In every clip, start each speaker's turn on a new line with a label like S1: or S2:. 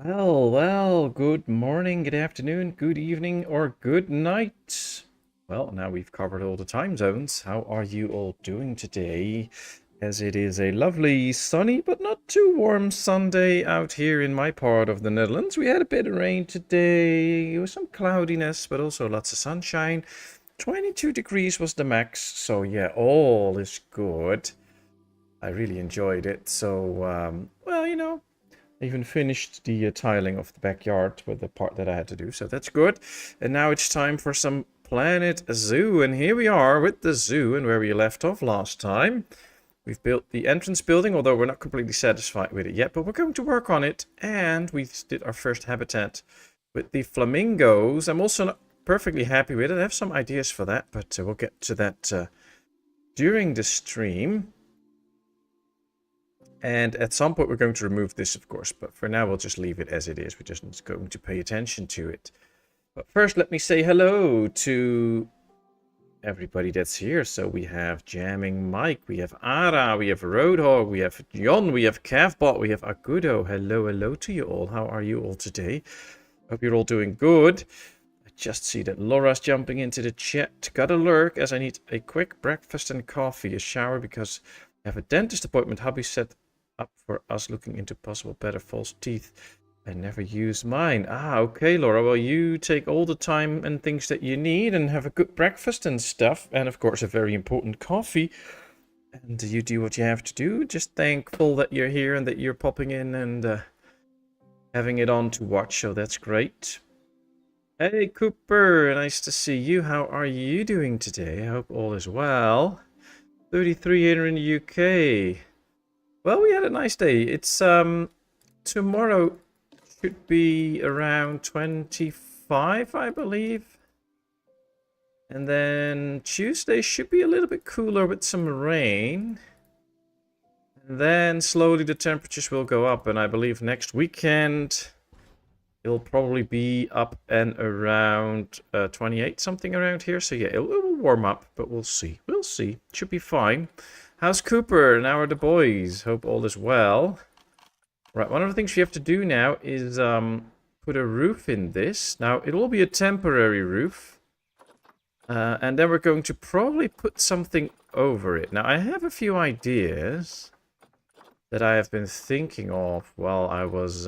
S1: Well, good morning, good afternoon, good evening, or good night. Well, now we've covered all the time zones. How are you all doing today? As it is a lovely, sunny, but not too warm Sunday out here in my part of the Netherlands. We had a bit of rain today, with some cloudiness, but also lots of sunshine. 22 degrees was the max, so yeah, all is good. I really enjoyed it, so, well, I even finished the tiling of the backyard with the part that I had to do, so that's good. And now it's time for some Planet Zoo, and here we are with the zoo and where we left off last time. We've built the entrance building, although we're not completely satisfied with it yet, but we're going to work on it. And we did our first habitat with the flamingos. I'm also not perfectly happy with it. I have some ideas for that, but we'll get to that during the stream. And at some point we're going to remove this, of course, but for now we'll just leave it as it is. We're just going to pay attention to it. But first let me say hello to everybody that's here. So we have Jamming Mike, we have Ara, we have Roadhog, we have Jon, we have Cavbot, we have Agudo. Hello to you all. How are you all today? Hope you're all doing good. I just see that Laura's jumping into the chat. Gotta lurk as I need a quick breakfast and coffee, a shower because I have a dentist appointment. Hubby set up for us looking into possible better false teeth. I never use mine. Okay, Laura. Well, you take all the time and things that you need and have a good breakfast and stuff. And, of course, a very important coffee. And you do what you have to do. Just thankful that you're here and that you're popping in and having it on to watch. So that's great. Hey, Cooper. Nice to see you. How are you doing today? I hope all is well. 33 here in the UK. Well, we had a nice day. It's tomorrow should be around 25, I believe. And then Tuesday should be a little bit cooler with some rain. And then slowly the temperatures will go up. And I believe next weekend it'll probably be up and around 28, something around here. So yeah, it will warm up, but we'll see. We'll see. Should be fine. How's Cooper? And how are the boys? Hope all is well. Right, one of the things we have to do now is put a roof in this. Now, it will be a temporary roof. And then we're going to probably put something over it. Now, I have a few ideas that I have been thinking of while I was...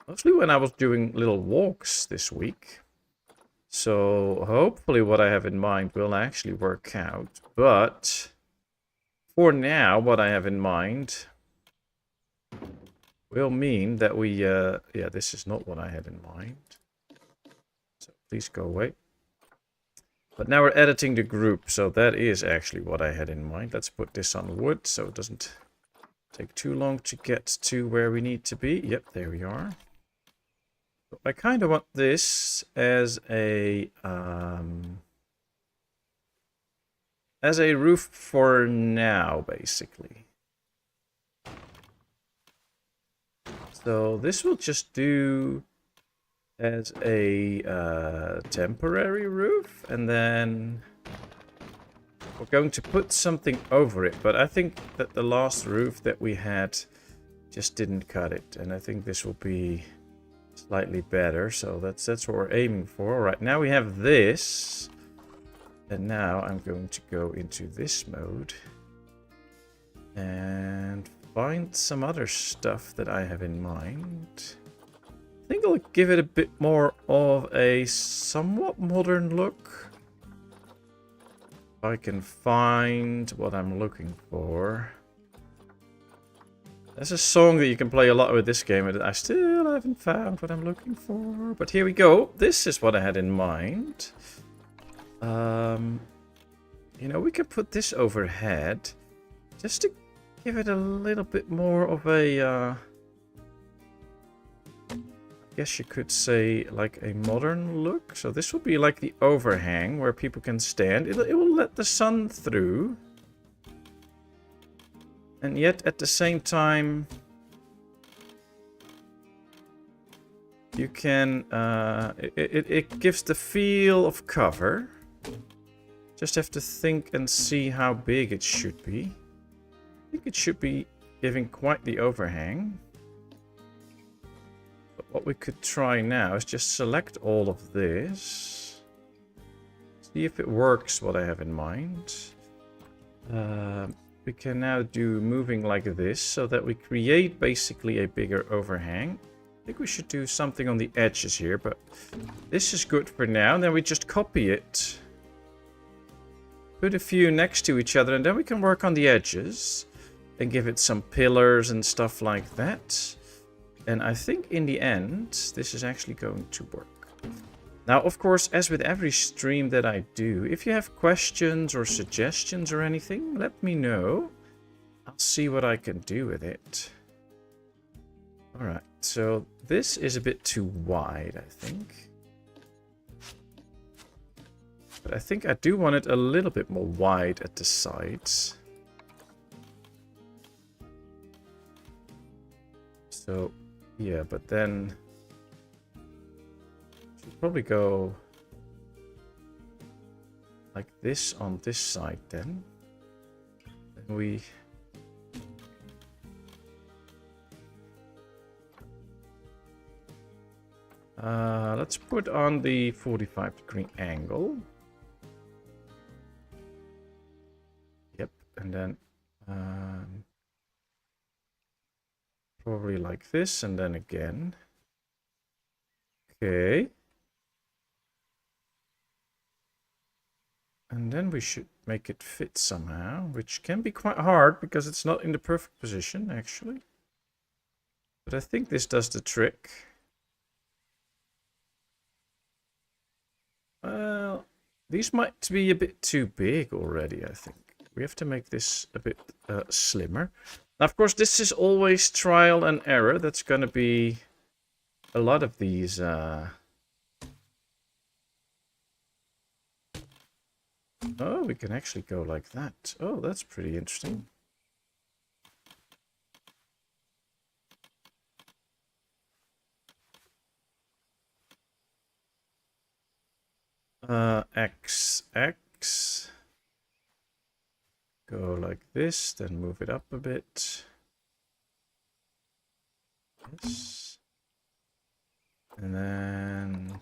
S1: mostly when I was doing little walks this week. So, hopefully what I have in mind will actually work out. But... for now, what I have in mind will mean that we, yeah, this is not what I had in mind. So please go away. But now we're editing the group, so that is actually what I had in mind. Let's put this on wood so it doesn't take too long to get to where we need to be. Yep, there we are. So I kind of want this as a roof for now, basically. So this will just do as a temporary roof, and then we're going to put something over it. But I think that the last roof that we had just didn't cut it, and I think this will be slightly better. So that's what we're aiming for. All right, now we have this. And now I'm going to go into this mode and find some other stuff that I have in mind. I think I'll give it a bit more of a somewhat modern look. If I can find what I'm looking for. There's a song that you can play a lot with this game, and I still haven't found what I'm looking for. But here we go. This is what I had in mind. You know, we could put this overhead just to give it a little bit more of a, I guess you could say like a modern look. So this will be like the overhang where people can stand. It will let the sun through. And yet at the same time, you can, it gives the feel of cover. Just have to think and see how big it should be. I think it should be giving quite the overhang. what we could try now is just select all of this. See if it works, what I have in mind. We can now do moving like this, so that we create basically a bigger overhang. I think we should do something on the edges here, but this is good for now. And then we just copy it. Put a few next to each other, and then we can work on the edges. And give it some pillars and stuff like that. And I think in the end, this is actually going to work. Now, of course, as with every stream that I do, if you have questions or suggestions or anything, let me know. I'll see what I can do with it. Alright, so this is a bit too wide, I think. But I think I do want it a little bit more wide at the sides. So, yeah, but then should probably go like this on this side then. Then we let's put on the 45-degree angle. Yep, and then probably like this, and then again. Okay. And then we should make it fit somehow, which can be quite hard because it's not in the perfect position, actually. But I think this does the trick. Well, these might be a bit too big already, I think. We have to make this a bit slimmer. Now, of course, this is always trial and error. That's going to be a lot of these. Oh, we can actually go like that. Oh, that's pretty interesting. X. Go like this, then move it up a bit. Yes. And then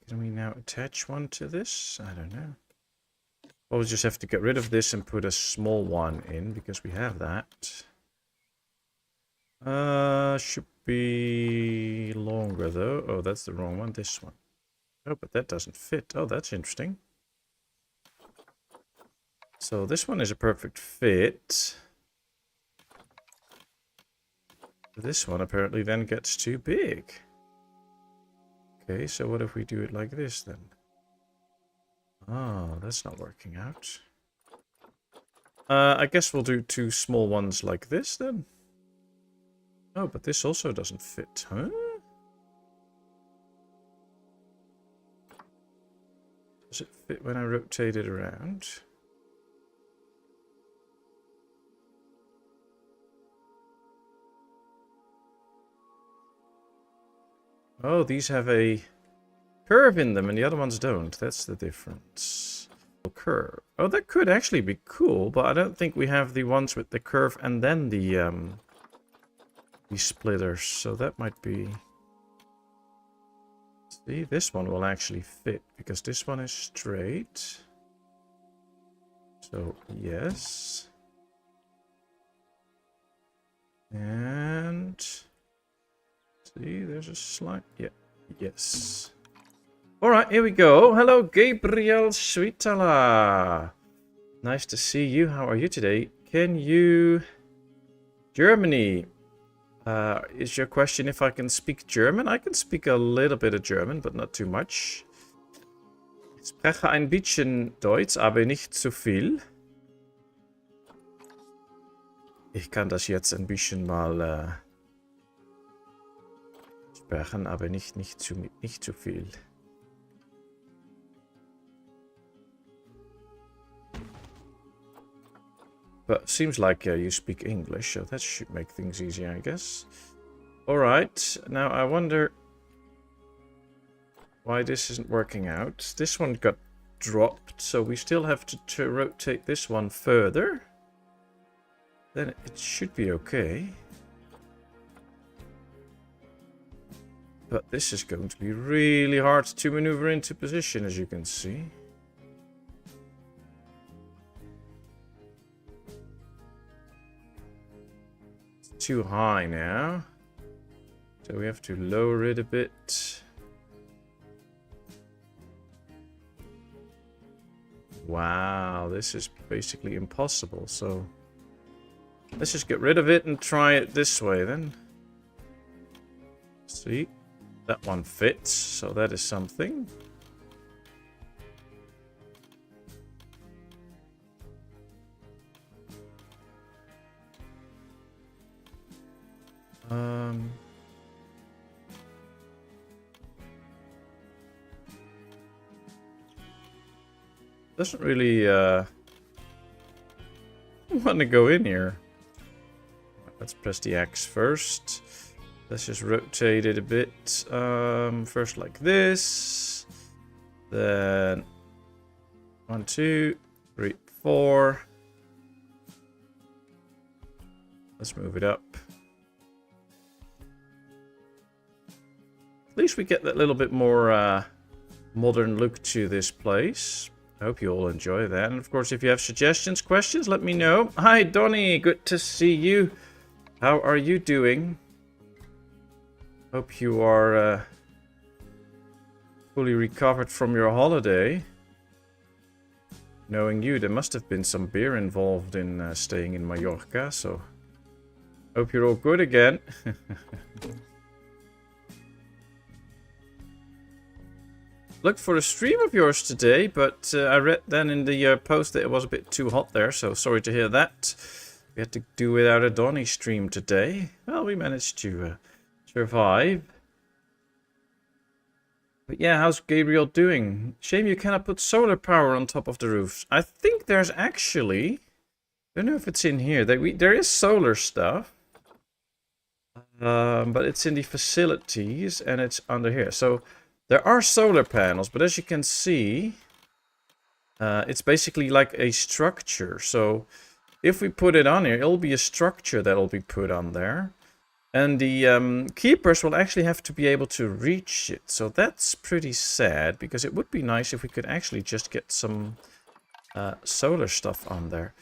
S1: can we now attach one to this? I don't know. We'll just have to get rid of this and put a small one in because we have that. Should be longer though. Oh, that's the wrong one. This one. Oh, but that doesn't fit. Oh, that's interesting. So this one is a perfect fit. This one apparently then gets too big. Okay, so what if we do it like this then? Oh, that's not working out. I guess we'll do two small ones like this then. Oh, but this also doesn't fit, huh? Does it fit when I rotate it around? Oh, these have a curve in them and the other ones don't. That's the difference. Curve. Oh, that could actually be cool, but I don't think we have the ones with the curve and then the splitters. So that might be... See, this one will actually fit because this one is straight. So, yes. And... See, there's a slight... Yeah, yes. Alright, here we go. Hello, Gabriel Sweetala. Nice to see you. How are you today? Can you... Germany. Is your question if I can speak German? I can speak a little bit of German, but not too much. Ich spreche ein bisschen Deutsch, aber nicht zu viel. Ich kann das jetzt ein bisschen mal... sprechen, aber nicht zu viel. But seems like you speak English, so that should make things easier, I guess. Alright, now I wonder why this isn't working out. This one got dropped, so we still have to rotate this one further. Then it should be okay. But this is going to be really hard to maneuver into position, as you can see. It's too high now. So we have to lower it a bit. Wow, this is basically impossible. So let's just get rid of it and try it this way then. See? That one fits, so that is something. Doesn't really want to go in here. Let's press the X first. Let's just rotate it a bit. First like this. Then 1, 2, 3, 4. Let's move it up. At least we get that little bit more modern look to this place. I hope you all enjoy that. And of course, if you have suggestions, questions, let me know. Hi, Donnie. Good to see you. How are you doing? Hope you are fully recovered from your holiday. Knowing you, there must have been some beer involved in staying in Mallorca, so hope you're all good again. Looked for a stream of yours today, but I read then in the post that it was a bit too hot there, so sorry to hear that. We had to do without a Donnie stream today. Well, we managed to survive. But yeah, how's Gabriel doing? Shame you cannot put solar power on top of the roofs. I think there's actually... I don't know if it's in here. There is solar stuff. But it's in the facilities and it's under here. So there are solar panels, but as you can see, it's basically like a structure. So if we put it on here, it'll be a structure that'll be put on there. And the keepers will actually have to be able to reach it. So that's pretty sad, because it would be nice if we could actually just get some solar stuff on there.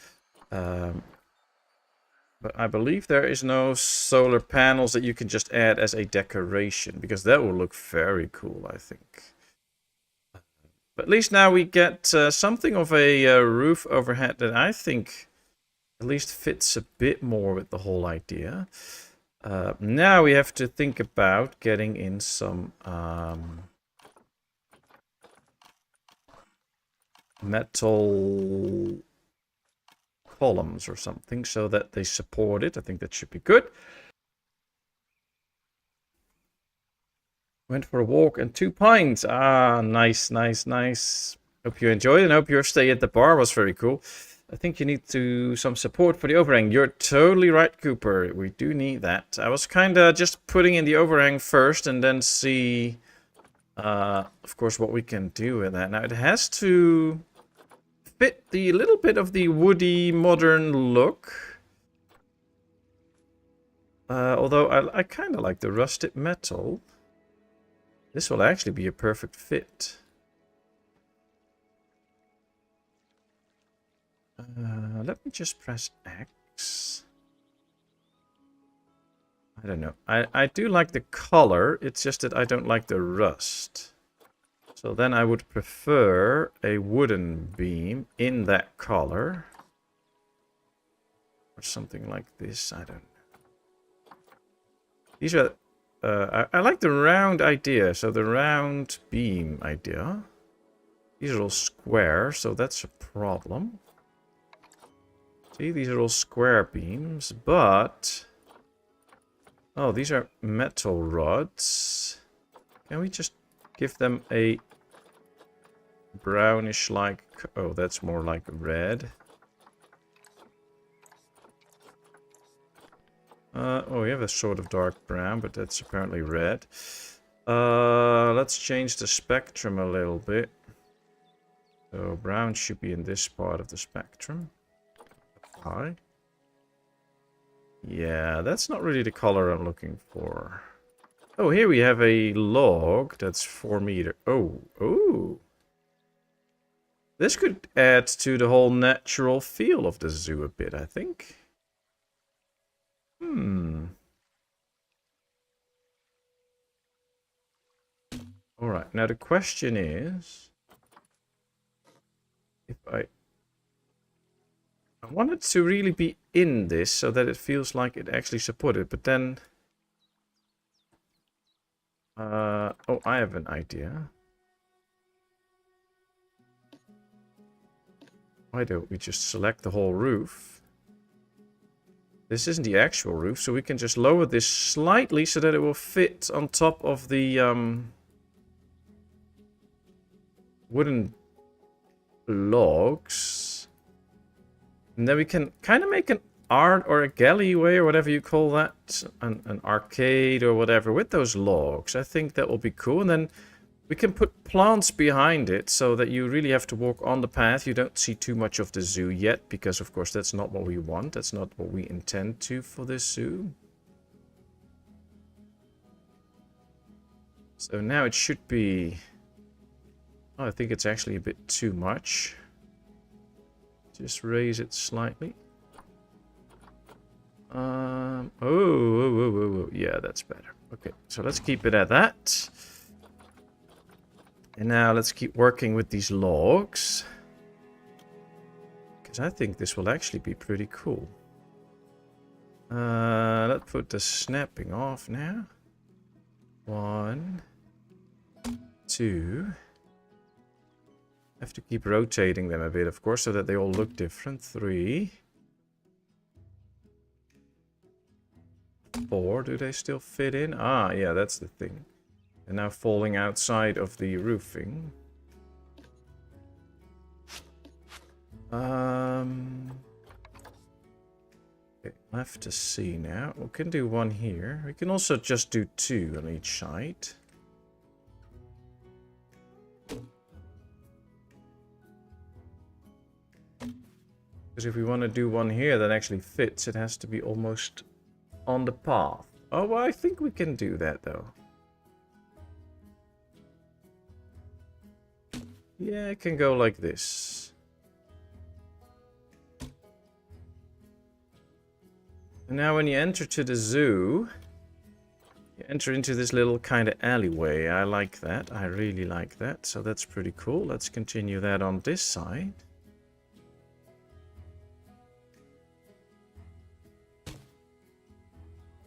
S1: But I believe there is no solar panels that you can just add as a decoration, because that will look very cool, I think. But at least now we get something of a roof overhead that I think at least fits a bit more with the whole idea. Now we have to think about getting in some metal columns or something so that they support it. I think that should be good. Went for a walk and 2 pints. Ah, nice, nice, nice. Hope you enjoyed it and hope your stay at the bar was very cool. I think you need some support for the overhang. You're totally right, Cooper. We do need that. I was kind of just putting in the overhang first and then see, of course, what we can do with that. Now, it has to fit the little bit of the woody, modern look. Although I kind of like the rusted metal. This will actually be a perfect fit. Let me just press X. I don't know. I do like the color. It's just that I don't like the rust. So then I would prefer a wooden beam in that color. Or something like this. I don't know. These are... I like the round idea. So the round beam idea. These are all square, so that's a problem. See, these are all square beams, but... Oh, these are metal rods. Can we just give them a brownish like... Oh, that's more like red. Oh, we have a sort of dark brown, but that's apparently red. Let's change the spectrum a little bit. So brown should be in this part of the spectrum. Yeah, that's not really the color I'm looking for. Oh, here we have a log that's 4 meters. Oh. This could add to the whole natural feel of the zoo a bit, I think. Alright, now the question is... If I want it to really be in this so that it feels like it actually supported, but then... oh, I have an idea. Why don't we just select the whole roof? This isn't the actual roof, so we can just lower this slightly so that it will fit on top of the wooden logs. And then we can kind of make an art or a galleyway or whatever you call that, an arcade or whatever with those logs. I think that will be cool. And then we can put plants behind it so that you really have to walk on the path. You don't see too much of the zoo yet, because of course that's not what we want. That's not what we intend to for this zoo. So now it should be... Oh, I think it's actually a bit too much. Just raise it slightly. Oh, yeah, that's better. Okay, so let's keep it at that. And now let's keep working with these logs. Because I think this will actually be pretty cool. Let's put the snapping off now. 1, 2. Have to keep rotating them a bit, of course, so that they all look different. 3. 4. Do they still fit in? Ah, yeah, that's the thing. And now falling outside of the roofing. Okay, I'll have to see now. We can do one here. We can also just do 2 on each side. Because if we want to do one here that actually fits, it has to be almost on the path. Oh, well, I think we can do that, though. Yeah, it can go like this. And now when you enter to the zoo, you enter into this little kind of alleyway. I like that. I really like that. So that's pretty cool. Let's continue that on this side.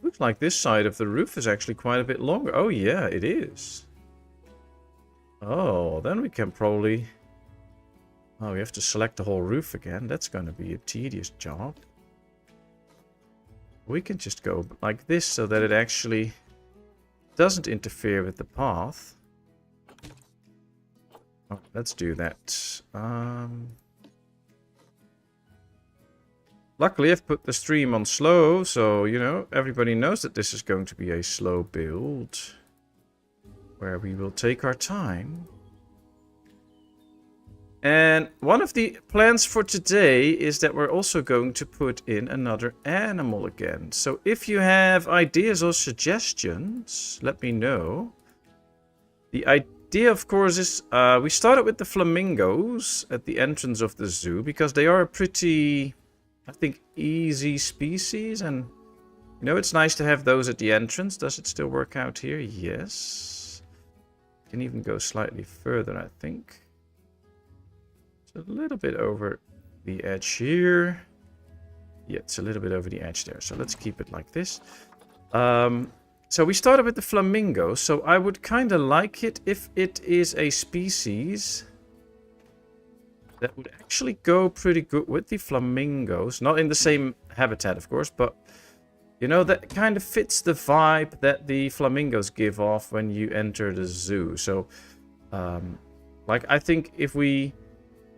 S1: Looks like this side of the roof is actually quite a bit longer. Oh yeah, it is. Oh, then we can probably... Oh, we have to select the whole roof again. That's going to be a tedious job. We can just go like this so that it actually doesn't interfere with the path. Oh, let's do that. Luckily, I've put the stream on slow, so, you know, everybody knows that this is going to be a slow build, where we will take our time. And one of the plans for today is that we're also going to put in another animal again. So if you have ideas or suggestions, let me know. The idea, of course, is we started with the flamingos at the entrance of the zoo, because they are a pretty, I think, easy species. And, you know, it's nice to have those at the entrance. Does it still work out here? Yes. Can even go slightly further, I think. A little bit over the edge here. Yeah, it's a little bit over the edge there. So let's keep it like this. So we started with the flamingo. So I would kind of like it if it is a species that would actually go pretty good with the flamingos. Not in the same habitat, of course, but you know, that kind of fits the vibe that the flamingos give off when you enter the zoo. So, like, I think if we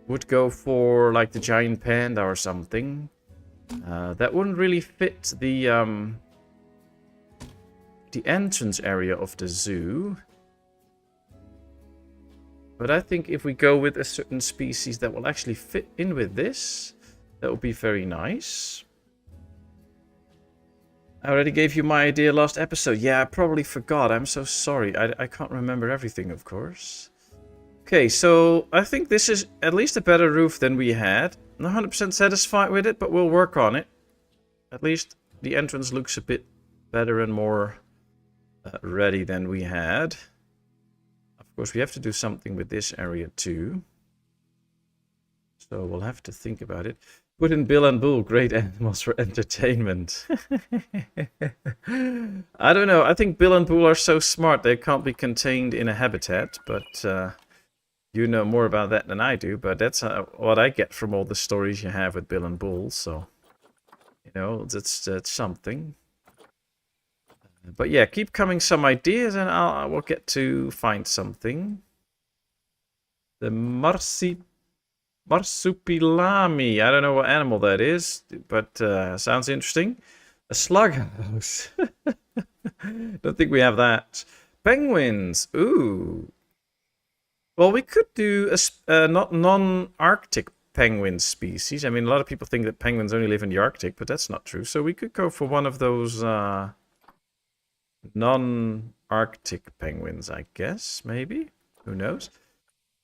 S1: would go for like the giant panda or something, that wouldn't really fit the entrance area of the zoo. But I think if we go with a certain species that will actually fit in with this, that would be very nice. I already gave you my idea last episode. Yeah, I probably forgot. I'm so sorry. I can't remember everything, of course. Okay, so I think this is at least a better roof than we had. Not 100% satisfied with it, but we'll work on it. At least the entrance looks a bit better and more ready than we had. Of course, we have to do something with this area too. So we'll have to think about it. Put in Bill and Bull, great animals for entertainment. I don't know. I think Bill and Bull are so smart they can't be contained in a habitat. But you know more about that than I do. But that's what I get from all the stories you have with Bill and Bull. So, you know, that's something. But yeah, keep coming some ideas and I will get to find something. The Marsupilami. I don't know what animal that is, but sounds interesting. A slug house. Don't think we have that. Penguins. Ooh. Well, we could do a not non-Arctic penguin species. I mean, a lot of people think that penguins only live in the Arctic, but that's not true. So we could go for one of those non-Arctic penguins, I guess. Maybe. Who knows?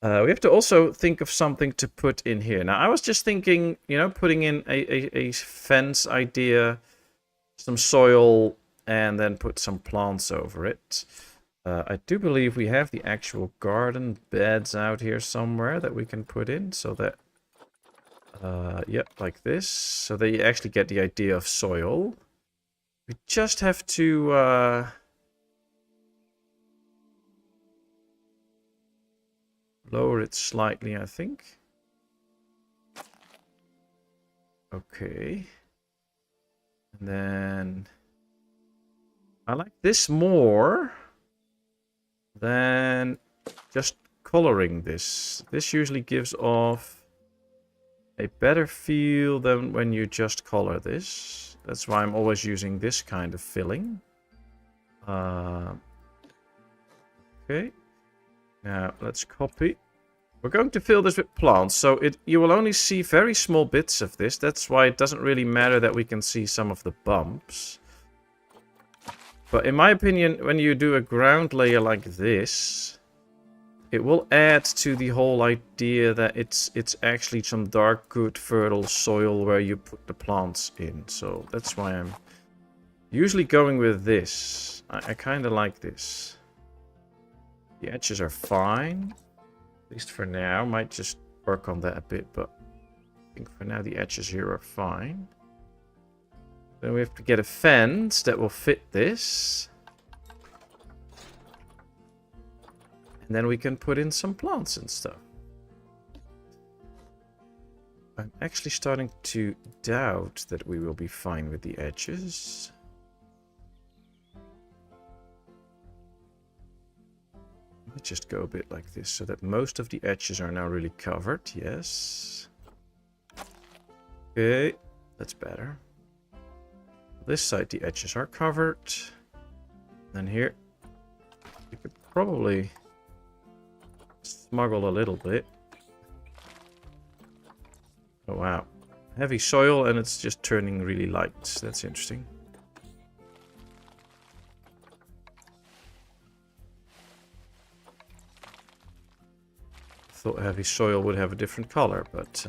S1: We have to also think of something to put in here. Now, I was just thinking, you know, putting in a fence idea, some soil, and then put some plants over it. I do believe we have the actual garden beds out here somewhere that we can put in, so that, yep, like this, so that you actually get the idea of soil. We just have to, lower it slightly, I think. Okay. And then I like this more than just coloring this. This usually gives off a better feel than when you just color this. That's why I'm always using this kind of filling. Okay. Now, let's copy. We're going to fill this with plants, so you will only see very small bits of this. That's why it doesn't really matter that we can see some of the bumps. But in my opinion, when you do a ground layer like this, it will add to the whole idea that it's actually some dark, good, fertile soil where you put the plants in. So that's why I'm usually going with this. I kind of like this. The edges are fine, at least for now. Might just work on that a bit, but I think for now the edges here are fine. Then we have to get a fence that will fit this. And then we can put in some plants and stuff. I'm actually starting to doubt that we will be fine with the edges. Let's just go a bit like this so that most of the edges are now really covered. Yes. Okay, that's better. This side, the edges are covered. Then here, you could probably smuggle a little bit. Oh, wow. Heavy soil and it's just turning really light. That's interesting. Thought heavy soil would have a different color, but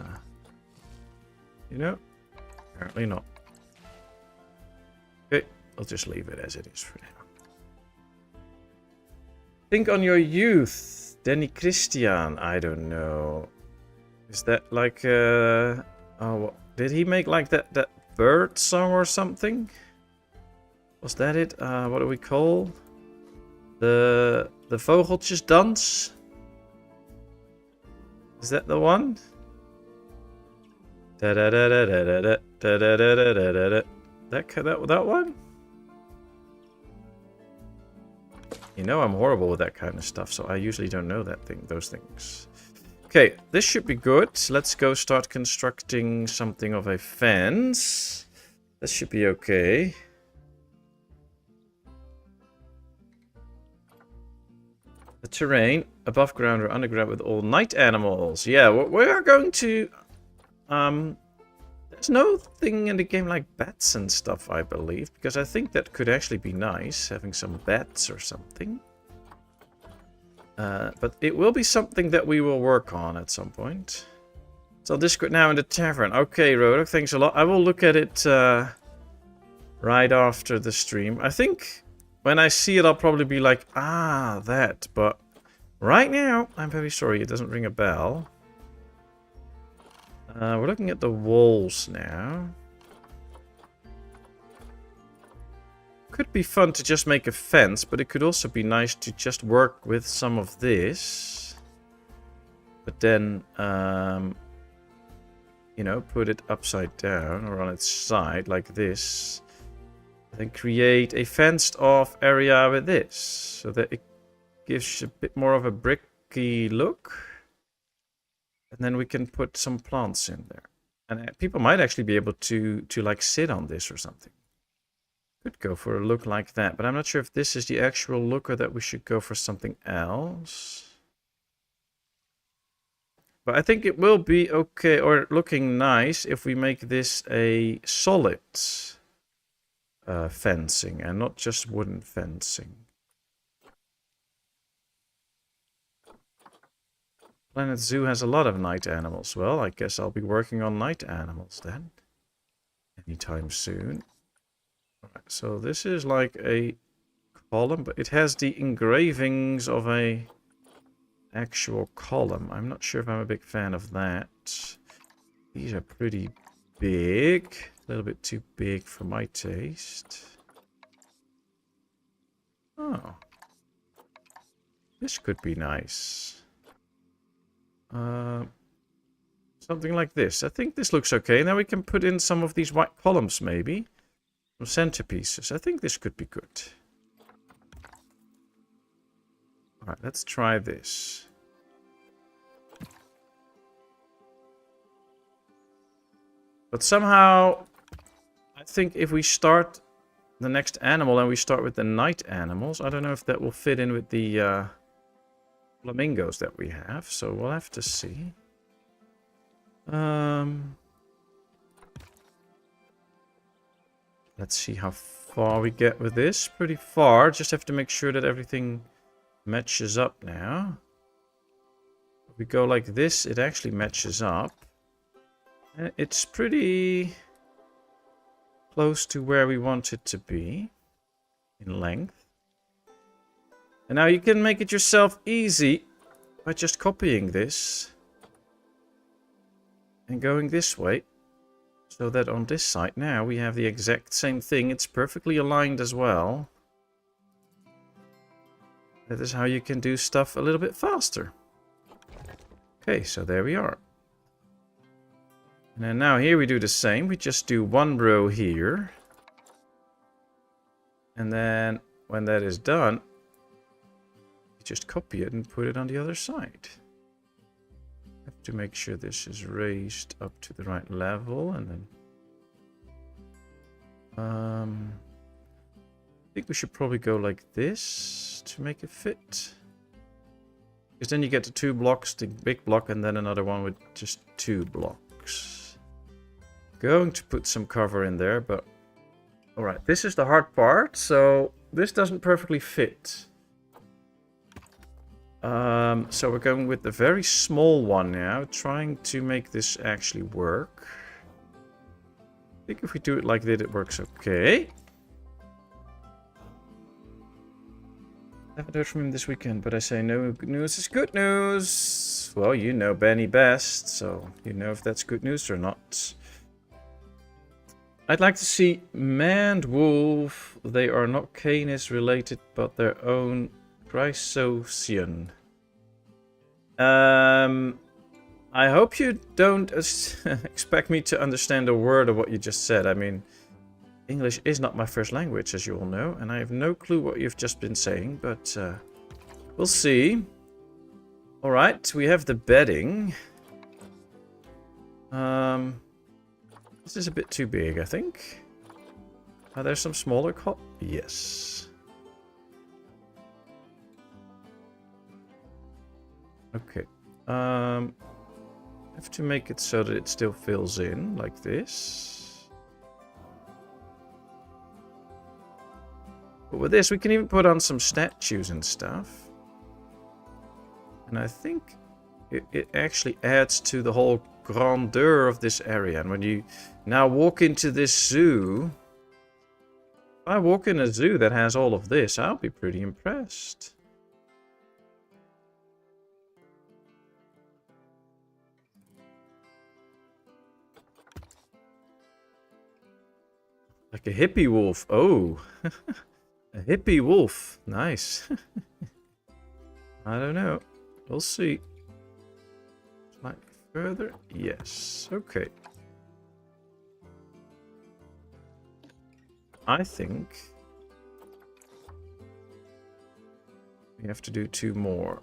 S1: you know, apparently not. Okay, I'll just leave it as it is for now. Think on your youth, Danny Christian. I don't know. Is that like oh, what, did he make like that bird song or something? Was that it? What do we call the Vogeltjesdans? Is that the one? That one? You know I'm horrible with that kind of stuff, so I usually don't know those things. Okay, this should be good. Let's go start constructing something of a fence. This should be okay. The terrain, above ground or underground with all night animals. Yeah, we are going to There's no thing in the game like bats and stuff, I believe, because I think that could actually be nice, having some bats or something. But it will be something that we will work on at some point. So Discord now in the tavern. Okay, Rodok, thanks a lot. I will look at it right after the stream. I think when I see it, I'll probably be like, ah, that. But right now, I'm very sorry, it doesn't ring a bell. We're looking at the walls now. Could be fun to just make a fence, but it could also be nice to just work with some of this. But then, you know, put it upside down or on its side like this. Then create a fenced off area with this, so that it gives a bit more of a bricky look. And then we can put some plants in there. And people might actually be able to like sit on this or something. Could go for a look like that, but I'm not sure if this is the actual look or that we should go for something else. But I think it will be okay or looking nice if we make this a solid fencing and not just wooden fencing. Planet Zoo has a lot of night animals. Well, I guess I'll be working on night animals then. Anytime soon. Alright, so this is like a column, but it has the engravings of a actual column. I'm not sure if I'm a big fan of that. These are pretty big. A little bit too big for my taste. Oh. This could be nice. Something like this. I think this looks okay. Now we can put in some of these white columns maybe. Some centerpieces. I think this could be good. Alright, let's try this. But somehow, I think if we start the next animal and we start with the night animals, I don't know if that will fit in with the flamingos that we have. So we'll have to see. Let's see how far we get with this. Pretty far. Just have to make sure that everything matches up now. If we go like this, it actually matches up. It's pretty close to where we want it to be in length. And now you can make it yourself easy by just copying this and going this way. So that on this side now we have the exact same thing. It's perfectly aligned as well. That is how you can do stuff a little bit faster. Okay, so there we are. And then now here we do the same. We just do one row here. And then when that is done, you just copy it and put it on the other side. Have to make sure this is raised up to the right level, and then I think we should probably go like this to make it fit. Because then you get the 2 blocks, the big block, and then another one with just 2 blocks. Going to put some cover in there, but alright, this is the hard part, so this doesn't perfectly fit. So we're going with the very small one now, trying to make this actually work. I think if we do it like that, it works okay. Haven't heard from him this weekend, but I say no good news is good news. Well, you know Benny best, so you know if that's good news or not. I'd like to see Manned Wolf. They are not Canis related, but their own Chrysocian. I hope you don't expect me to understand a word of what you just said. I mean, English is not my first language, as you all know, and I have no clue what you've just been saying, but we'll see. Alright, we have the bedding. This is a bit too big, I think. Are there some smaller Yes. Okay. I have to make it so that it still fills in like this. But with this, we can even put on some statues and stuff. And I think it actually adds to the whole grandeur of this area. And when you now walk into this zoo, if I walk in a zoo that has all of this, I'll be pretty impressed. Like a hippie wolf. Oh, a hippie wolf. Nice. I don't know. We'll see. Slightly further. Yes. Okay. I think we have to do 2 more.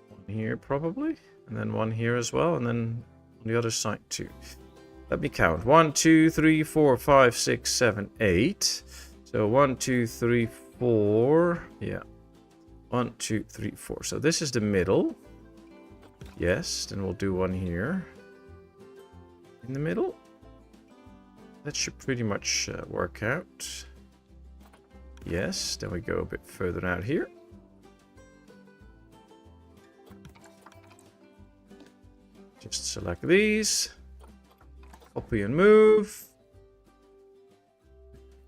S1: One here probably, and then one here as well, and then on the other side too. Let me count. 1, 2, 3, 4, 5, 6, 7, 8. So 1, 2, 3, 4. Yeah. 1, 2, 3, 4. So this is the middle. Yes. Then we'll do one here. In the middle. That should pretty much work out. Yes. Then we go a bit further out here. Just select these. Copy and move.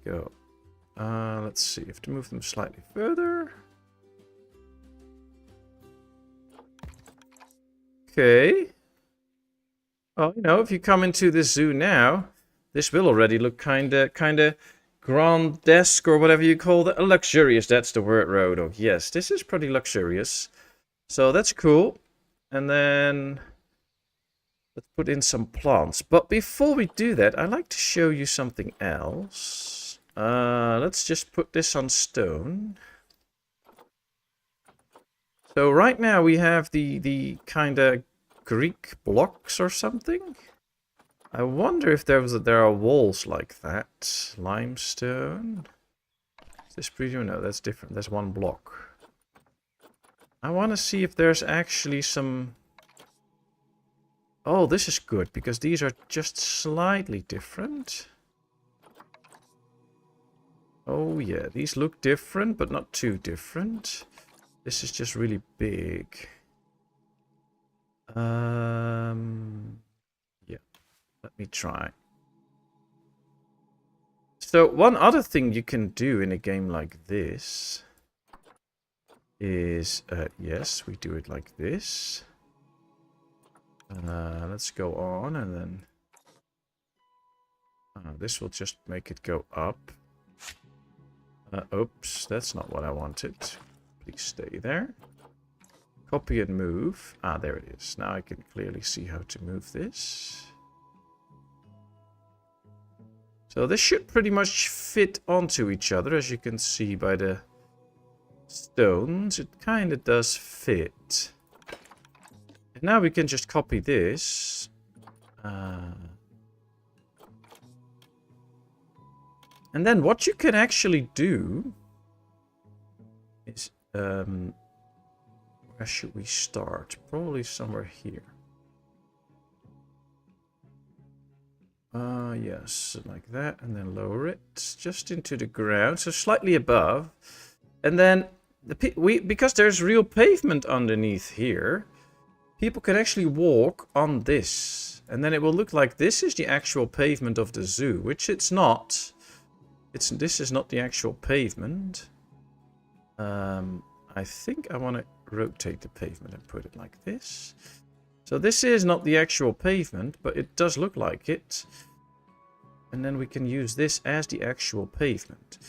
S1: Go. Let's see. You have to move them slightly further. Okay. Well, you know, if you come into this zoo now, this will already look kind of grandesque or whatever you call it. Luxurious, that's the word, Rodo. Yes, this is pretty luxurious. So that's cool. And then let's put in some plants. But before we do that, I'd like to show you something else. Let's just put this on stone. So right now we have the kind of Greek blocks or something. I wonder if there are walls like that. Limestone. Is this pretty? No, that's different. That's one block. I want to see if there's actually some... Oh, this is good, because these are just slightly different. Oh yeah, these look different, but not too different. This is just really big. Yeah, let me try. So one other thing you can do in a game like this is, yes, we do it like this. Let's go on, and then this will just make it go up. Oops, that's not what I wanted. Please stay there. Copy and move. Ah, there it is. Now I can clearly see how to move this. So this should pretty much fit onto each other, as you can see by the stones. It kind of does fit. And now we can just copy this. And then what you can actually do is... where should we start? Probably somewhere here. Yes, like that, and then lower it just into the ground, so slightly above. And then because there's real pavement underneath here, people can actually walk on this, and then it will look like this is the actual pavement of the zoo, which it's not. This is not the actual pavement. I think I want to rotate the pavement and put it like this. So this is not the actual pavement, but it does look like it. And then we can use this as the actual pavement.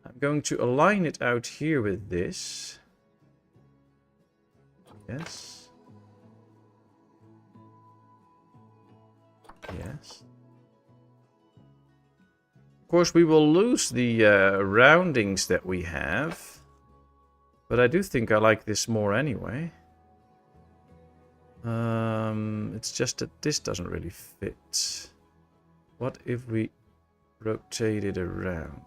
S1: I'm going to align it out here with this. Yes. Yes. Of course, we will lose the roundings that we have. But I do think I like this more anyway. It's just that this doesn't really fit. What if we rotate it around?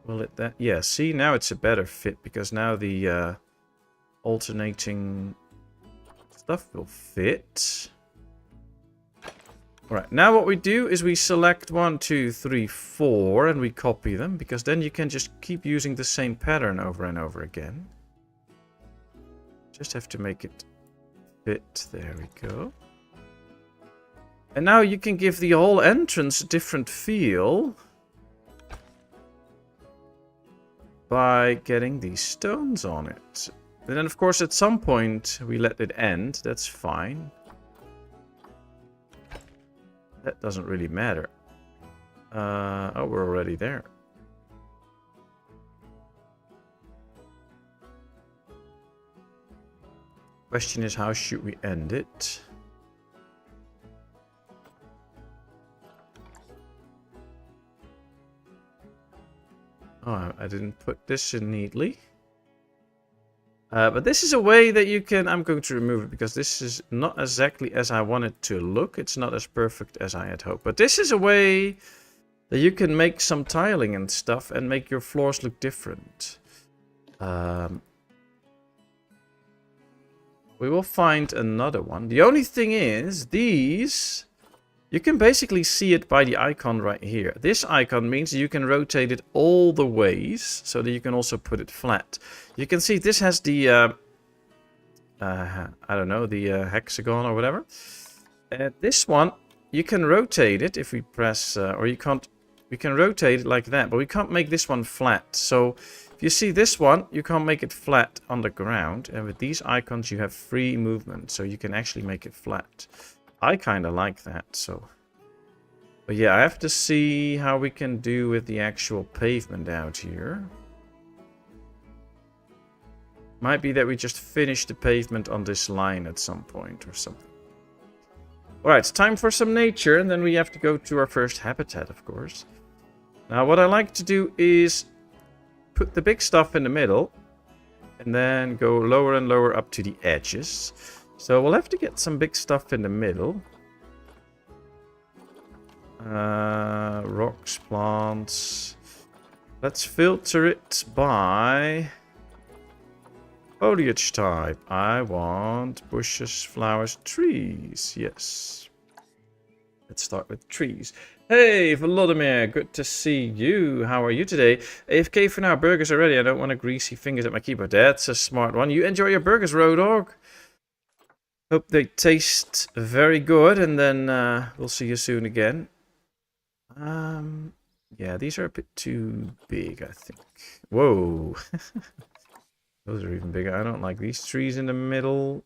S1: Will it that? Yeah, see, now it's a better fit, because now the alternating stuff will fit. Alright, now what we do is we select 1, 2, 3, 4 and we copy them, because then you can just keep using the same pattern over and over again. Just have to make it fit. There we go. And now you can give the whole entrance a different feel by getting these stones on it. And then of course at some point we let it end. That's fine. That doesn't really matter. Oh, we're already there. Question is, how should we end it? Oh, I didn't put this in neatly. But this is a way that you can... I'm going to remove it because this is not exactly as I want it to look. It's not as perfect as I had hoped. But this is a way that you can make some tiling and stuff and make your floors look different. We will find another one. The only thing is, these... You can basically see it by the icon right here. This icon means you can rotate it all the ways, so that you can also put it flat. You can see this has the, I don't know, the hexagon or whatever. This one, you can rotate it if we press, or you can't, we can rotate it like that, but we can't make this one flat. So if you see this one, you can't make it flat on the ground. And with these icons, you have free movement, so you can actually make it flat. I kind of like that, so... But yeah, I have to see how we can do with the actual pavement out here. Might be that we just finish the pavement on this line at some point or something. Alright, it's time for some nature, and then we have to go to our first habitat, of course. Now, what I like to do is put the big stuff in the middle, and then go lower and lower up to the edges. So we'll have to get some big stuff in the middle. Rocks, plants. Let's filter it by foliage type. I want bushes, flowers, trees. Yes. Let's start with trees. Hey, Volodymyr, good to see you. How are you today? AFK for now, burgers are ready. I don't want to greasy fingers at my keyboard. That's a smart one. You enjoy your burgers, Road Dog. Hope they taste very good, and then we'll see you soon again. Yeah, these are a bit too big, I think. Whoa. Those are even bigger. I don't like these trees in the middle.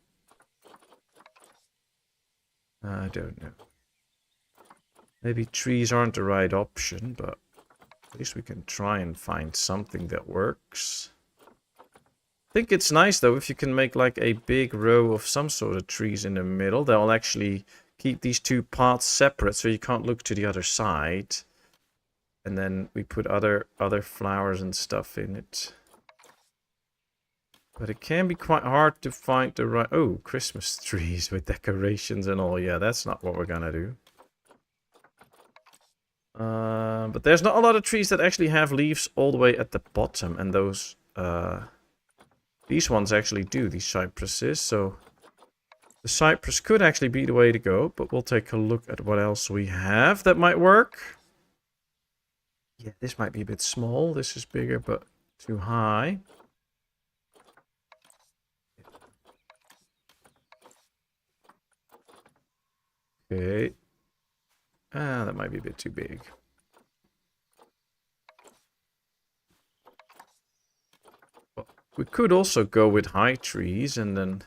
S1: I don't know. Maybe trees aren't the right option, but at least we can try and find something that works. I think it's nice though if you can make like a big row of some sort of trees in the middle. That will actually keep these two paths separate so you can't look to the other side. And then we put other flowers and stuff in it. But it can be quite hard to find the right... Oh, Christmas trees with decorations and all. Yeah, that's not what we're gonna do. But there's not a lot of trees that actually have leaves all the way at the bottom. And those... These ones actually do, these cypresses, so the cypress could actually be the way to go, but we'll take a look at what else we have that might work. Yeah, this might be a bit small, this is bigger, but too high. Okay. That might be a bit too big. We could also go with high trees and then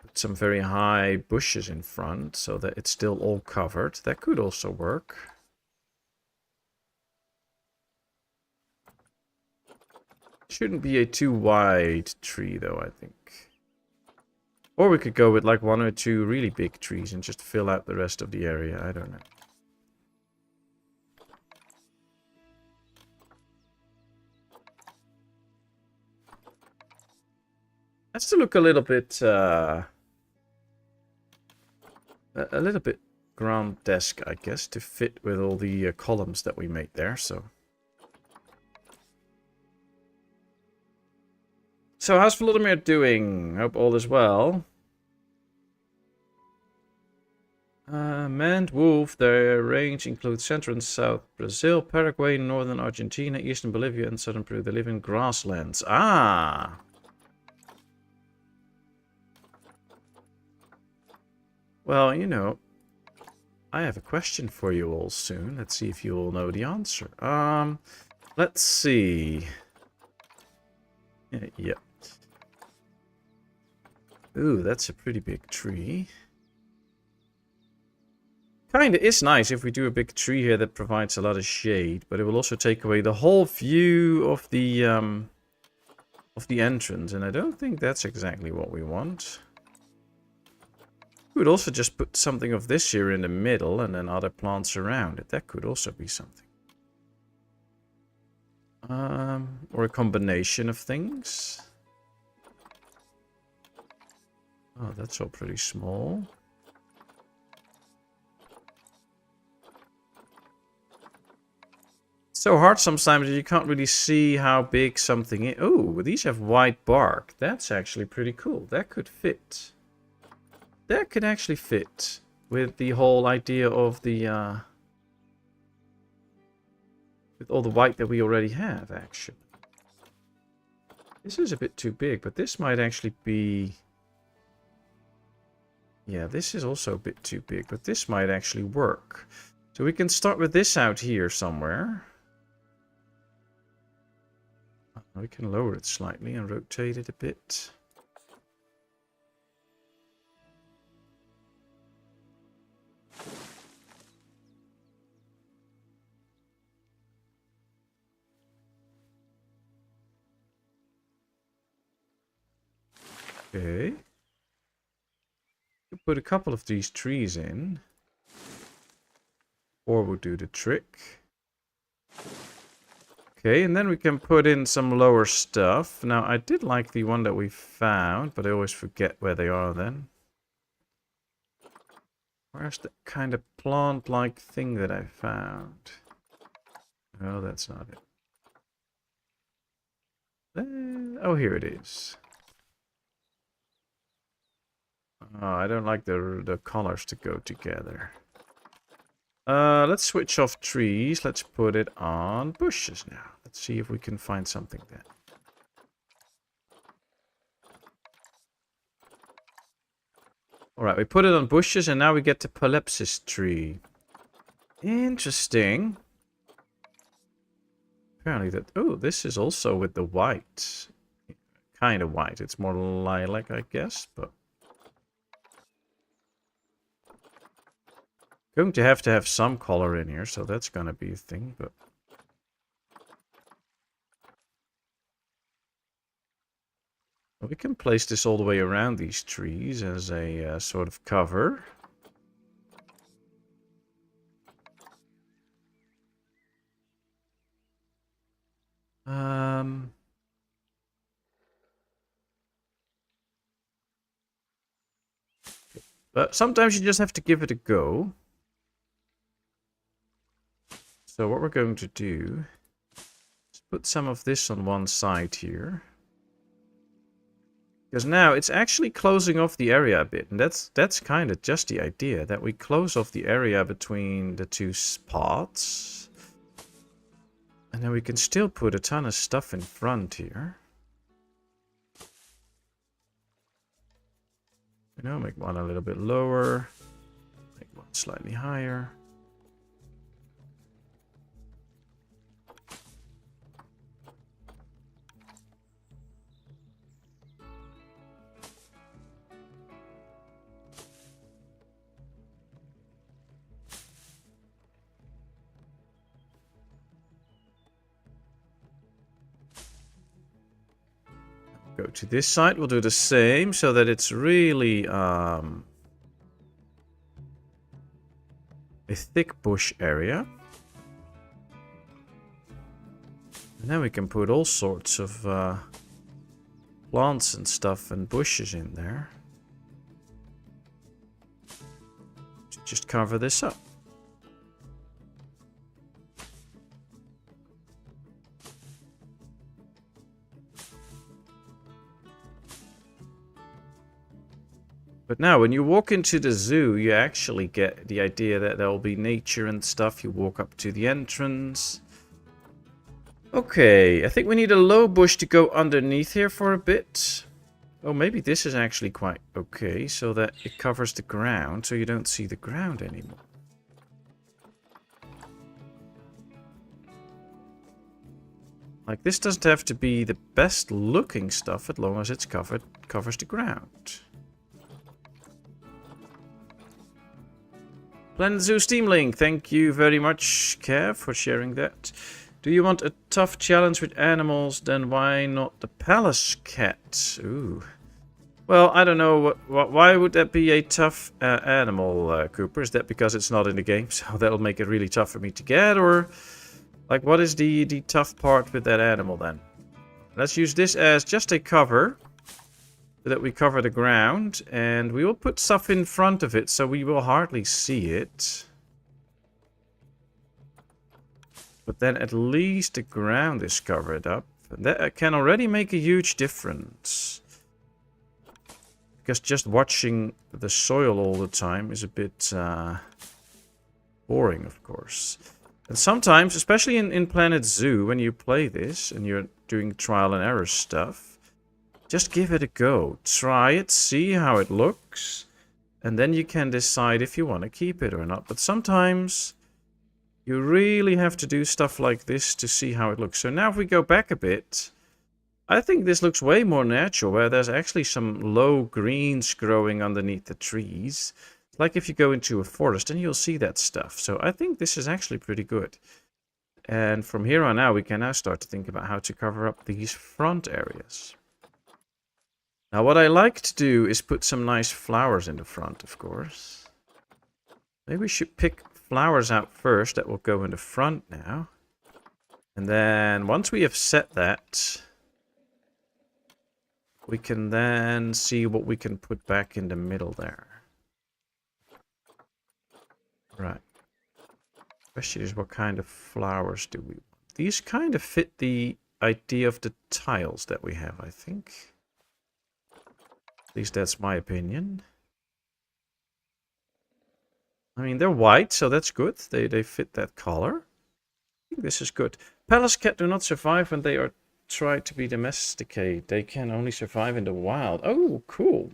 S1: put some very high bushes in front so that it's still all covered. That could also work. Shouldn't be a too wide tree though, I think. Or we could go with like 1 or 2 really big trees and just fill out the rest of the area. I don't know. Has to look a little bit ground-esque, I guess, to fit with all the columns that we made there. So how's Volodymyr doing? Hope all is well. Manned wolf, their range includes Central and South Brazil, Paraguay, Northern Argentina, Eastern Bolivia, and Southern Peru. They live in grasslands. Ah! Well, you know, I have a question for you all soon. Let's see if you all know the answer. Let's see. Yeah. Ooh, that's a pretty big tree. Kinda is nice if we do a big tree here that provides a lot of shade, but it will also take away the whole view of the entrance, and I don't think that's exactly what we want. We would also just put something of this here in the middle and then other plants around it. That could also be something. Or a combination of things. Oh, that's all pretty small. It's so hard sometimes that you can't really see how big something is. Oh, these have white bark. That's actually pretty cool. That could fit. That could actually fit with the whole idea of the with all the white that we already have, actually. This is a bit too big, but this might actually be... Yeah, this is also a bit too big, but this might actually work. So we can start with this out here somewhere. We can lower it slightly and rotate it a bit. Okay. We'll put a couple of these trees in. Or we'll do the trick. Okay, and then we can put in some lower stuff. Now, I did like the one that we found, but I always forget where they are then. Where's the kind of plant-like thing that I found? Oh, that's not it. Oh, here it is. Oh, I don't like the colors to go together. Let's switch off trees. Let's put it on bushes now. Let's see if we can find something then. Alright, we put it on bushes and now we get the Polepsis tree. Interesting. Apparently that... Oh, this is also with the white. Kind of white. It's more lilac, I guess, but... Going to have some color in here, so that's gonna be a thing, but... Well, we can place this all the way around these trees as a sort of cover. But sometimes you just have to give it a go. So what we're going to do is put some of this on one side here. Because now it's actually closing off the area a bit. And that's kind of just the idea, that we close off the area between the two spots. And then we can still put a ton of stuff in front here. You know, make one a little bit lower. Make one slightly higher. Go to this side, we'll do the same so that it's really a thick bush area. And then we can put all sorts of plants and stuff and bushes in there. To just cover this up. But now, when you walk into the zoo, you actually get the idea that there will be nature and stuff. You walk up to the entrance. Okay, I think we need a low bush to go underneath here for a bit. Oh, maybe this is actually quite okay, so that it covers the ground, so you don't see the ground anymore. Like, this doesn't have to be the best looking stuff as long as it's covers the ground. Planet Zoo Steam Link, thank you very much, Kev, for sharing that. Do you want a tough challenge with animals? Then why not the palace cat? Ooh. Well, I don't know. Why would that be a tough animal, Cooper? Is that because it's not in the game? So that'll make it really tough for me to get? Or, like, what is the tough part with that animal then? Let's use this as just a cover. So that we cover the ground, and we will put stuff in front of it so we will hardly see it. But then at least the ground is covered up. And that can already make a huge difference. Because just watching the soil all the time is a bit boring, of course. And sometimes, especially in Planet Zoo, when you play this and you're doing trial and error stuff, just give it a go. Try it, see how it looks, and then you can decide if you want to keep it or not. But sometimes you really have to do stuff like this to see how it looks. So now if we go back a bit, I think this looks way more natural, where there's actually some low greens growing underneath the trees. Like if you go into a forest and you'll see that stuff. So I think this is actually pretty good. And from here on out, we can now start to think about how to cover up these front areas. Now, what I like to do is put some nice flowers in the front, of course. Maybe we should pick flowers out first that will go in the front now. And then once we have set that, we can then see what we can put back in the middle there. Right. Question is, what kind of flowers do we want? These kind of fit the idea of the tiles that we have, I think. At least that's my opinion. I mean, they're white, so that's good. They fit that color. I think this is good. Palace cat do not survive when they are tried to be domesticated. They can only survive in the wild. Oh, cool.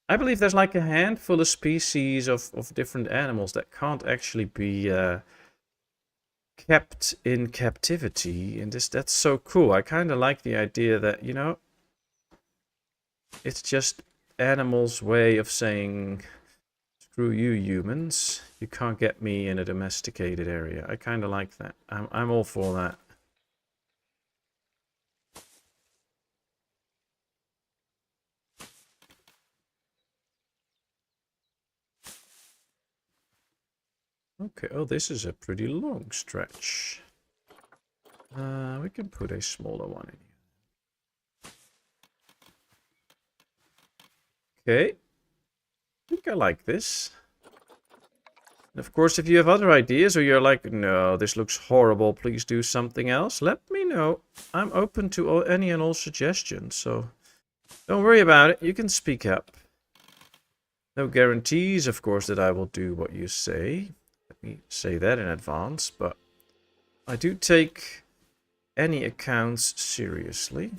S1: I believe there's like a handful of species of different animals that can't actually be kept in captivity. And that's so cool. I kind of like the idea that, you know, it's just animals' way of saying, screw you humans, you can't get me in a domesticated area. I kind of like that. I'm all for that. Okay, oh, this is a pretty long stretch. We can put a smaller one in here. Okay, I think I like this. And of course, if you have other ideas or you're like, no, this looks horrible, please do something else, let me know. I'm open to any and all suggestions, so don't worry about it. You can speak up. No guarantees, of course, that I will do what you say. Let me say that in advance, but I do take any accounts seriously.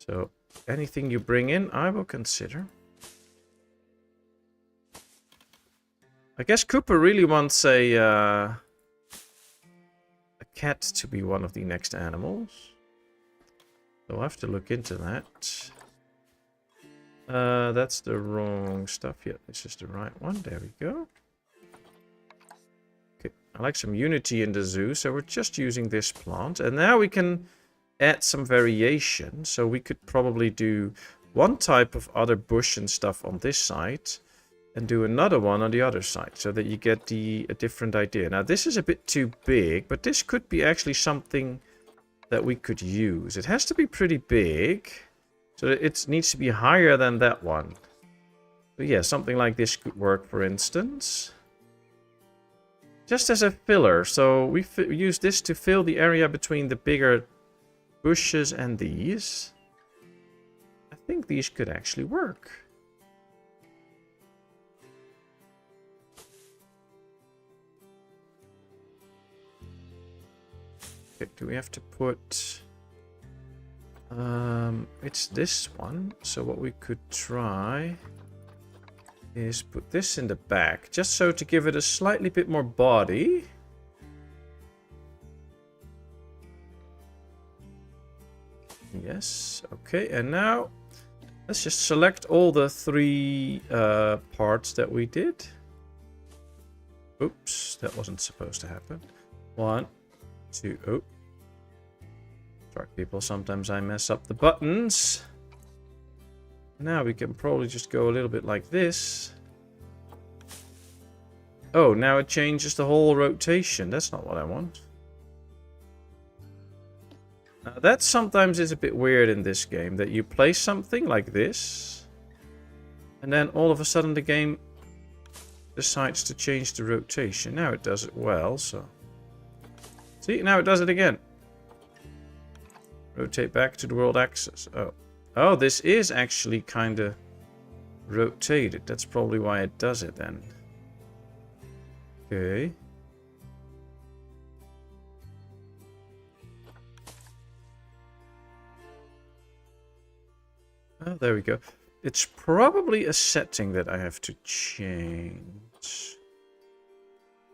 S1: So anything you bring in, I will consider. I guess Cooper really wants a cat to be one of the next animals. So I'll have to look into that. That's the wrong stuff. Yeah, this is the right one. There we go. Okay, I like some unity in the zoo, so we're just using this plant. And now we can add some variation. So we could probably do one type of other bush and stuff on this side and do another one on the other side so that you get a different idea. Now this is a bit too big, but this could be actually something that we could use. It has to be pretty big, so it needs to be higher than that one. But yeah, something like this could work, for instance. Just as a filler, so we use this to fill the area between the bigger bushes and these. I think these could actually work. Okay, do we have to put... it's this one. So what we could try is put this in the back, just so to give it a slightly bit more body. Yes, okay, and now let's just select all the 3 parts that we did. Oops, that wasn't supposed to happen. 1, 2, oh. Sorry people, sometimes I mess up the buttons. Now we can probably just go a little bit like this. Oh, now it changes the whole rotation. That's not what I want. That sometimes is a bit weird in this game, that you place something like this, and then all of a sudden the game decides to change the rotation. Now it does it well, so... See, now it does it again. Rotate back to the world axis. Oh. Oh, this is actually kind of rotated. That's probably why it does it then. Okay. Oh, there we go. It's probably a setting that I have to change.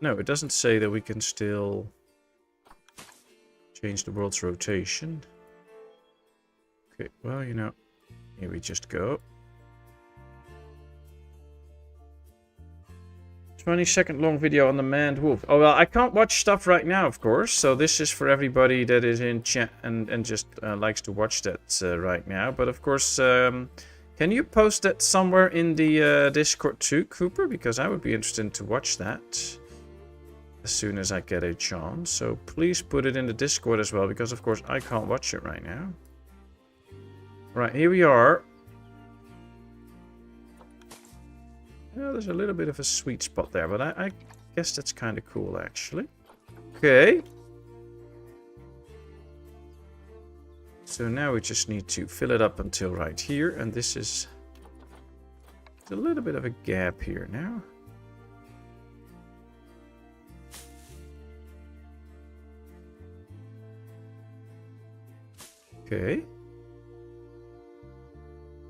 S1: No, it doesn't say that we can still change the world's rotation. Okay, well, you know, here we just go. 20-second long video on the manned wolf. Oh, well, I can't watch stuff right now, of course. So this is for everybody that is in chat and just likes to watch that right now. But of course, can you post that somewhere in the Discord too, Cooper? Because I would be interested to watch that as soon as I get a chance. So please put it in the Discord as well, because of course I can't watch it right now. Right, here we are. Yeah, there's a little bit of a sweet spot there, but I guess that's kind of cool, actually. Okay. So now we just need to fill it up until right here, and this is a little bit of a gap here now. Okay.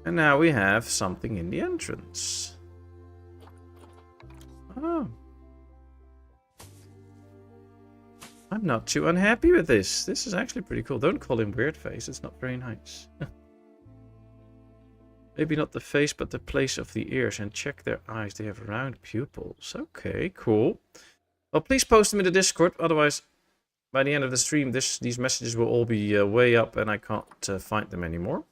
S1: And now we have something in the entrance. Oh. I'm not too unhappy with this. This is actually pretty cool. Don't call him weird face. It's not very nice. Maybe not the face, but the place of the ears. And check their eyes. They have round pupils. Okay, cool. Well, please post them in the Discord. Otherwise, by the end of the stream, these messages will all be way up and I can't find them anymore.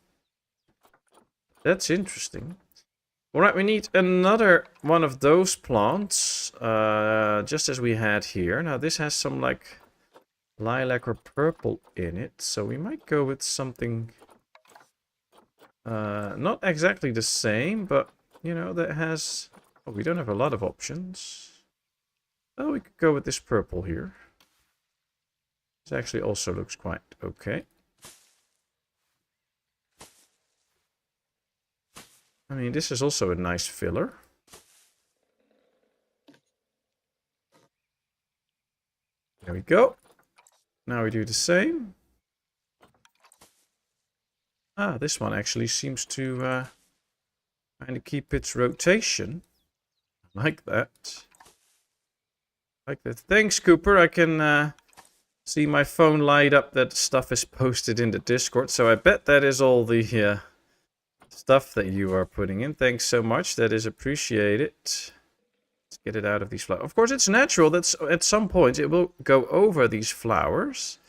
S1: That's interesting. Alright, we need another one of those plants, just as we had here. Now this has some like lilac or purple in it, so we might go with something not exactly the same, but you know, that has... Oh, we don't have a lot of options. Oh, we could go with this purple here. This actually also looks quite okay. I mean, this is also a nice filler. There we go. Now we do the same. Ah, this one actually seems to kind of keep its rotation. Like that. Like that. Thanks, Cooper. I can see my phone light up that stuff is posted in the Discord. So I bet that is all the... stuff that you are putting in. Thanks so much. That is appreciated. Let's get it out of these flowers. Of course, it's natural that at some point it will go over these flowers.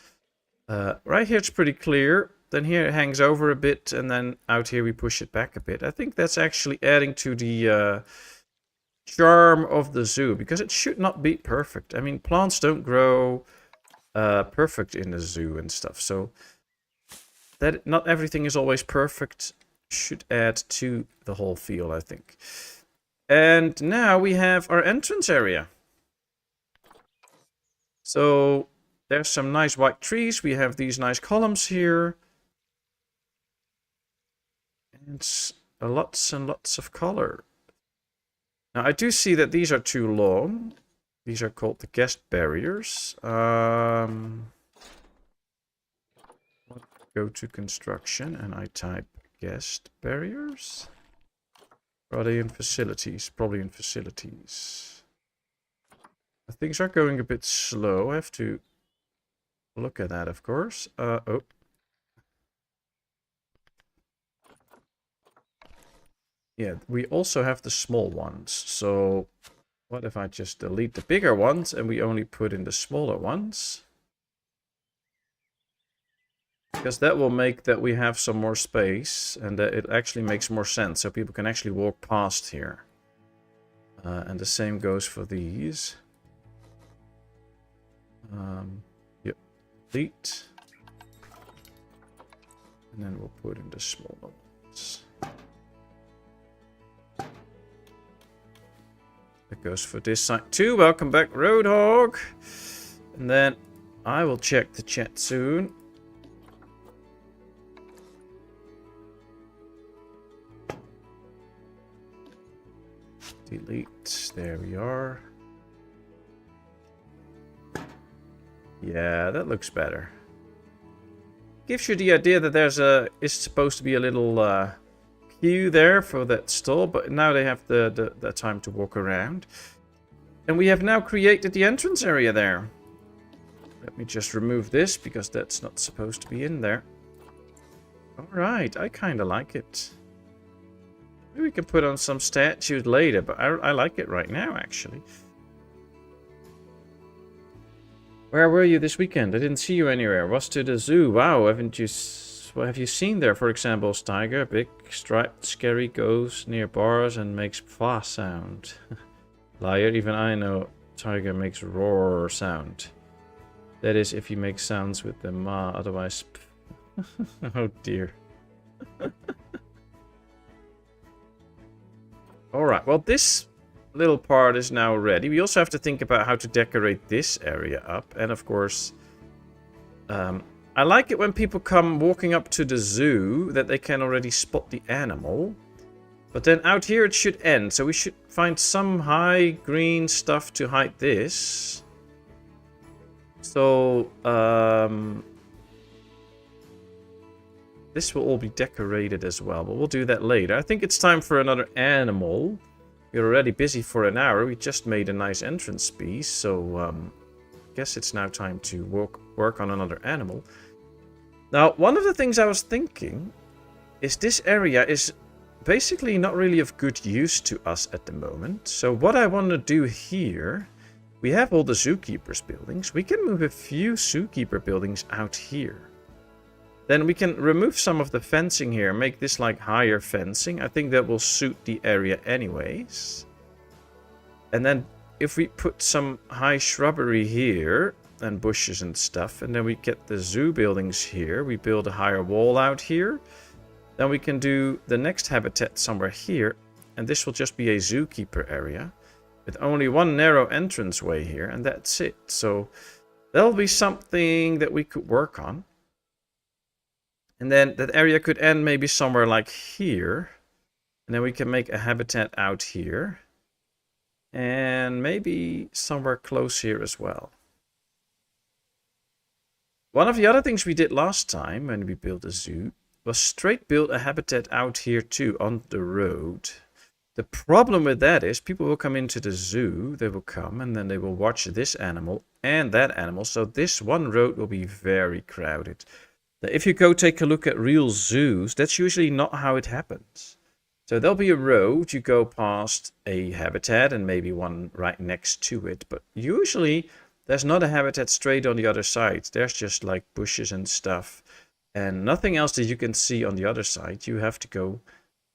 S1: Right here it's pretty clear. Then here it hangs over a bit, and then out here we push it back a bit. I think that's actually adding to the charm of the zoo, because it should not be perfect. I mean, plants don't grow perfect in the zoo and stuff. So that not everything is always perfect should add to the whole feel, I think. And now we have our entrance area. So there's some nice white trees. We have these nice columns here. It's lots and lots of color. Now I do see that these are too long. These are called the guest barriers. Go to construction and I type guest barriers. Or are they in facilities? Probably in facilities. Things are going a bit slow. I have to look at that, of course. Oh. Yeah, we also have the small ones. So what if I just delete the bigger ones and we only put in the smaller ones? Because that will make that we have some more space and that it actually makes more sense. So people can actually walk past here. And the same goes for these. Yep, delete. And then we'll put in the smaller ones. That goes for this side too. Welcome back, Roadhog. And then I will check the chat soon. Delete. There we are. Yeah, that looks better. Gives you the idea that there's is supposed to be a little queue there for that stall, but now they have the time to walk around. And we have now created the entrance area there. Let me just remove this because that's not supposed to be in there. Alright, I kind of like it. Maybe we can put on some statues later, but I like it right now, actually. Where were you this weekend? I didn't see you anywhere. Was to the zoo. Wow, haven't you... What have you seen there? For example, tiger, big, striped, scary, goes near bars and makes fa sound. Liar, even I know tiger makes roar sound. That is if you make sounds with the ma, otherwise... Oh dear. Alright, well this little part is now ready. We also have to think about how to decorate this area up. And of course, I like it when people come walking up to the zoo that they can already spot the animal. But then out here it should end. So we should find some high green stuff to hide this. So, this will all be decorated as well, but we'll do that later. I think it's time for another animal. We're already busy for an hour. We just made a nice entrance piece, so I guess it's now time to work on another animal. Now, one of the things I was thinking is this area is basically not really of good use to us at the moment. So what I want to do here, we have all the zookeepers buildings. We can move a few zookeeper buildings out here. Then we can remove some of the fencing here, make this like higher fencing. I think that will suit the area anyways. And then if we put some high shrubbery here and bushes and stuff, and then we get the zoo buildings here, we build a higher wall out here. Then we can do the next habitat somewhere here, and this will just be a zookeeper area with only one narrow entranceway here, and that's it. So that'll be something that we could work on. And then that area could end maybe somewhere like here. And then we can make a habitat out here. And maybe somewhere close here as well. One of the other things we did last time when we built a zoo was straight build a habitat out here too on the road. The problem with that is people will come into the zoo, they will come and then they will watch this animal and that animal. So this one road will be very crowded. If you go take a look at real zoos, that's usually not how it happens. So there'll be a road, you go past a habitat and maybe one right next to it. But usually there's not a habitat straight on the other side. There's just like bushes and stuff and nothing else that you can see on the other side. You have to go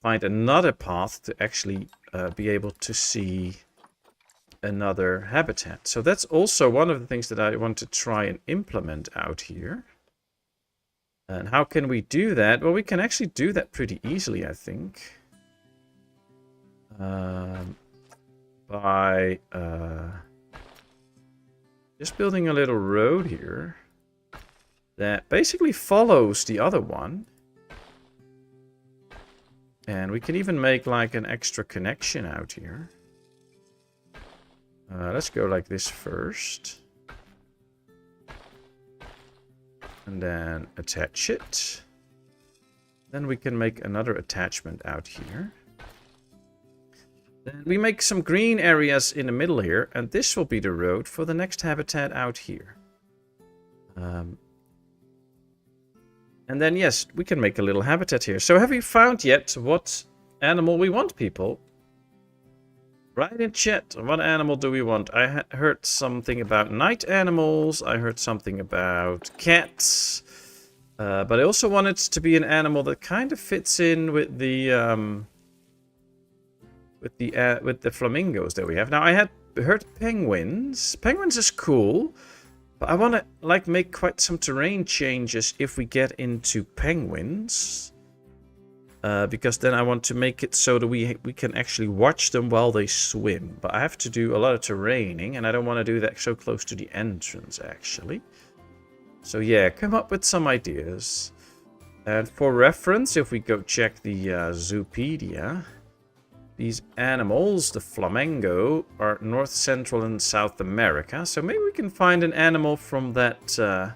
S1: find another path to actually be able to see another habitat. So that's also one of the things that I want to try and implement out here. And how can we do that? Well, we can actually do that pretty easily, I think. By just building a little road here that basically follows the other one. And we can even make like an extra connection out here. Let's go like this first. And then attach it. Then we can make another attachment out here. Then we make some green areas in the middle here. And this will be the road for the next habitat out here. And then, yes, we can make a little habitat here. So have you found yet what animal we want, people? Write in chat, what animal do we want? I heard something about night animals. I heard something about cats. But I also want it to be an animal that kind of fits in with the flamingos that we have. Now, I had heard penguins. Penguins is cool. But I want to like make quite some terrain changes if we get into penguins. Because then I want to make it so that we can actually watch them while they swim. But I have to do a lot of terraining, and I don't want to do that so close to the entrance, actually. So yeah, come up with some ideas. And for reference, if we go check the Zoopedia, these animals, the flamingo, are North, Central, and South America. So maybe we can find an animal from that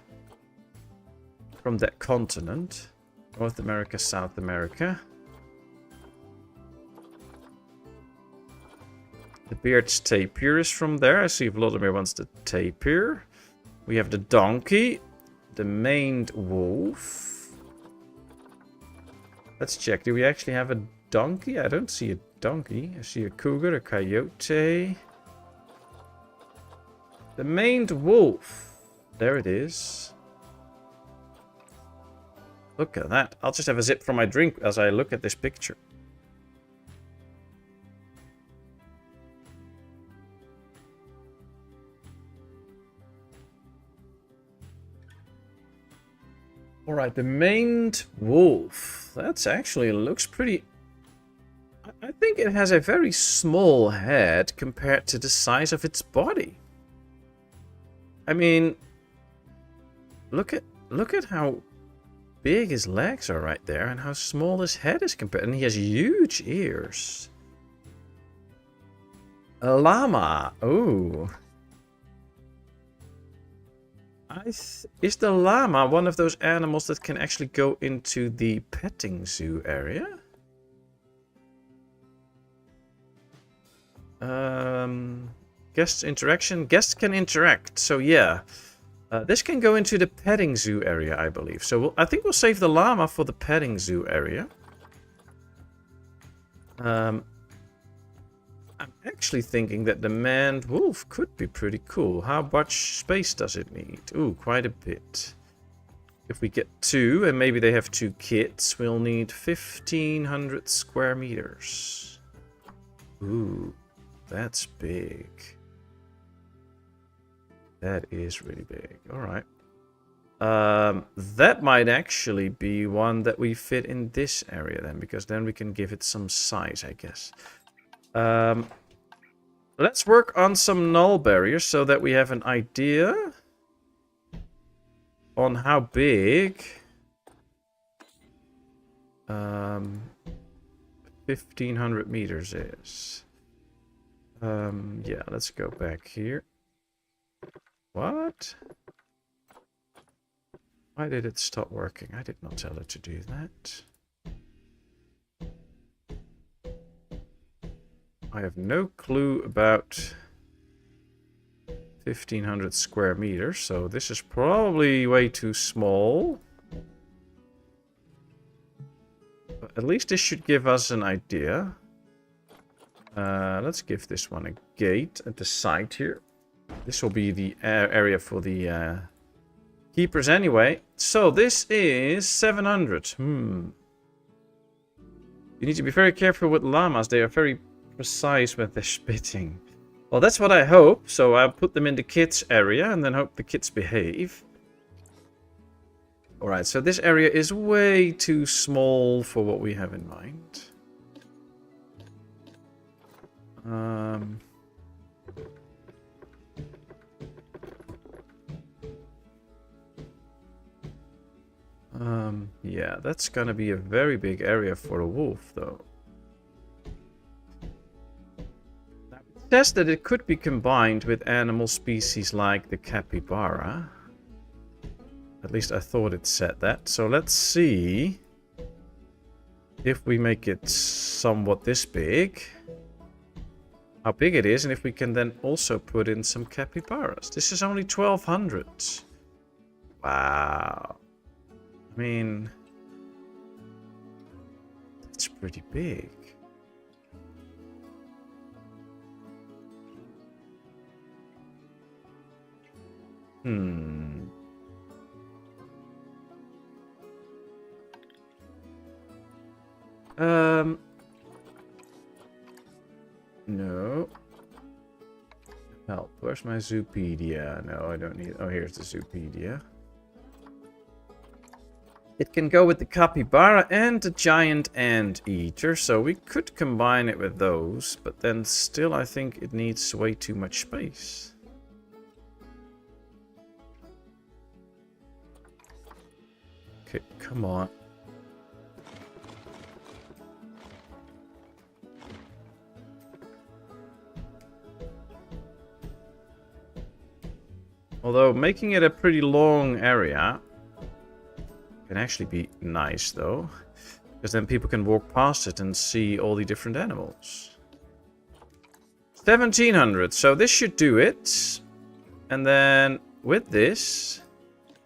S1: continent. North America, South America. The Beard's tapir is from there. I see Vladimir wants the tapir. We have the donkey. The maned wolf. Let's check. Do we actually have a donkey? I don't see a donkey. I see a cougar, a coyote. The maned wolf. There it is. Look at that. I'll just have a sip from my drink as I look at this picture. Alright, the maned wolf. That's actually looks pretty... I think it has a very small head compared to the size of its body. I mean, look at how big his legs are right there and how small his head is compared. And he has huge ears. A llama. Oh. Is the llama one of those animals that can actually go into the petting zoo area? Guest interaction. Guests can interact. So yeah. This can go into the petting zoo area, I believe. So I think we'll save the llama for the petting zoo area. I'm actually thinking that the maned wolf could be pretty cool. How much space does it need? Ooh, quite a bit. If we get 2, and maybe they have 2 kids, we'll need 1,500 square meters. Ooh, that's big. That is really big. Alright. That might actually be one that we fit in this area then, because then we can give it some size, I guess. Let's work on some null barriers so that we have an idea on how big 1,500 meters is. Yeah, let's go back here. What? Why did it stop working? I did not tell it to do that. I have no clue about 1,500 square meters, so this is probably way too small. But at least this should give us an idea. Let's give this one a gate at the side here. This will be the area for the keepers anyway. So this is 700. You need to be very careful with llamas. They are very precise with their spitting. Well, that's what I hope. So I'll put them in the kids area and then hope the kids behave. Alright, so this area is way too small for what we have in mind. Yeah, that's gonna be a very big area for a wolf, though. Now, it says that it could be combined with animal species like the capybara. At least I thought it said that. So let's see if we make it somewhat this big. How big it is, and if we can then also put in some capybaras. This is only 1200. Wow. I mean, that's pretty big. No. Help. Where's my Zoopedia? No, I don't need... Oh, here's the Zoopedia. It can go with the capybara and the giant anteater, so we could combine it with those, but then still I think it needs way too much space. Okay, come on. Although making it a pretty long area can actually be nice, though, because then people can walk past it and see all the different animals. 1700, so this should do it. And then with this,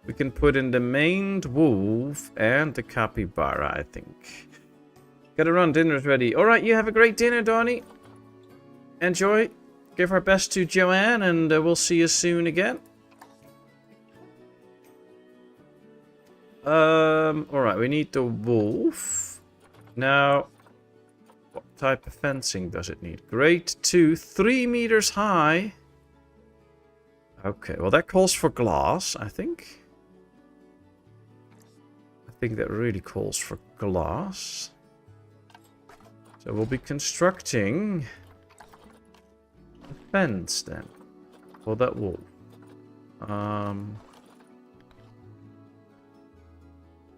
S1: we can put in the maned wolf and the capybara, I think. Gotta run, dinner's ready. Alright, you have a great dinner, Donnie. Enjoy. Give our best to Joanne, and we'll see you soon again. Alright, we need the wolf. Now, what type of fencing does it need? Grade 2, 3 meters high. Okay, well that calls for glass, I think. I think that really calls for glass. So we'll be constructing a fence then for that wolf.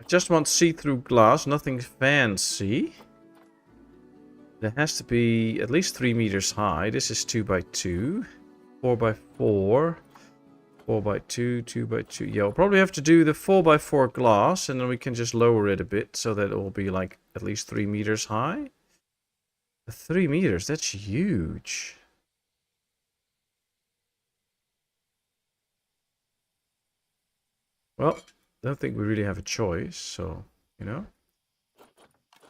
S1: Just want see-through glass, nothing fancy. It has to be at least 3 meters high. This is 2 by 2, 4 by 4, 4 by 2, 2 by 2. Yeah, we'll probably have to do the 4 by 4 glass, and then we can just lower it a bit so that it will be like at least 3 meters high. 3 meters, that's huge. Well, I don't think we really have a choice, so, you know.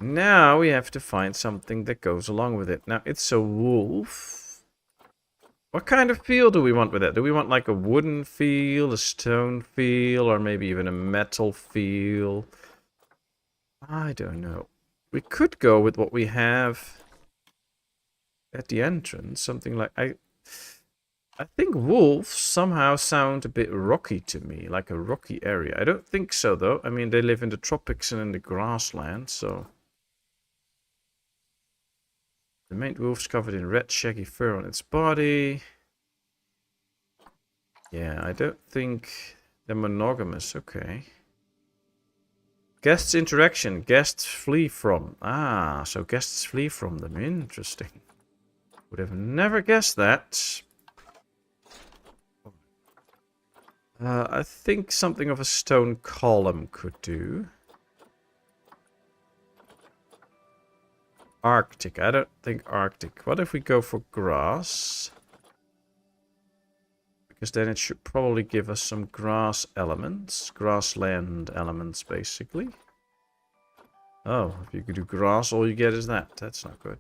S1: Now we have to find something that goes along with it. Now, it's a wolf. What kind of feel do we want with it? Do we want like a wooden feel, a stone feel, or maybe even a metal feel? I don't know. We could go with what we have at the entrance. Something like... I think wolves somehow sound a bit rocky to me, like a rocky area. I don't think so, though. I mean, they live in the tropics and in the grassland, so... The maned wolf's covered in red shaggy fur on its body. Yeah, I don't think they're monogamous. Okay. Guests interaction. Guests flee from. Ah, so guests flee from them. Interesting. Would have never guessed that. I think something of a stone column could do. Arctic. I don't think Arctic. What if we go for grass? Because then it should probably give us some grass elements. Grassland elements, basically. Oh, if you could do grass, all you get is that. That's not good.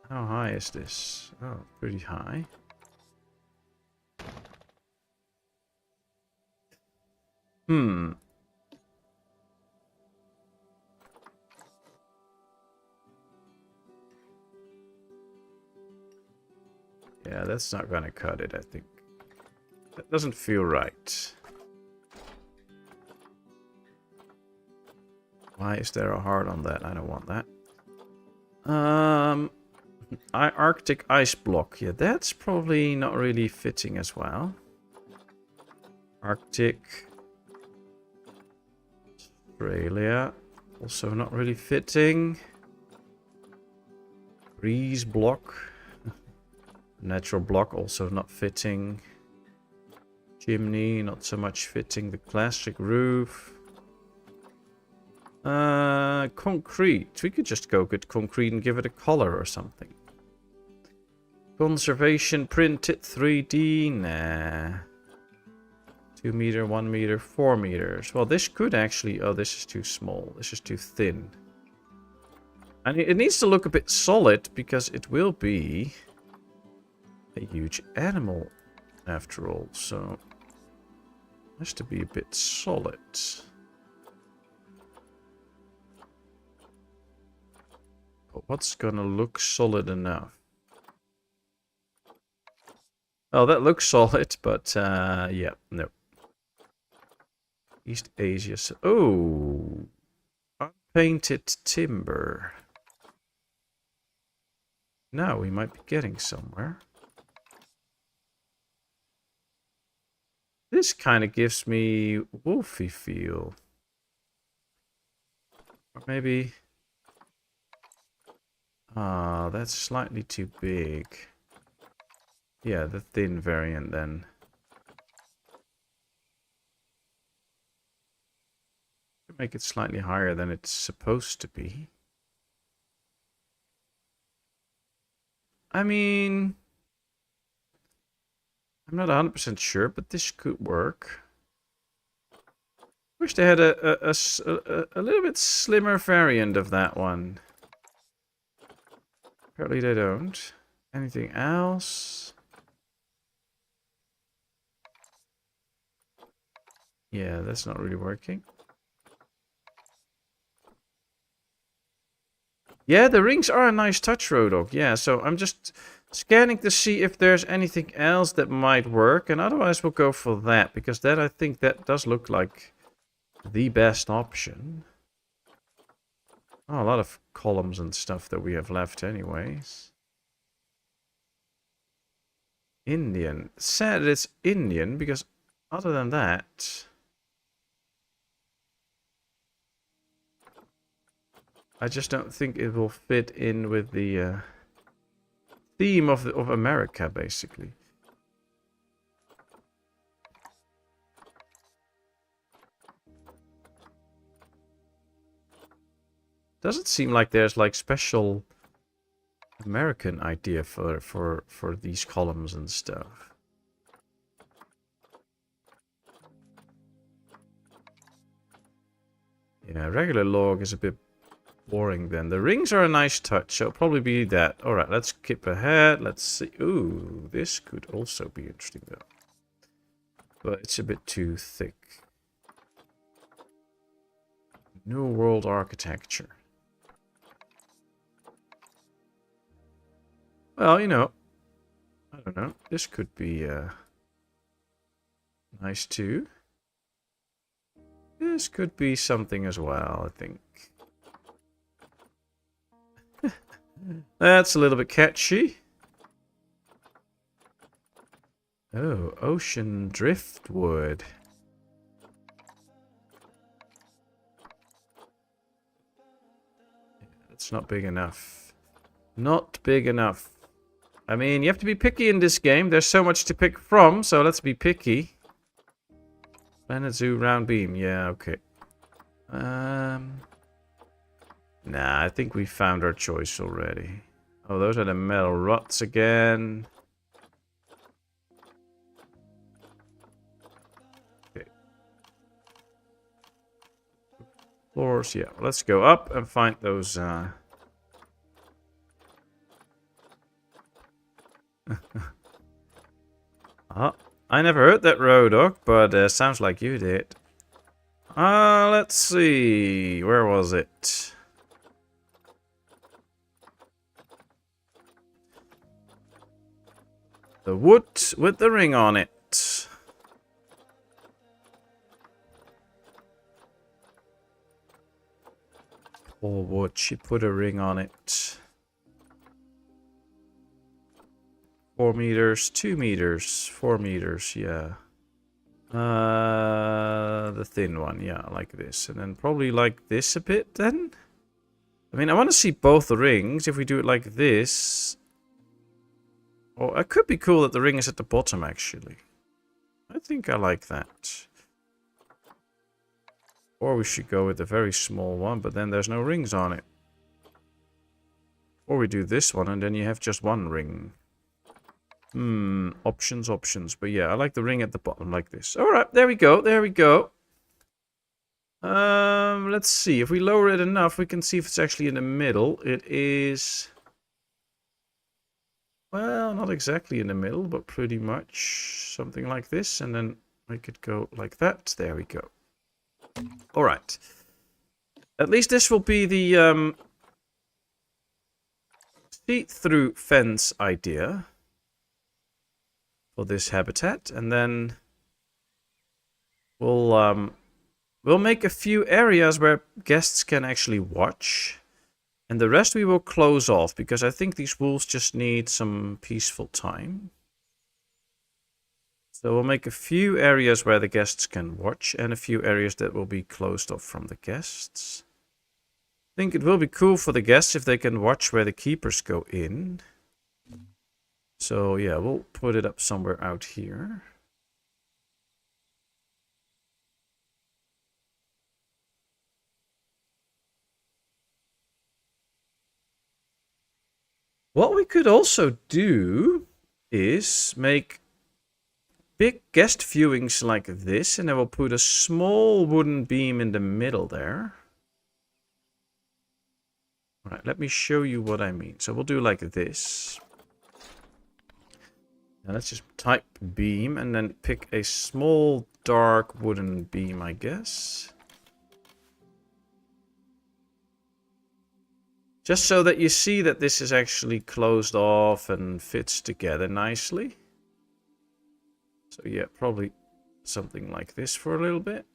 S1: How high is this? Oh, pretty high. Yeah, that's not gonna cut it, I think. That doesn't feel right. Why is there a heart on that? I don't want that. Arctic ice block. Yeah, that's probably not really fitting as well. Arctic. Australia. Also not really fitting. Breeze block. Natural block also not fitting. Chimney, not so much fitting. The plastic roof. Concrete. We could just go get concrete and give it a color or something. Conservation printed 3D. Nah. 2 meter, 1 meter, 4 meters. Well, this could actually... Oh, this is too small. This is too thin. And it needs to look a bit solid because it will be a huge animal after all. So it has to be a bit solid. But what's gonna look solid enough? Oh, that looks solid, but yeah, no. East Asia. Oh, unpainted timber. Now we might be getting somewhere. This kind of gives me wolfy feel. Or maybe... Ah, that's slightly too big. Yeah, the thin variant then. Make it slightly higher than it's supposed to be. I mean... I'm not 100% sure, but this could work. Wish they had a little bit slimmer variant of that one. Apparently they don't. Anything else? Yeah, that's not really working. Yeah, the rings are a nice touch, Rodog. Yeah, so I'm just scanning to see if there's anything else that might work. And otherwise we'll go for that. Because that, I think that does look like the best option. Oh, a lot of columns and stuff that we have left anyways. Indian. Sad that it's Indian because other than that... I just don't think it will fit in with the theme of America, basically. Doesn't seem like there's like special American idea for these columns and stuff. Yeah, regular log is a bit boring then. The rings are a nice touch, so it'll probably be that. Alright, let's skip ahead. Let's see. Ooh, this could also be interesting though. But it's a bit too thick. New World Architecture. Well, you know, I don't know. This could be nice too. This could be something as well, I think. That's a little bit catchy. Oh, ocean driftwood. That's not big enough. Not big enough. I mean, you have to be picky in this game. There's so much to pick from, so let's be picky. Planet Zoo round beam. Yeah, okay. Nah, I think we found our choice already. Oh, those are the metal rods again. Okay. Floors, yeah. Let's go up and find those... Oh, I never heard that Rodog, but sounds like you did. Let's see. Where was it? The wood with the ring on it. Poor wood, she put a ring on it. 4 meters, 2 meters, 4 meters, yeah. The thin one, yeah, like this. And then probably like this a bit then. I mean, I want to see both the rings. If we do it like this... Oh, it could be cool that the ring is at the bottom, actually. I think I like that. Or we should go with the very small one, but then there's no rings on it. Or we do this one, and then you have just one ring. Options, options. But yeah, I like the ring at the bottom like this. Alright, there we go, there we go. Let's see. If we lower it enough, we can see if it's actually in the middle. It is... Well, not exactly in the middle, but pretty much something like this. And then I could go like that. There we go. Alright. At least this will be the see-through fence idea for this habitat. And then we'll make a few areas where guests can actually watch. And the rest we will close off, because I think these wolves just need some peaceful time. So we'll make a few areas where the guests can watch, and a few areas that will be closed off from the guests. I think it will be cool for the guests if they can watch where the keepers go in. So yeah, we'll put it up somewhere out here. What we could also do is make big guest viewings like this, and then we'll put a small wooden beam in the middle there. Alright, let me show you what I mean. So we'll do like this. Now let's just type beam and then pick a small dark wooden beam, I guess. Just so that you see that this is actually closed off and fits together nicely. So yeah, probably something like this for a little bit.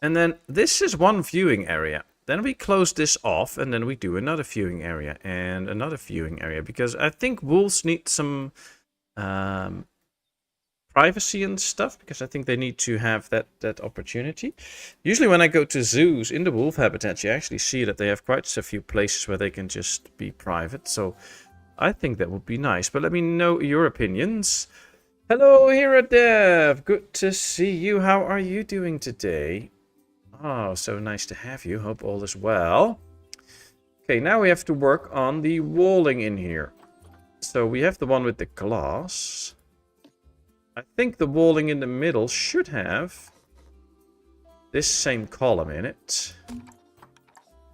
S1: And then this is one viewing area. Then we close this off and then we do another viewing area and another viewing area. Because I think wolves need some... privacy and stuff, because I think they need to have that opportunity. Usually when I go to zoos in the wolf habitat, you actually see that they have quite a few places where they can just be private. So I think that would be nice. But let me know your opinions. Hello, Hero Dev. Good to see you. How are you doing today? Oh, so nice to have you. Hope all is well. Okay, now we have to work on the walling in here. So we have the one with the glass. I think the walling in the middle should have this same column in it.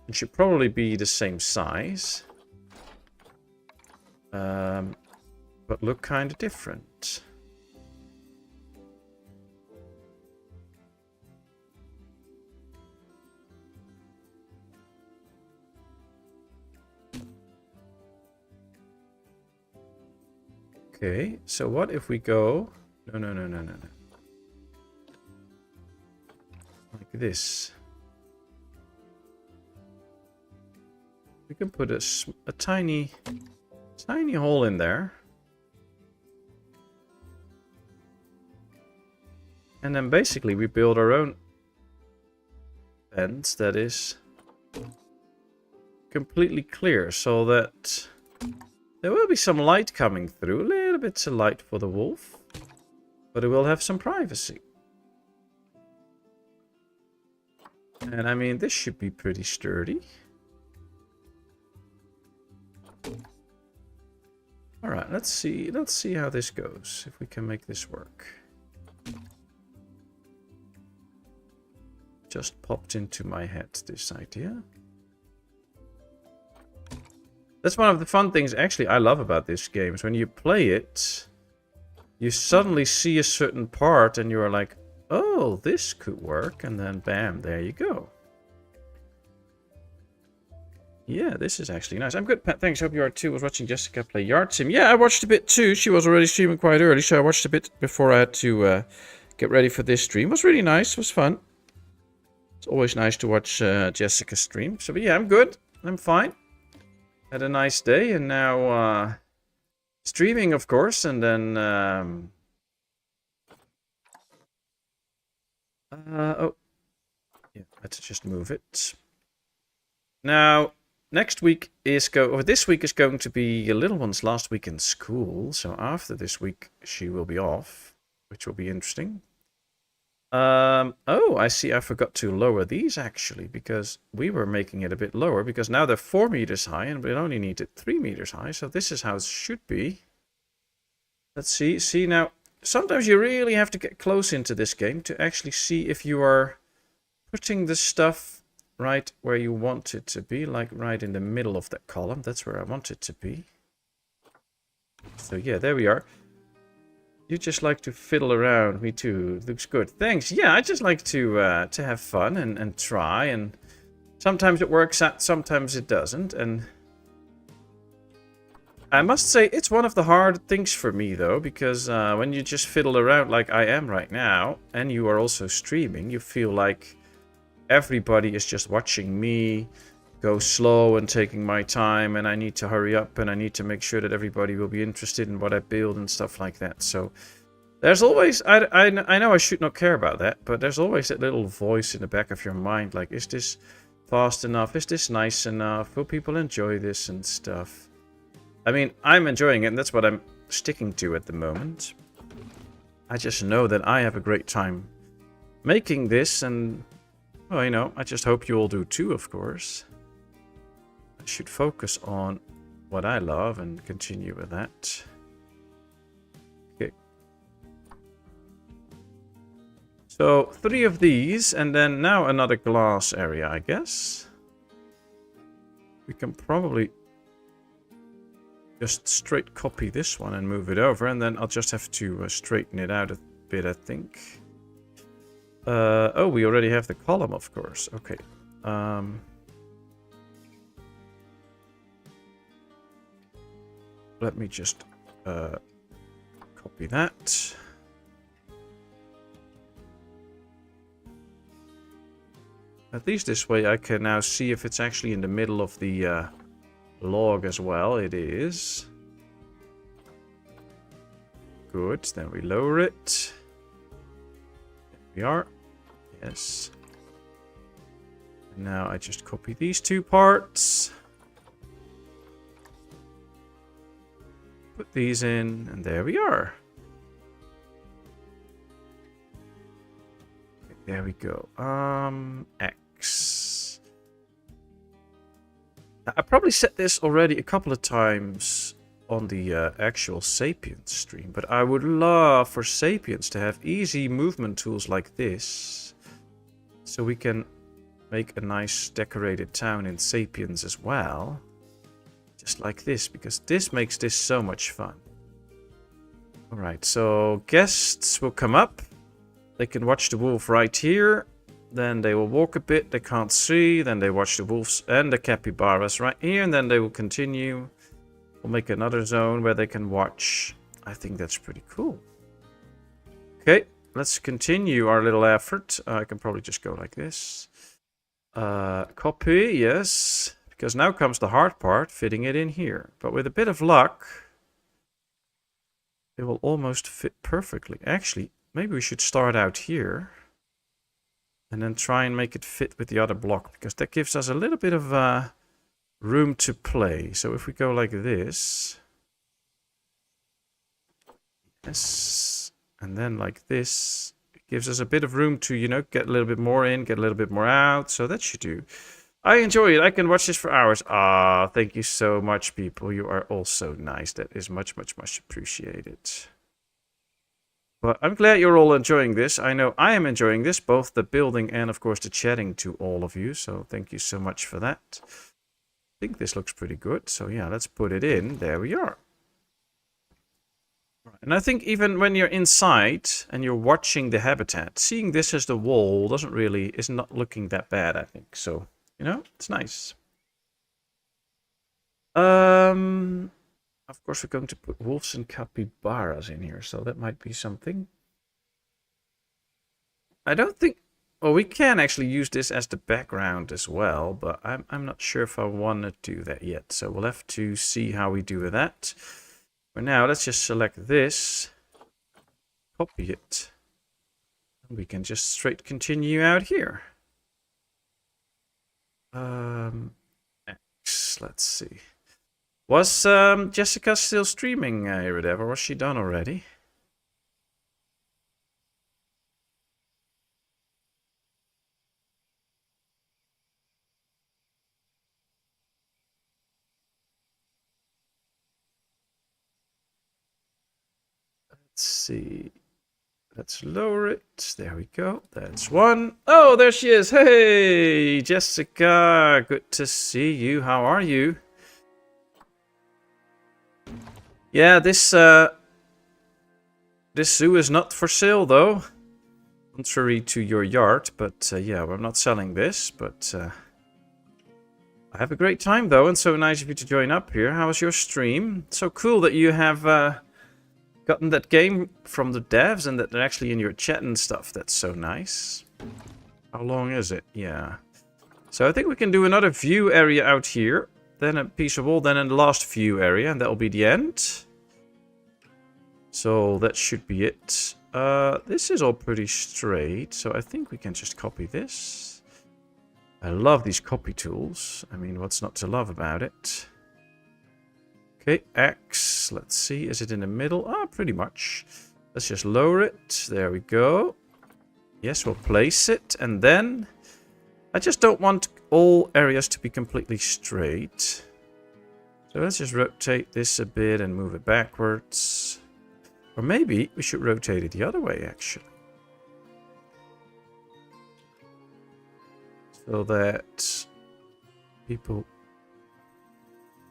S1: It should probably be the same size. But look kind of different. Okay, so what if we go... No. Like this. We can put a tiny hole in there. And then basically we build our own fence that is completely clear, so that there will be some light coming through. A little bit of light for the wolf. But it will have some privacy. And I mean, this should be pretty sturdy. Alright, let's see how this goes. If we can make this work. Just popped into my head, this idea. That's one of the fun things actually I love about this game. Is when you play it, you suddenly see a certain part and you're like, oh, this could work. And then bam, there you go. Yeah, this is actually nice. I'm good, Pat. Thanks. Hope you are too. I was watching Jessica play Yard Sim. Yeah, I watched a bit too. She was already streaming quite early, so I watched a bit before I had to get ready for this stream. It was really nice. It was fun. It's always nice to watch Jessica stream. So, but yeah, I'm good. I'm fine. Had a nice day, and now streaming, of course, and then oh yeah, let's just move it. Now next week is this week is going to be a little one's last week in school, so after this week she will be off, which will be interesting. Oh, I see. I forgot to lower these actually, because we were making it a bit lower, because now they're 4 meters high and we only need it 3 meters high. So this is how it should be. Let's see. See, now sometimes you really have to get close into this game to actually see if you are putting the stuff right where you want it to be, like right in the middle of that column. That's where I want it to be. So yeah, there we are. You just like to fiddle around. Me too. Looks good. Thanks. Yeah, I just like to have fun and try. And sometimes it works out, sometimes it doesn't. And I must say, it's one of the hard things for me, though. Because when you just fiddle around like I am right now, and you are also streaming, you feel like everybody is just watching me go slow and taking my time, and I need to hurry up, and I need to make sure that everybody will be interested in what I build and stuff like that. So there's always, I know I should not care about that, but there's always that little voice in the back of your mind, like, is this fast enough? Is this nice enough? Will people enjoy this and stuff? I mean, I'm enjoying it, and that's what I'm sticking to at the moment. I just know that I have a great time making this, and, well, you know, I just hope you all do too, of course. I should focus on what I love and continue with that. Okay. So 3 of these, and then now another glass area, I guess. We can probably just straight copy this one and move it over, and then I'll just have to straighten it out a bit, I think. Oh, we already have the column, of course. Okay. Let me just copy that. At least this way I can now see if it's actually in the middle of the log as well. It is. Good. Then we lower it. There we are. Yes. And now I just copy these 2 parts. Put these in, and there we are. Okay, there we go. X. I probably said this already a couple of times on the actual Sapiens stream, but I would love for Sapiens to have easy movement tools like this, so we can make a nice decorated town in Sapiens as well. Just like this, because this makes this so much fun. Alright, so guests will come up. They can watch the wolf right here. Then they will walk a bit, they can't see. Then they watch the wolves and the capybaras right here. And then they will continue. We'll make another zone where they can watch. I think that's pretty cool. Okay, let's continue our little effort. I can probably just go like this. Copy, yes. Because now comes the hard part, fitting it in here. But with a bit of luck, it will almost fit perfectly. Actually, maybe we should start out here. And then try and make it fit with the other block. Because that gives us a little bit of room to play. So if we go like this. Yes. And then like this. It gives us a bit of room to, you know, get a little bit more in, get a little bit more out. So that should do. I enjoy it. I can watch this for hours. Ah, thank you so much, people. You are all so nice. That is much, much, much appreciated. But I'm glad you're all enjoying this. I know I am enjoying this, both the building and, of course, the chatting to all of you. So thank you so much for that. I think this looks pretty good. So yeah, let's put it in. There we are. And I think even when you're inside and you're watching the habitat, seeing this as the wall is not looking that bad, I think. So, you know, it's nice. Of course, we're going to put wolves and capybaras in here, so that might be something. I don't think... Well, we can actually use this as the background as well, but I'm not sure if I want to do that yet. So we'll have to see how we do with that. For now, let's just select this, copy it, and we can just straight continue out here. X, let's see. Was Jessica still streaming here, or was she done already? Let's see. Let's lower it. There we go. That's one. Oh, there she is. Hey, Jessica. Good to see you. How are you? Yeah, this zoo is not for sale, though. Contrary to your yard. But yeah, we're not selling this. But I have a great time, though. And so nice of you to join up here. How was your stream? So cool that you have... gotten that game from the devs and that they're actually in your chat and stuff. That's so nice. How long is it? Yeah. So I think we can do another view area out here. Then a piece of wall. Then in the last view area. And that'll be the end. So that should be it. This is all pretty straight. So I think we can just copy this. I love these copy tools. I mean, what's not to love about it? Okay, X, let's see, is it in the middle? Ah, pretty much. Let's just lower it, there we go. Yes, we'll place it, and then... I just don't want all areas to be completely straight. So let's just rotate this a bit and move it backwards. Or maybe we should rotate it the other way, actually. So that people...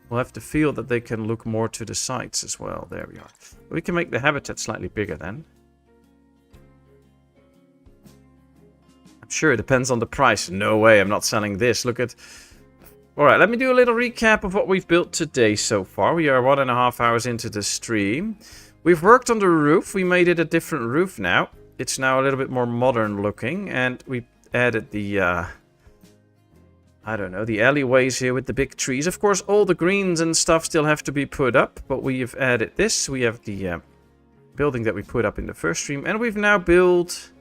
S1: we'll have to feel that they can look more to the sides as well. There we are. We can make the habitat slightly bigger then. I'm sure it depends on the price. No way, I'm not selling this. Look at... Alright, let me do a little recap of what we've built today so far. We are 1.5 hours into the stream. We've worked on the roof. We made it a different roof now. It's now a little bit more modern looking. And we added the... I don't know, the alleyways here with the big trees. Of course, all the greens and stuff still have to be put up, but we have added this. We have the building that we put up in the first stream, and we've now built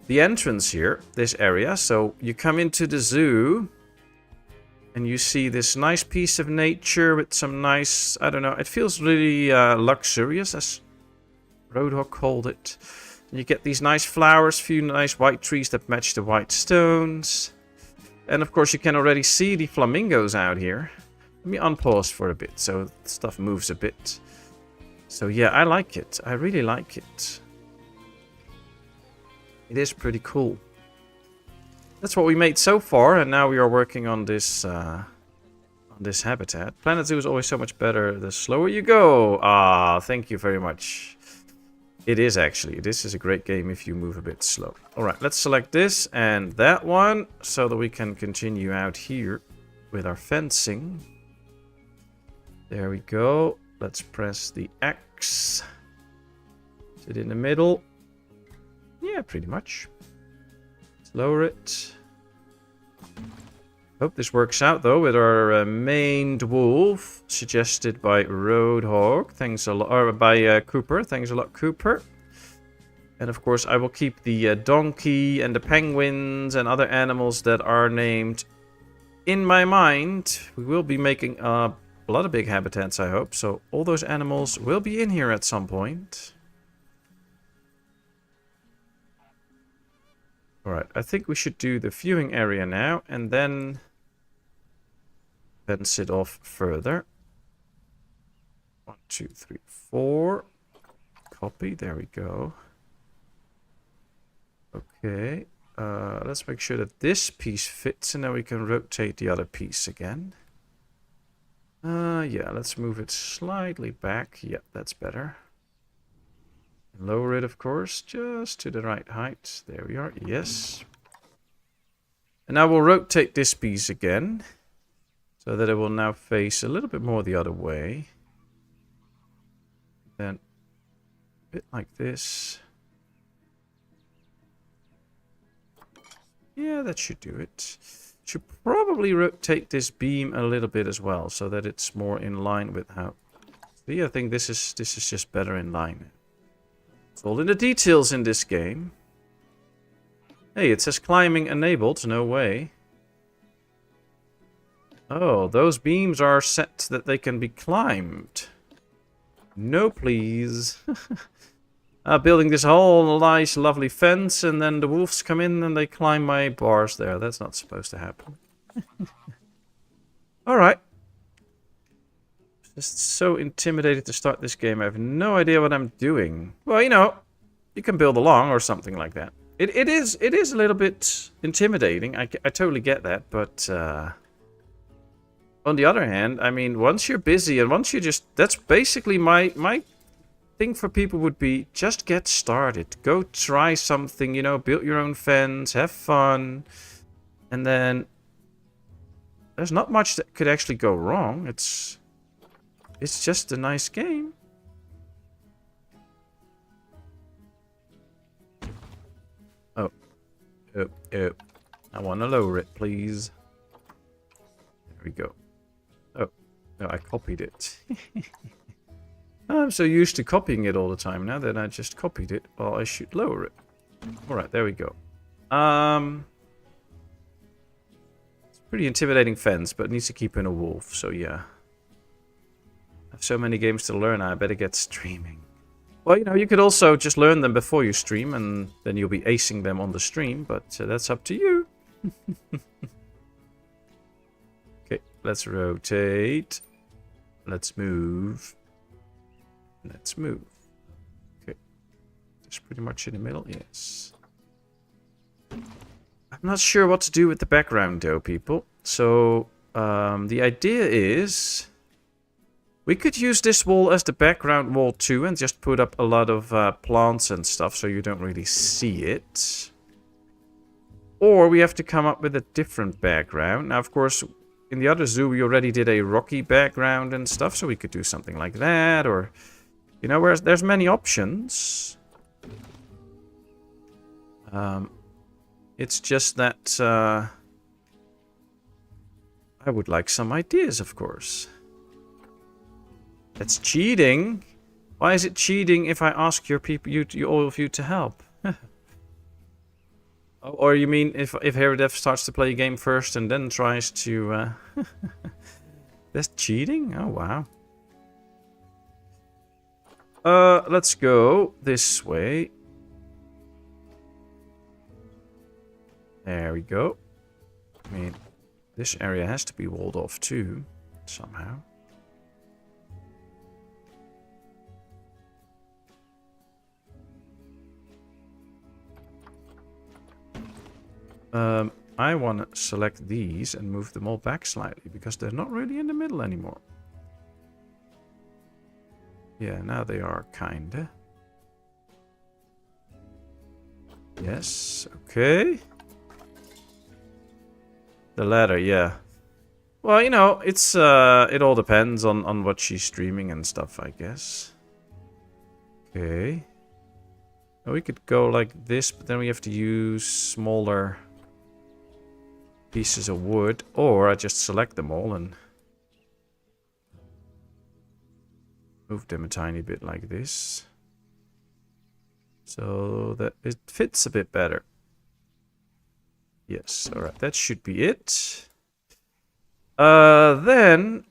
S1: the entrance here, this area. So you come into the zoo, and you see this nice piece of nature with some nice, I don't know, it feels really luxurious, as Roadhog called it. And you get these nice flowers, few nice white trees that match the white stones. And of course you can already see the flamingos out here. Let me unpause for a bit so stuff moves a bit. So yeah, I like it. I really like it. It is pretty cool. That's what we made so far, and now we are working on this habitat. Planet Zoo is always so much better the slower you go. Ah, thank you very much. It is actually. This is a great game if you move a bit slow. Alright, let's select this and that one so that we can continue out here with our fencing. There we go. Let's press the X. Is it in the middle? Yeah, pretty much. Let's lower it. Hope this works out though with our maned wolf suggested by Roadhog. Thanks a lot, or by Cooper. Thanks a lot, Cooper. And of course, I will keep the donkey and the penguins and other animals that are named in my mind. We will be making a lot of big habitats, I hope. So all those animals will be in here at some point. Alright, I think we should do the viewing area now and then fence it off further. 1, 2, 3, 4. Copy, there we go. Okay, let's make sure that this piece fits and then we can rotate the other piece again. Yeah, let's move it slightly back. Yeah, that's better. Lower it, of course, just to the right height. There we are, yes. And now we'll rotate this piece again, so that it will now face a little bit more the other way. Then, a bit like this. Yeah, that should do it. Should probably rotate this beam a little bit as well, so that it's more in line with how... See, I think this is just better in line. It's all in the details in this game. Hey, it says climbing enabled. No way. Oh, those beams are set that they can be climbed. No, please. Building this whole nice, lovely fence, and then the wolves come in and they climb my bars there. That's not supposed to happen. Alright. Just so intimidated to start this game. I have no idea what I'm doing. Well, you know, you can build along or something like that. It is a little bit intimidating. I totally get that, but... on the other hand, I mean, once you're busy and once you just... That's basically my thing for people would be just get started. Go try something, you know, build your own fence, have fun. And then there's not much that could actually go wrong. It's just a nice game. Oh. I want to lower it, please. There we go. Oh, no, I copied it. I'm so used to copying it all the time now that I just copied it. Well, I should lower it. Alright, there we go. It's a pretty intimidating fence, but it needs to keep in a wolf, so yeah. I have so many games to learn, I better get streaming. Well, you know, you could also just learn them before you stream, and then you'll be acing them on the stream, but that's up to you. Okay, let's rotate. Let's move. Let's move. Okay. Just pretty much in the middle, yes. I'm not sure what to do with the background though, people. So, the idea is... We could use this wall as the background wall too and just put up a lot of plants and stuff so you don't really see it. Or we have to come up with a different background. Now, of course, in the other zoo we already did a rocky background and stuff, so we could do something like that, or... You know, there's many options. It's just that I would like some ideas, of course. That's cheating. Why is it cheating if I ask your people, all of you, to help? Or you mean if Herodef starts to play a game first and then tries to... That's cheating? Oh, wow. Let's go this way. There we go. I mean, this area has to be walled off too, somehow. I want to select these and move them all back slightly, because they're not really in the middle anymore. Yeah, now they are, kinda. Yes, okay. The ladder, yeah. Well, you know, it's it all depends on what she's streaming and stuff, I guess. Okay. Well, we could go like this, but then we have to use smaller pieces of wood, or I just select them all and move them a tiny bit like this, so that it fits a bit better. Yes, alright, that should be it. Then,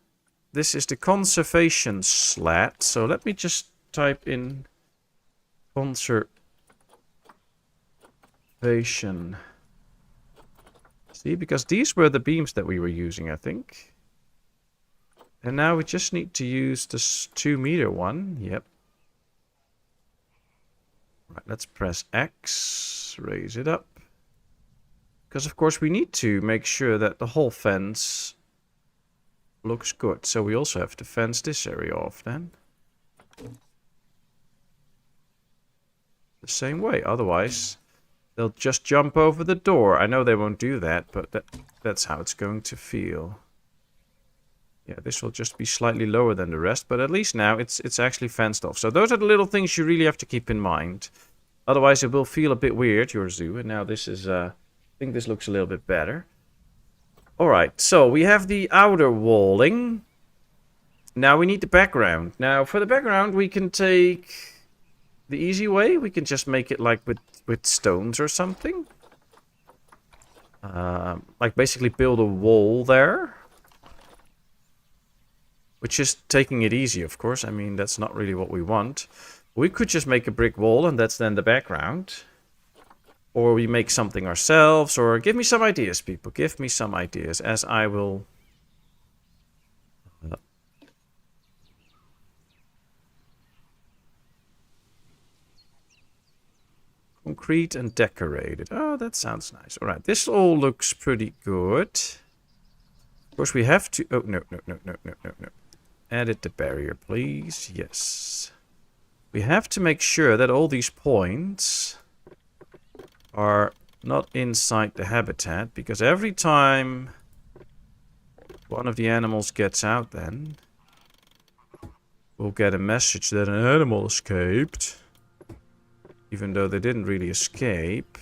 S1: this is the conservation slat, so let me just type in conservation. See, because these were the beams that we were using, I think. And now we just need to use this 2-meter one. Yep. Right, let's press X, raise it up. Because, of course, we need to make sure that the whole fence looks good. So we also have to fence this area off then. The same way, otherwise they'll just jump over the door. I know they won't do that, but that's how it's going to feel. Yeah, this will just be slightly lower than the rest, but at least now it's actually fenced off. So those are the little things you really have to keep in mind. Otherwise it will feel a bit weird, your zoo. And now this is think this looks a little bit better. Alright, so we have the outer walling. Now we need the background. Now for the background we can take the easy way. We can just make it like with stones or something. Like basically build a wall there. Which is taking it easy, of course. I mean, that's not really what we want. We could just make a brick wall and that's then the background. Or we make something ourselves. Or give me some ideas, people. Give me some ideas as I will... concrete and decorated. Oh, that sounds nice. Alright, this all looks pretty good. Of course, we have to... Oh, no. Edit the barrier, please. Yes. We have to make sure that all these points are not inside the habitat, because every time one of the animals gets out then, we'll get a message that an animal escaped, even though they didn't really escape.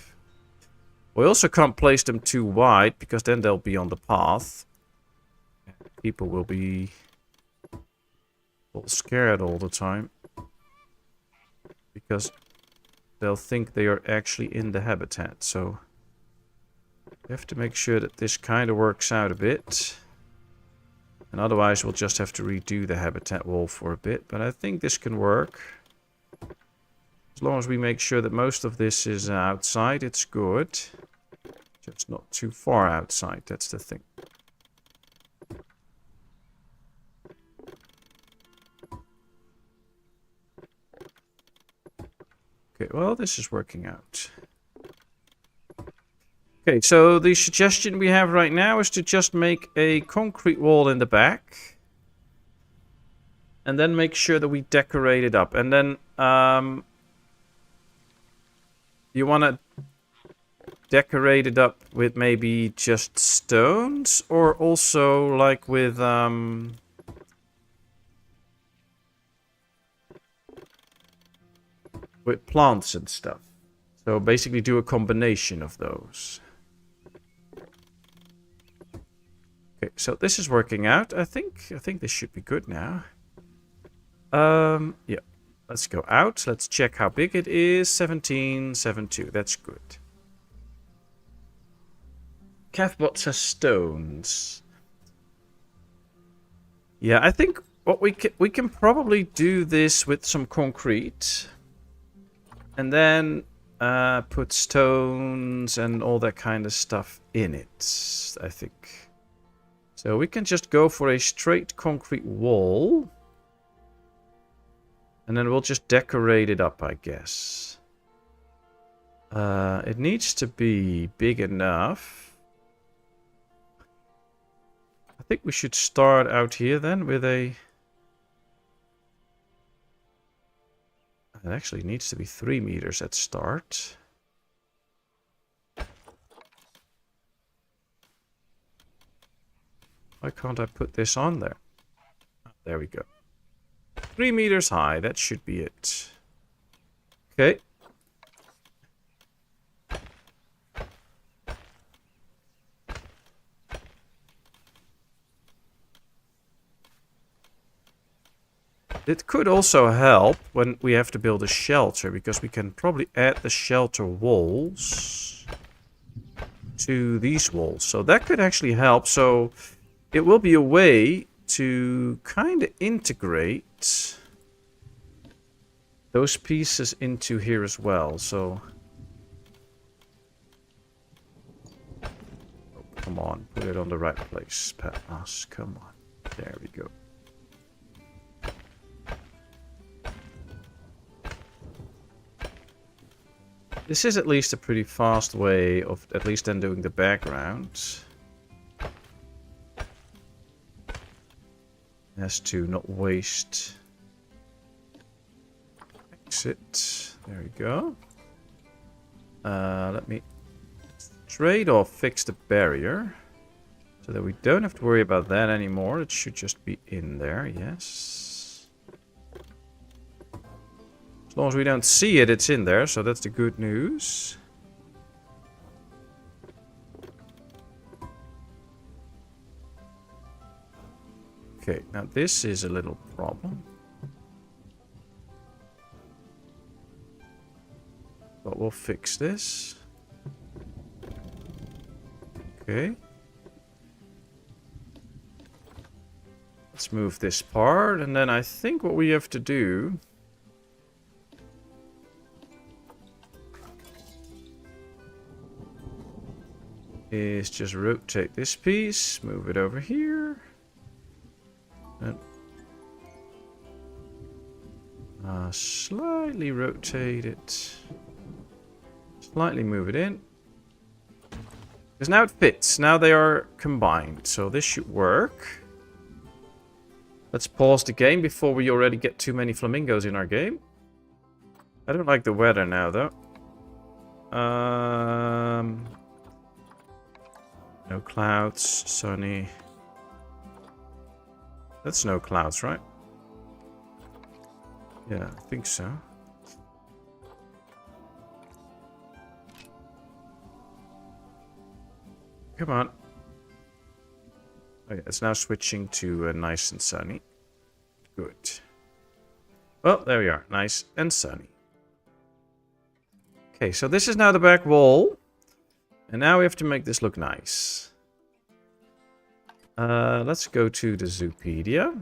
S1: We also can't place them too wide, because then they'll be on the path. People will be all scared all the time, because they'll think they are actually in the habitat. So we have to make sure that this kind of works out a bit, and otherwise we'll just have to redo the habitat wall for a bit. But I think this can work as long as we make sure that most of this is outside. It's good, just not too far outside. That's the thing. Okay, well, this is working out. Okay, so the suggestion we have right now is to just make a concrete wall in the back. And then make sure that we decorate it up. And then, you want to decorate it up with maybe just stones? Or also, like, with, plants and stuff. So basically do a combination of those. Okay, so this is working out. I think this should be good now. Yeah. Let's go out. Let's check how big it is. 1772. That's good. Cathbot says stones. Yeah, I think what we can probably do this with some concrete. And then put stones and all that kind of stuff in it, I think. So we can just go for a straight concrete wall. And then we'll just decorate it up, I guess. It needs to be big enough. I think we should start out here then with a... It actually needs to be 3 meters at start. Why can't I put this on there? Oh, there we go. 3 meters high, that should be it. Okay. It could also help when we have to build a shelter, because we can probably add the shelter walls to these walls. So that could actually help. So it will be a way to kind of integrate those pieces into here as well. So, oh, come on, put it on the right place, Patmos. Come on, there we go. This is at least a pretty fast way of at least then doing the background. As to not waste. Exit. There we go. Let me trade off fix the barrier. So that we don't have to worry about that anymore. It should just be in there, yes. As long as we don't see it, it's in there. So that's the good news. Okay, now this is a little problem. But we'll fix this. Okay. Let's move this part, and then I think what we have to do is just rotate this piece, move it over here, and slightly rotate it, slightly move it in. Because now it fits, now they are combined, so this should work. Let's pause the game before we already get too many flamingos in our game. I don't like the weather now, though. No clouds, sunny. That's no clouds, right? Yeah, I think so. Come on. Okay, it's now switching to nice and sunny. Good. Well, there we are. Nice and sunny. Okay, so this is now the back wall. And now we have to make this look nice. Let's go to the Zoopedia.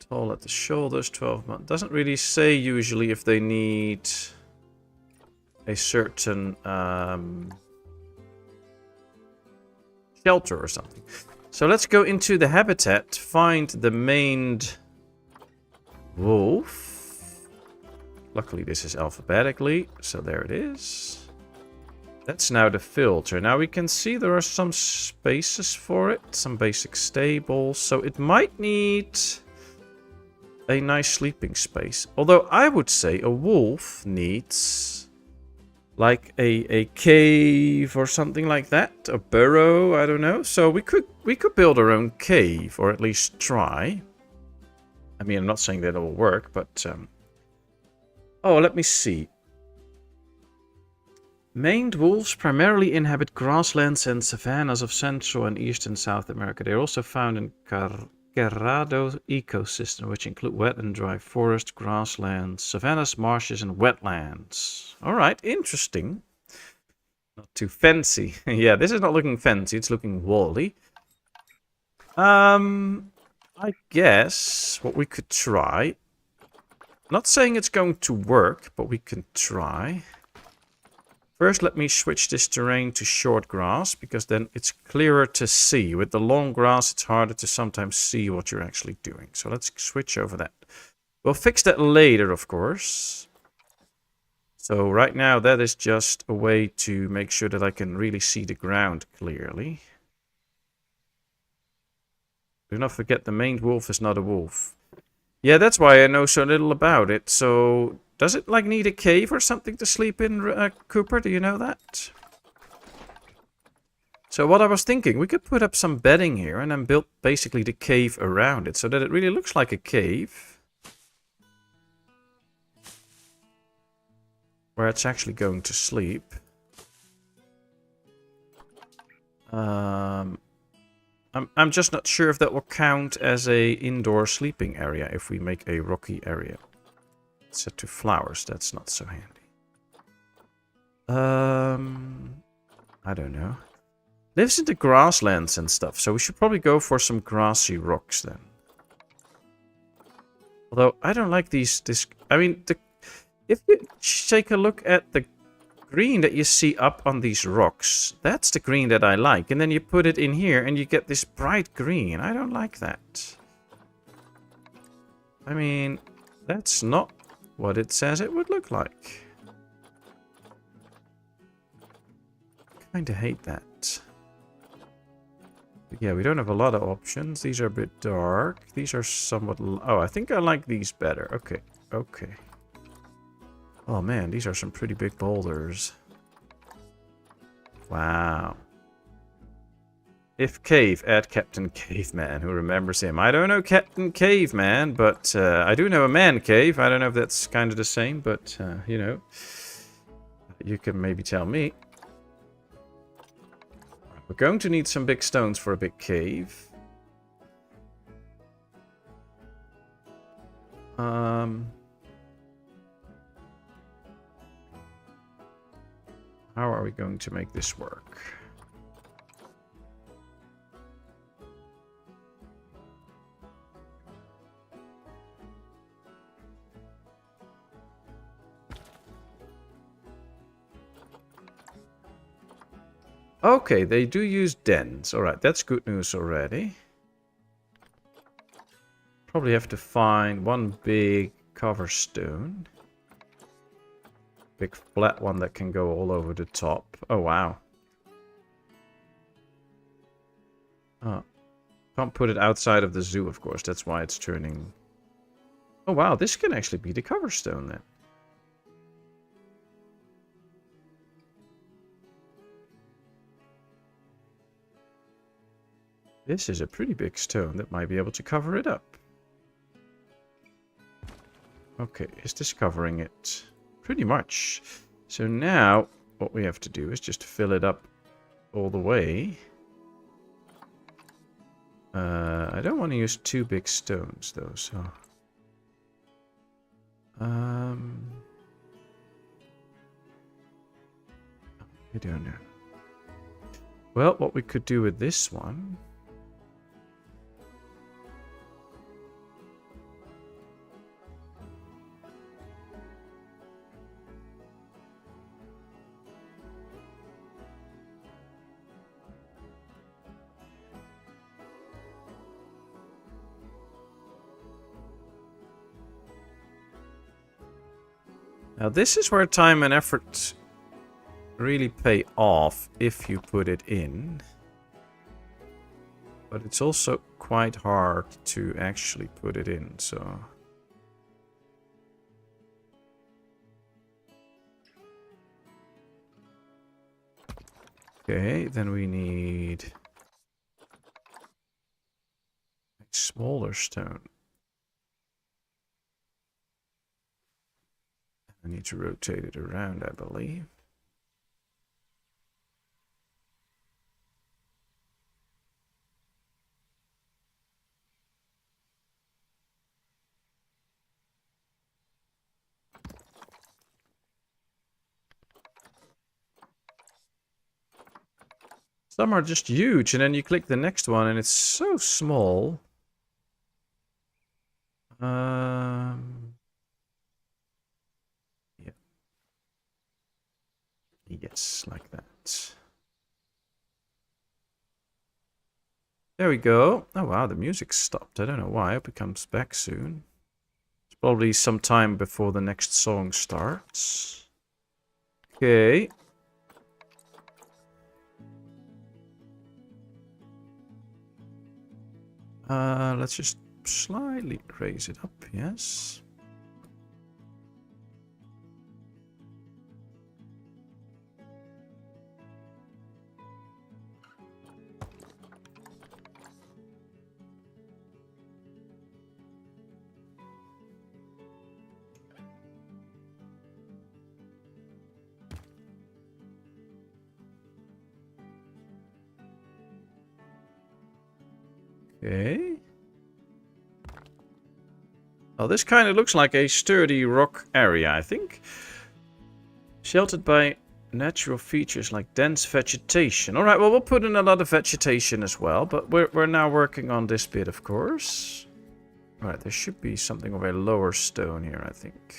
S1: Tall at the shoulders, 12 months. Doesn't really say usually if they need a certain shelter or something. So let's go into the habitat, find the maned wolf. Luckily this is alphabetically, so there it is. That's now the filter. Now we can see there are some spaces for it, some basic stables, so it might need a nice sleeping space. Although I would say a wolf needs like a cave or something like that, a burrow, I don't know. So we could build our own cave, or at least try. I mean, I'm not saying that it will work, but oh, let me see. Maned wolves primarily inhabit grasslands and savannas of Central and Eastern South America. They are also found in Cerrado ecosystem, which include wet and dry forest, grasslands, savannas, marshes, and wetlands. Alright, interesting. Not too fancy. Yeah, this is not looking fancy, it's looking wally. I guess what we could try... Not saying it's going to work, but we can try. First, let me switch this terrain to short grass, because then it's clearer to see. With the long grass, it's harder to sometimes see what you're actually doing. So let's switch over that. We'll fix that later, of course. So right now, that is just a way to make sure that I can really see the ground clearly. Do not forget, the maned wolf is not a wolf. Yeah, that's why I know so little about it. So, does it like need a cave or something to sleep in, Cooper? Do you know that? So what I was thinking, we could put up some bedding here and then build basically the cave around it so that it really looks like a cave. Where it's actually going to sleep. I'm just not sure if that will count as a indoor sleeping area if we make a rocky area. Set to flowers, that's not so handy. I don't know. Lives in the grasslands and stuff, so we should probably go for some grassy rocks then. Although I don't like these. I mean, if you take a look at the green that you see up on these rocks, that's the green that I like. And then you put it in here and you get this bright green. I don't like that. I mean, that's not what it says it would look like. Kinda hate that. But yeah, we don't have a lot of options. These are a bit dark. These are somewhat... Oh, I think I like these better. Okay, okay. Oh man, these are some pretty big boulders. Wow. If cave, add Captain Caveman. Who remembers him? I don't know Captain Caveman, but I do know a man cave. I don't know if that's kind of the same, but you know, you can maybe tell me. We're going to need some big stones for a big cave. How are we going to make this work? Okay, they do use dens. Alright, that's good news already. Probably have to find one big cover stone. Big flat one that can go all over the top. Oh, wow. Oh, can't put it outside of the zoo, of course. That's why it's turning... Oh, wow. This can actually be the cover stone then. This is a pretty big stone that might be able to cover it up. Okay, is this covering it? Pretty much. So now, what we have to do is just fill it up all the way. I don't want to use two big stones, though, so... I don't know. Well, what we could do with this one... Now this is where time and effort really pay off if you put it in. But it's also quite hard to actually put it in, so... Okay, then we need a smaller stone. I need to rotate it around, I believe. Some are just huge, and then you click the next one, and it's so small. Yeah. Yes, like that. There we go. Oh wow, the music stopped. I don't know why. I hope it comes back soon. It's probably some time before the next song starts. Okay. Let's just slightly raise it up, yes. Okay. Well, this kind of looks like a sturdy rock area, I think. Sheltered by natural features like dense vegetation. Alright, well, we'll put in a lot of vegetation as well, but we're now working on this bit, of course. Alright, there should be something of a lower stone here, I think.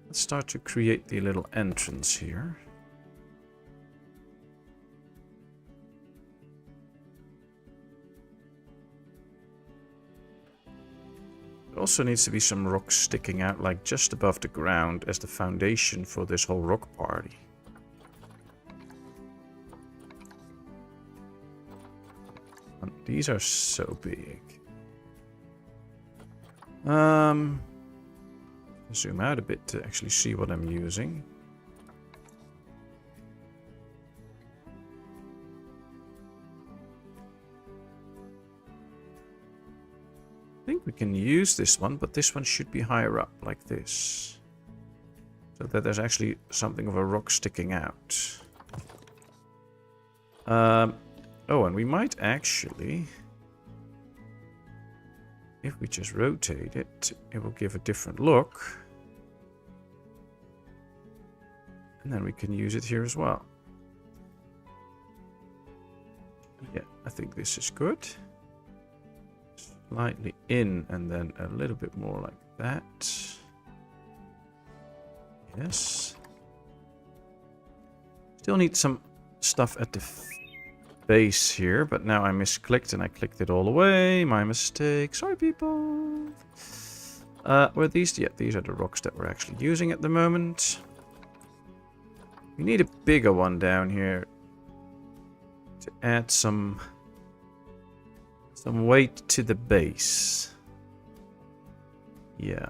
S1: Let's start to create the little entrance here. There also needs to be some rocks sticking out, like just above the ground, as the foundation for this whole rock party. And these are so big. Zoom out a bit to actually see what I'm using. I think we can use this one, but this one should be higher up, like this. So that there's actually something of a rock sticking out. Oh, and we might actually... If we just rotate it, it will give a different look. And then we can use it here as well. Yeah, I think this is good. Slightly in and then a little bit more like that. Yes. Still need some stuff at the base here, but now I misclicked and I clicked it all away. My mistake. Sorry, people. Were these? Yeah, these are the rocks that we're actually using at the moment. We need a bigger one down here to add some weight to the base. Yeah.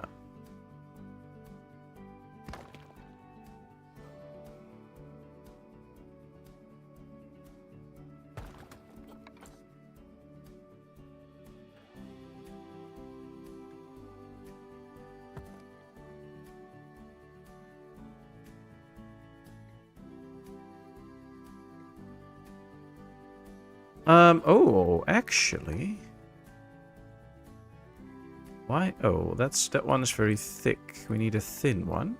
S1: Oh, actually. Why? Oh, that one is very thick. We need a thin one.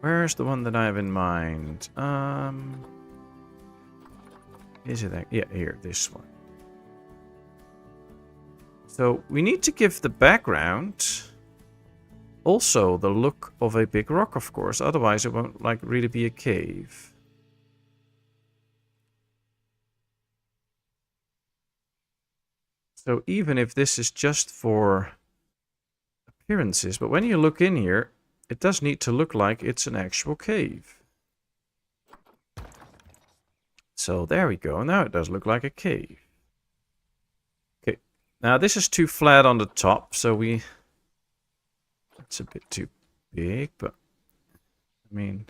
S1: Where's the one that I have in mind? Is it that? Yeah, here, this one. So we need to give the background also the look of a big rock, of course. Otherwise, it won't like really be a cave. So even if this is just for appearances, but when you look in here, it does need to look like it's an actual cave. So there we go. Now it does look like a cave. Okay. Now this is too flat on the top, so it's a bit too big, but I mean,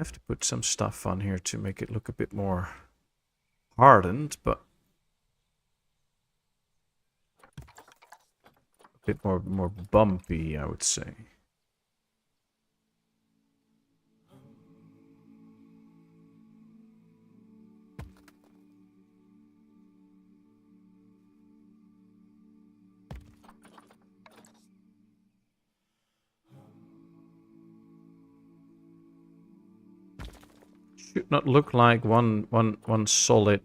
S1: I have to put some stuff on here to make it look a bit more hardened, but a bit more bumpy, I would say. Should not look like one solid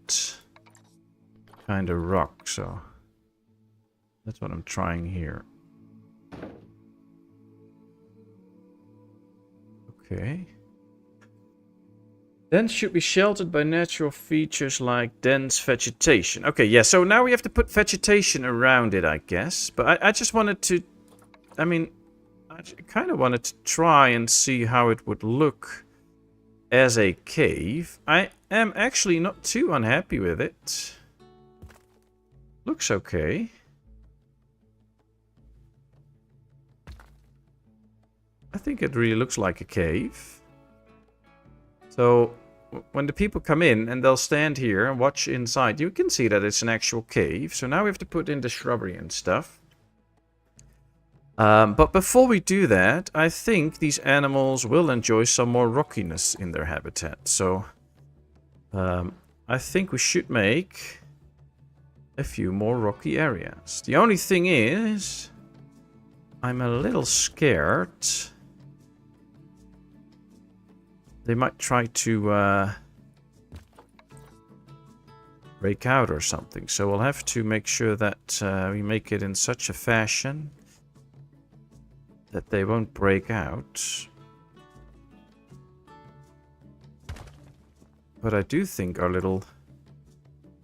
S1: kind of rock, so that's what I'm trying here. Okay. Then should be sheltered by natural features like dense vegetation. Okay, yeah, so now we have to put vegetation around it, I guess. But I just wanted to... I mean, I kind of wanted to try and see how it would look as a cave. I am actually not too unhappy with it. Looks okay. I think it really looks like a cave. So when the people come in and they'll stand here and watch inside, you can see that it's an actual cave. So now we have to put in the shrubbery and stuff. But before we do that, I think these animals will enjoy some more rockiness in their habitat. So I think we should make a few more rocky areas. The only thing is, I'm a little scared they might try to break out or something. So we'll have to make sure that we make it in such a fashion that they won't break out. But I do think our little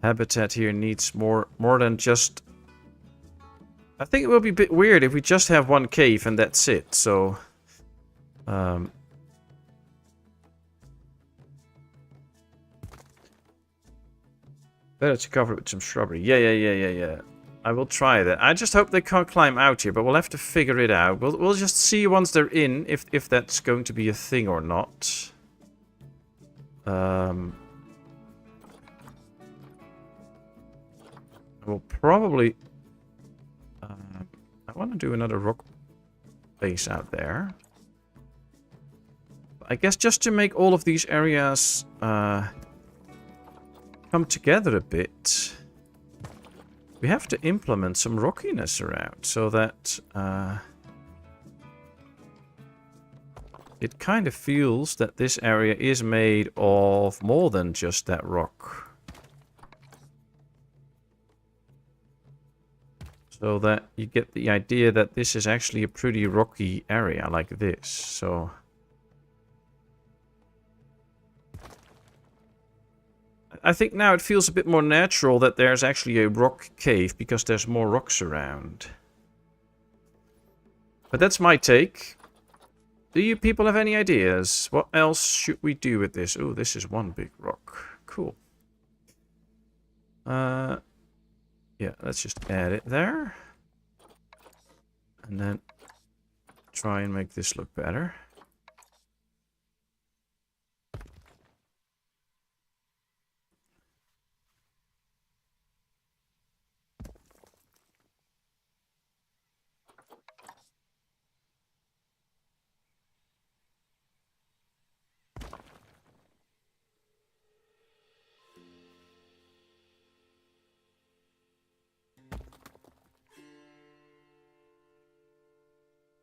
S1: habitat here needs more than just... I think it will be a bit weird if we just have one cave and that's it. So better to cover it with some shrubbery. Yeah. I will try that. I just hope they can't climb out here, but we'll have to figure it out. We'll just see once they're in if that's going to be a thing or not. I will probably want to do another rock base out there. I guess just to make all of these areas come together a bit, we have to implement some rockiness around so that it kind of feels that this area is made of more than just that rock. So that you get the idea that this is actually a pretty rocky area like this. So I think now it feels a bit more natural that there's actually a rock cave because there's more rocks around. But that's my take. Do you people have any ideas? What else should we do with this? Oh, this is one big rock. Cool. Yeah, let's just add it there. And then try and make this look better.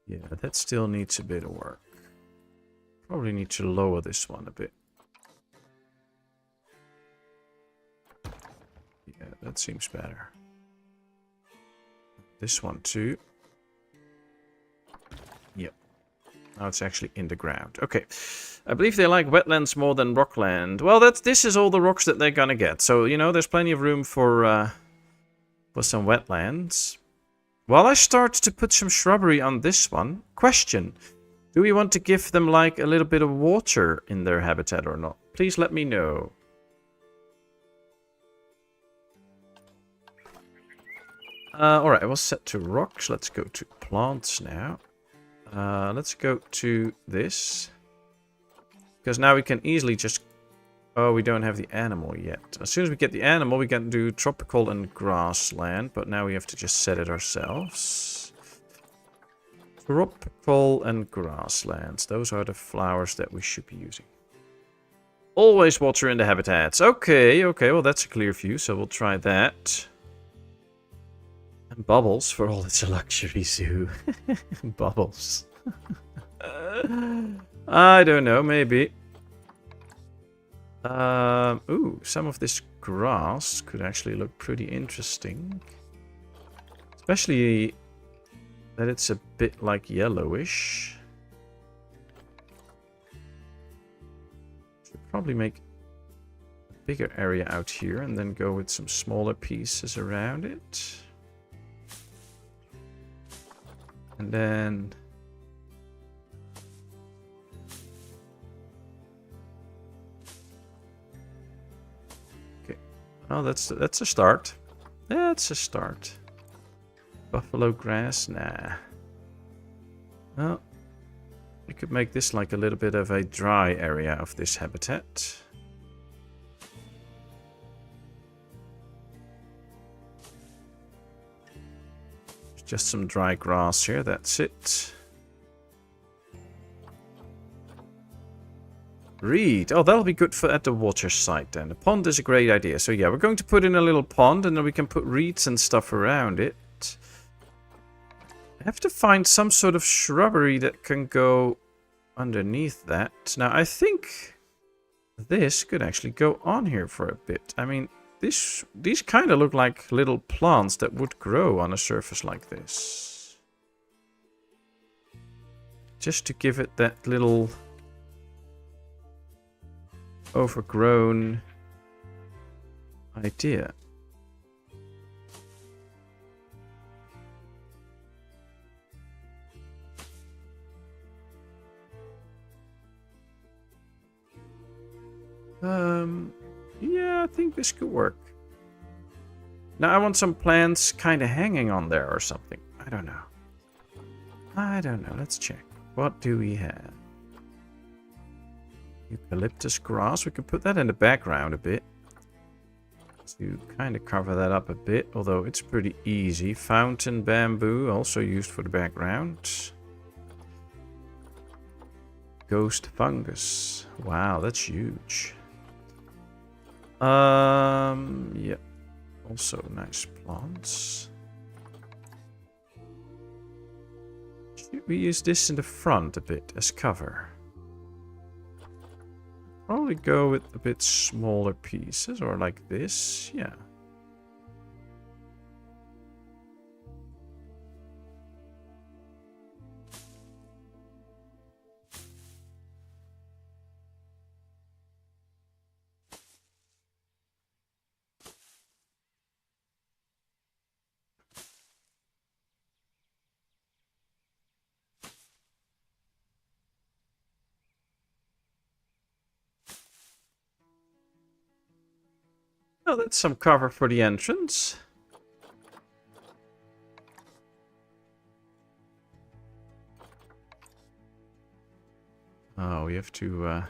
S1: Yeah, that still needs a bit of work. Probably need to lower this one a bit. Yeah, that seems better. This one too. Yep. Now it's actually in the ground. Okay. I believe they like wetlands more than rockland. Well, this is all the rocks that they're gonna get. So, you know, there's plenty of room for some wetlands. While I start to put some shrubbery on this one, question. Do we want to give them like a little bit of water in their habitat or not? Please let me know. Alright, we'll set to rocks. Let's go to plants now. Let's go to this. Because now we can easily just... Oh, we don't have the animal yet. As soon as we get the animal, we can do tropical and grassland. But now we have to just set it ourselves. Tropical and grasslands. Those are the flowers that we should be using. Always water in the habitats. Okay, okay. Well, that's a clear view. So we'll try that. And bubbles for all it's a luxury zoo. Bubbles. I don't know. Maybe. Ooh, some of this grass could actually look pretty interesting. Especially that it's a bit like yellowish. Should probably make a bigger area out here and then go with some smaller pieces around it. And then... Oh, that's a start. That's a start. Buffalo grass? Nah. Well, we could make this like a little bit of a dry area of this habitat. Just some dry grass here, that's it. Reed. Oh, that'll be good for at the water site then. The pond is a great idea. So yeah, we're going to put in a little pond and then we can put reeds and stuff around it. I have to find some sort of shrubbery that can go underneath that. Now, I think this could actually go on here for a bit. I mean, these kind of look like little plants that would grow on a surface like this. Just to give it that little... overgrown idea. Yeah, I think this could work. Now I want some plants kind of hanging on there or something. I don't know. I don't know. Let's check. What do we have? Eucalyptus grass. We can put that in the background a bit. to kind of cover that up a bit, although it's pretty easy. Fountain bamboo, also used for the background. Ghost fungus. Wow, that's huge. Yeah. Also nice plants. Should we use this in the front a bit as cover? Probably go with a bit smaller pieces, or like this, yeah. Oh, that's some cover for the entrance. Oh, we have to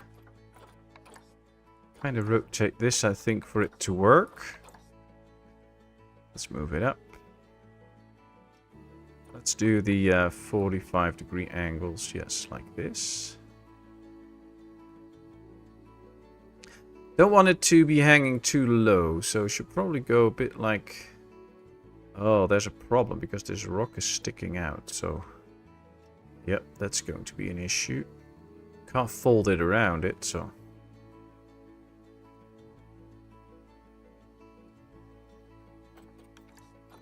S1: kind of rotate this, I think, for it to work. Let's move it up. Let's do the 45-degree angles, yes, like this. Don't want it to be hanging too low, so it should probably go a bit like... Oh, there's a problem because this rock is sticking out, so... Yep, that's going to be an issue. Can't fold it around it, so...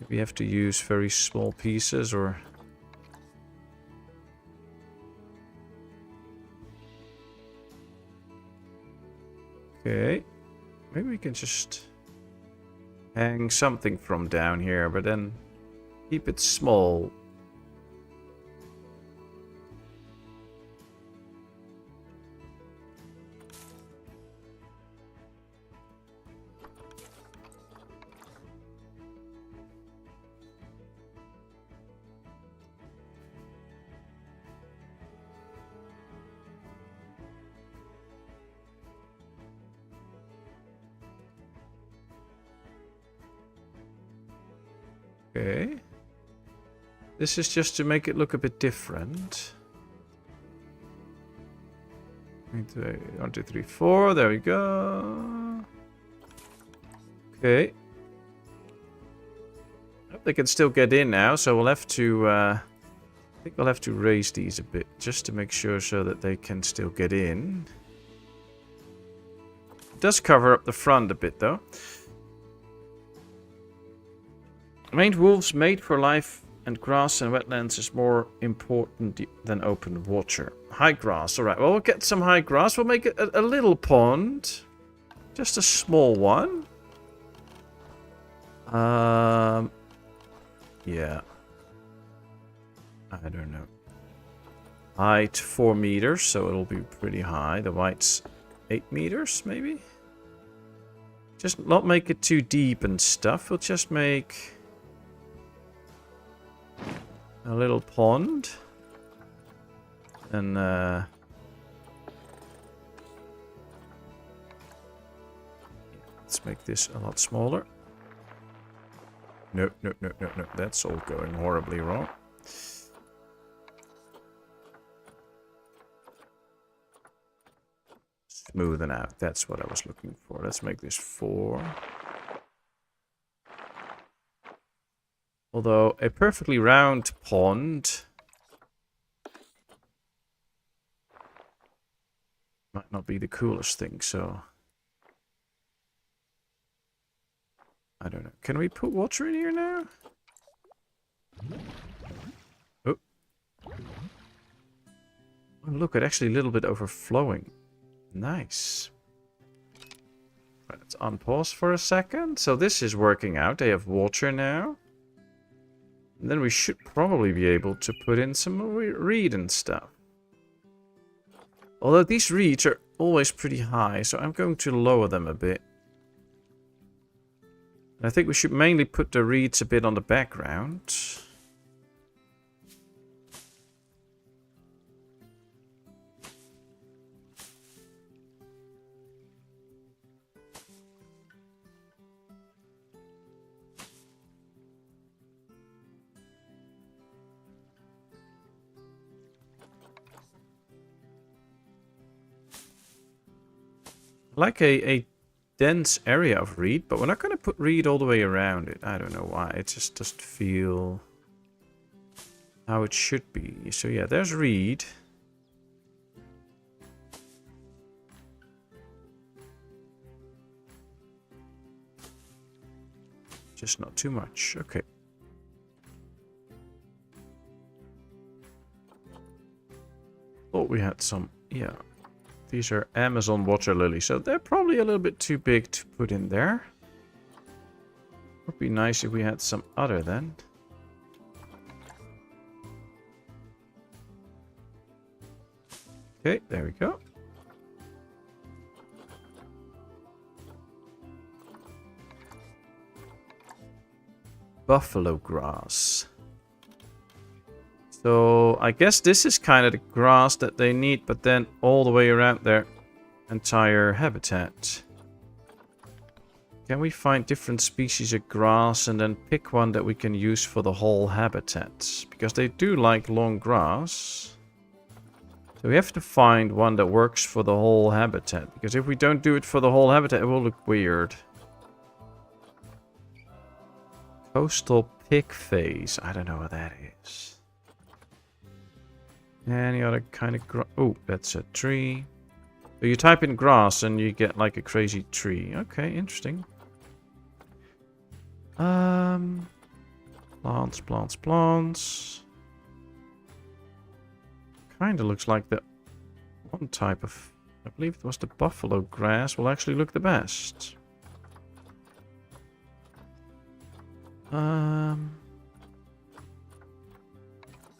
S1: We have to use very small pieces, or... Okay, maybe we can just hang something from down here, but then keep it small. Okay. This is just to make it look a bit different. 1, 2, 3, 4. There we go. Okay. They can still get in now, so we'll have to... I think we'll have to raise these a bit, just to make sure so that they can still get in. It does cover up the front a bit, though. Range wolves made for life and grass and wetlands is more important than open water. High grass, alright. Well, we'll get some high grass. We'll make it a little pond. Just a small one. Yeah. I don't know. Height 4 meters, so it'll be pretty high. The width's 8 meters, maybe? Just not make it too deep and stuff. We'll just make... a little pond. And let's make this a lot smaller. No. That's all going horribly wrong. Smoothen out. That's what I was looking for. Let's make this 4. Although a perfectly round pond might not be the coolest thing, so I don't know. Can we put water in here now? Oh. Oh, look, it's actually a little bit overflowing. Nice. Right, let's unpause for a second. So this is working out. They have water now. And then we should probably be able to put in some reed and stuff. Although these reeds are always pretty high, so I'm going to lower them a bit. And I think we should mainly put the reeds a bit on the background. I like a dense area of reed, but we're not going to put reed all the way around it. I don't know why. It just doesn't feel how it should be. So yeah, there's reed. Just not too much. Okay. Thought we had some. Yeah. These are Amazon water lilies, so they're probably a little bit too big to put in there. Would be nice if we had some other then. Okay, there we go. Buffalo grass. So I guess this is kind of the grass that they need, but then all the way around their entire habitat. Can we find different species of grass and then pick one that we can use for the whole habitat? Because they do like long grass. So we have to find one that works for the whole habitat. Because if we don't do it for the whole habitat, it will look weird. Coastal pig phase. I don't know what that is. Any other kind of grass? Oh, that's a tree. So you type in grass and you get like a crazy tree. Okay, interesting. Plants, plants, plants. Kind of looks like the one type of... I believe it was the buffalo grass will actually look the best.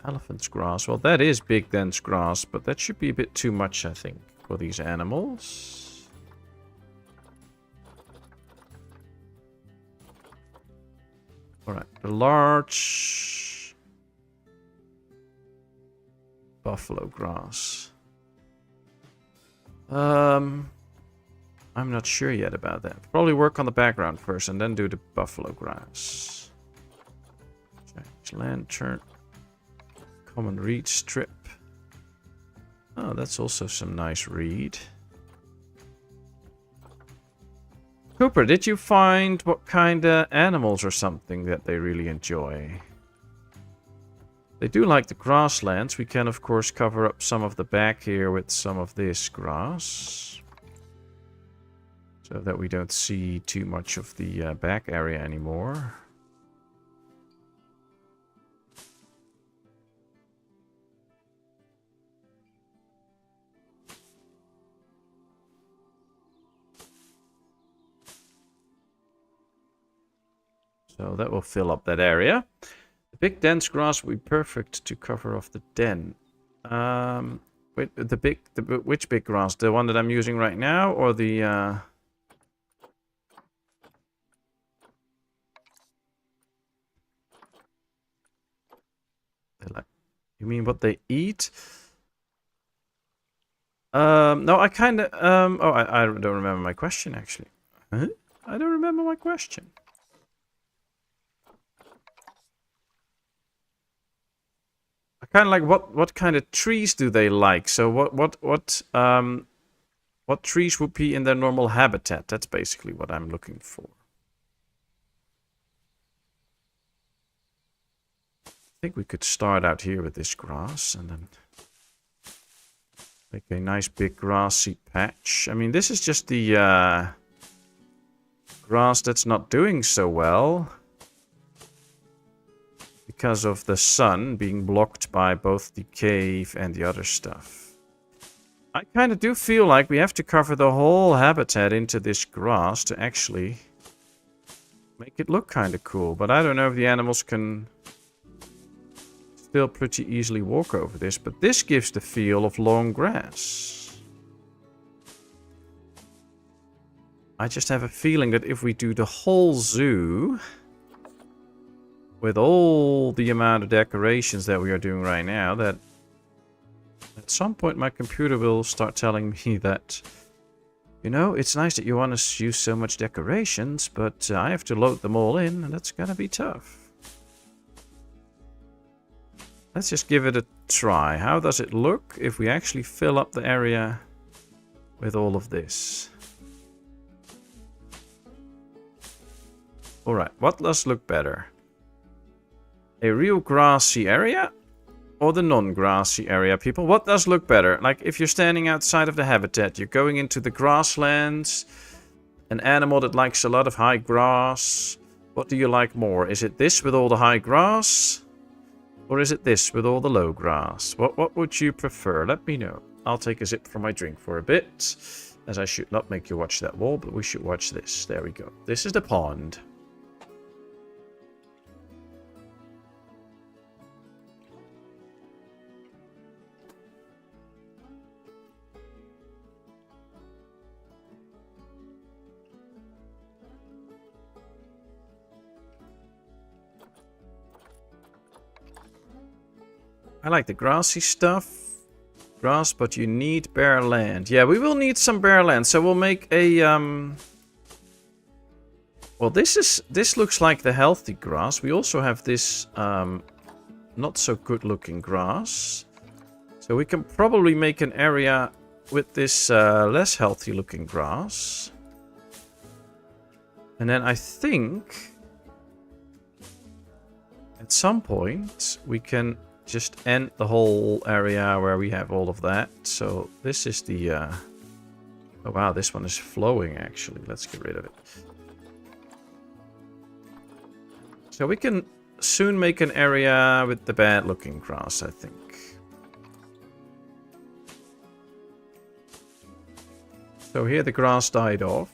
S1: Elephant's grass. Well, that is big, dense grass, but that should be a bit too much, I think, for these animals. Alright, the large buffalo grass. I'm not sure yet about that. Probably work on the background first and then do the buffalo grass. Change lantern. Common reed strip. Oh, that's also some nice reed. Cooper, did you find what kind of animals or something that they really enjoy? They do like the grasslands. We can, of course, cover up some of the back here with some of this grass. So that we don't see too much of the back area anymore. So that will fill up that area. The big dense grass will be perfect to cover off the den. Wait, which big grass? The one that I'm using right now, or the you mean what they eat? No, I kind of oh, I don't remember my question actually. Huh? I don't remember my question. Kind of like what kind of trees do they like? So what trees would be in their normal habitat? That's basically what I'm looking for. I think we could start out here with this grass and then make a nice big grassy patch. I mean, this is just the grass that's not doing so well. Because of the sun being blocked by both the cave and the other stuff. I kind of do feel like we have to cover the whole habitat into this grass to actually make it look kind of cool. But I don't know if the animals can still pretty easily walk over this. But this gives the feel of long grass. I just have a feeling that if we do the whole zoo... with all the amount of decorations that we are doing right now, that at some point my computer will start telling me that, you know, it's nice that you want to use so much decorations, but I have to load them all in, and that's gonna be tough. Let's just give it a try. How does it look if we actually fill up the area with all of this? Alright, what does look better? A real grassy area or the non-grassy area, people? What does look better? Like, if you're standing outside of the habitat, you're going into the grasslands, an animal that likes a lot of high grass. What do you like more? Is it this with all the high grass? Or is it this with all the low grass? What would you prefer? Let me know. I'll take a sip from my drink for a bit. As I should not make you watch that wall, but we should watch this. There we go. This is the pond. I like the grassy stuff. Grass, but you need bare land. Yeah, we will need some bare land. So we'll make a well, this looks like the healthy grass. We also have this not so good looking grass. So we can probably make an area with this less healthy looking grass. And then I think at some point we can just end the whole area where we have all of that. So this is the... oh wow, this one is flowing actually. Let's get rid of it. So we can soon make an area with the bad looking grass, I think. So here the grass died off.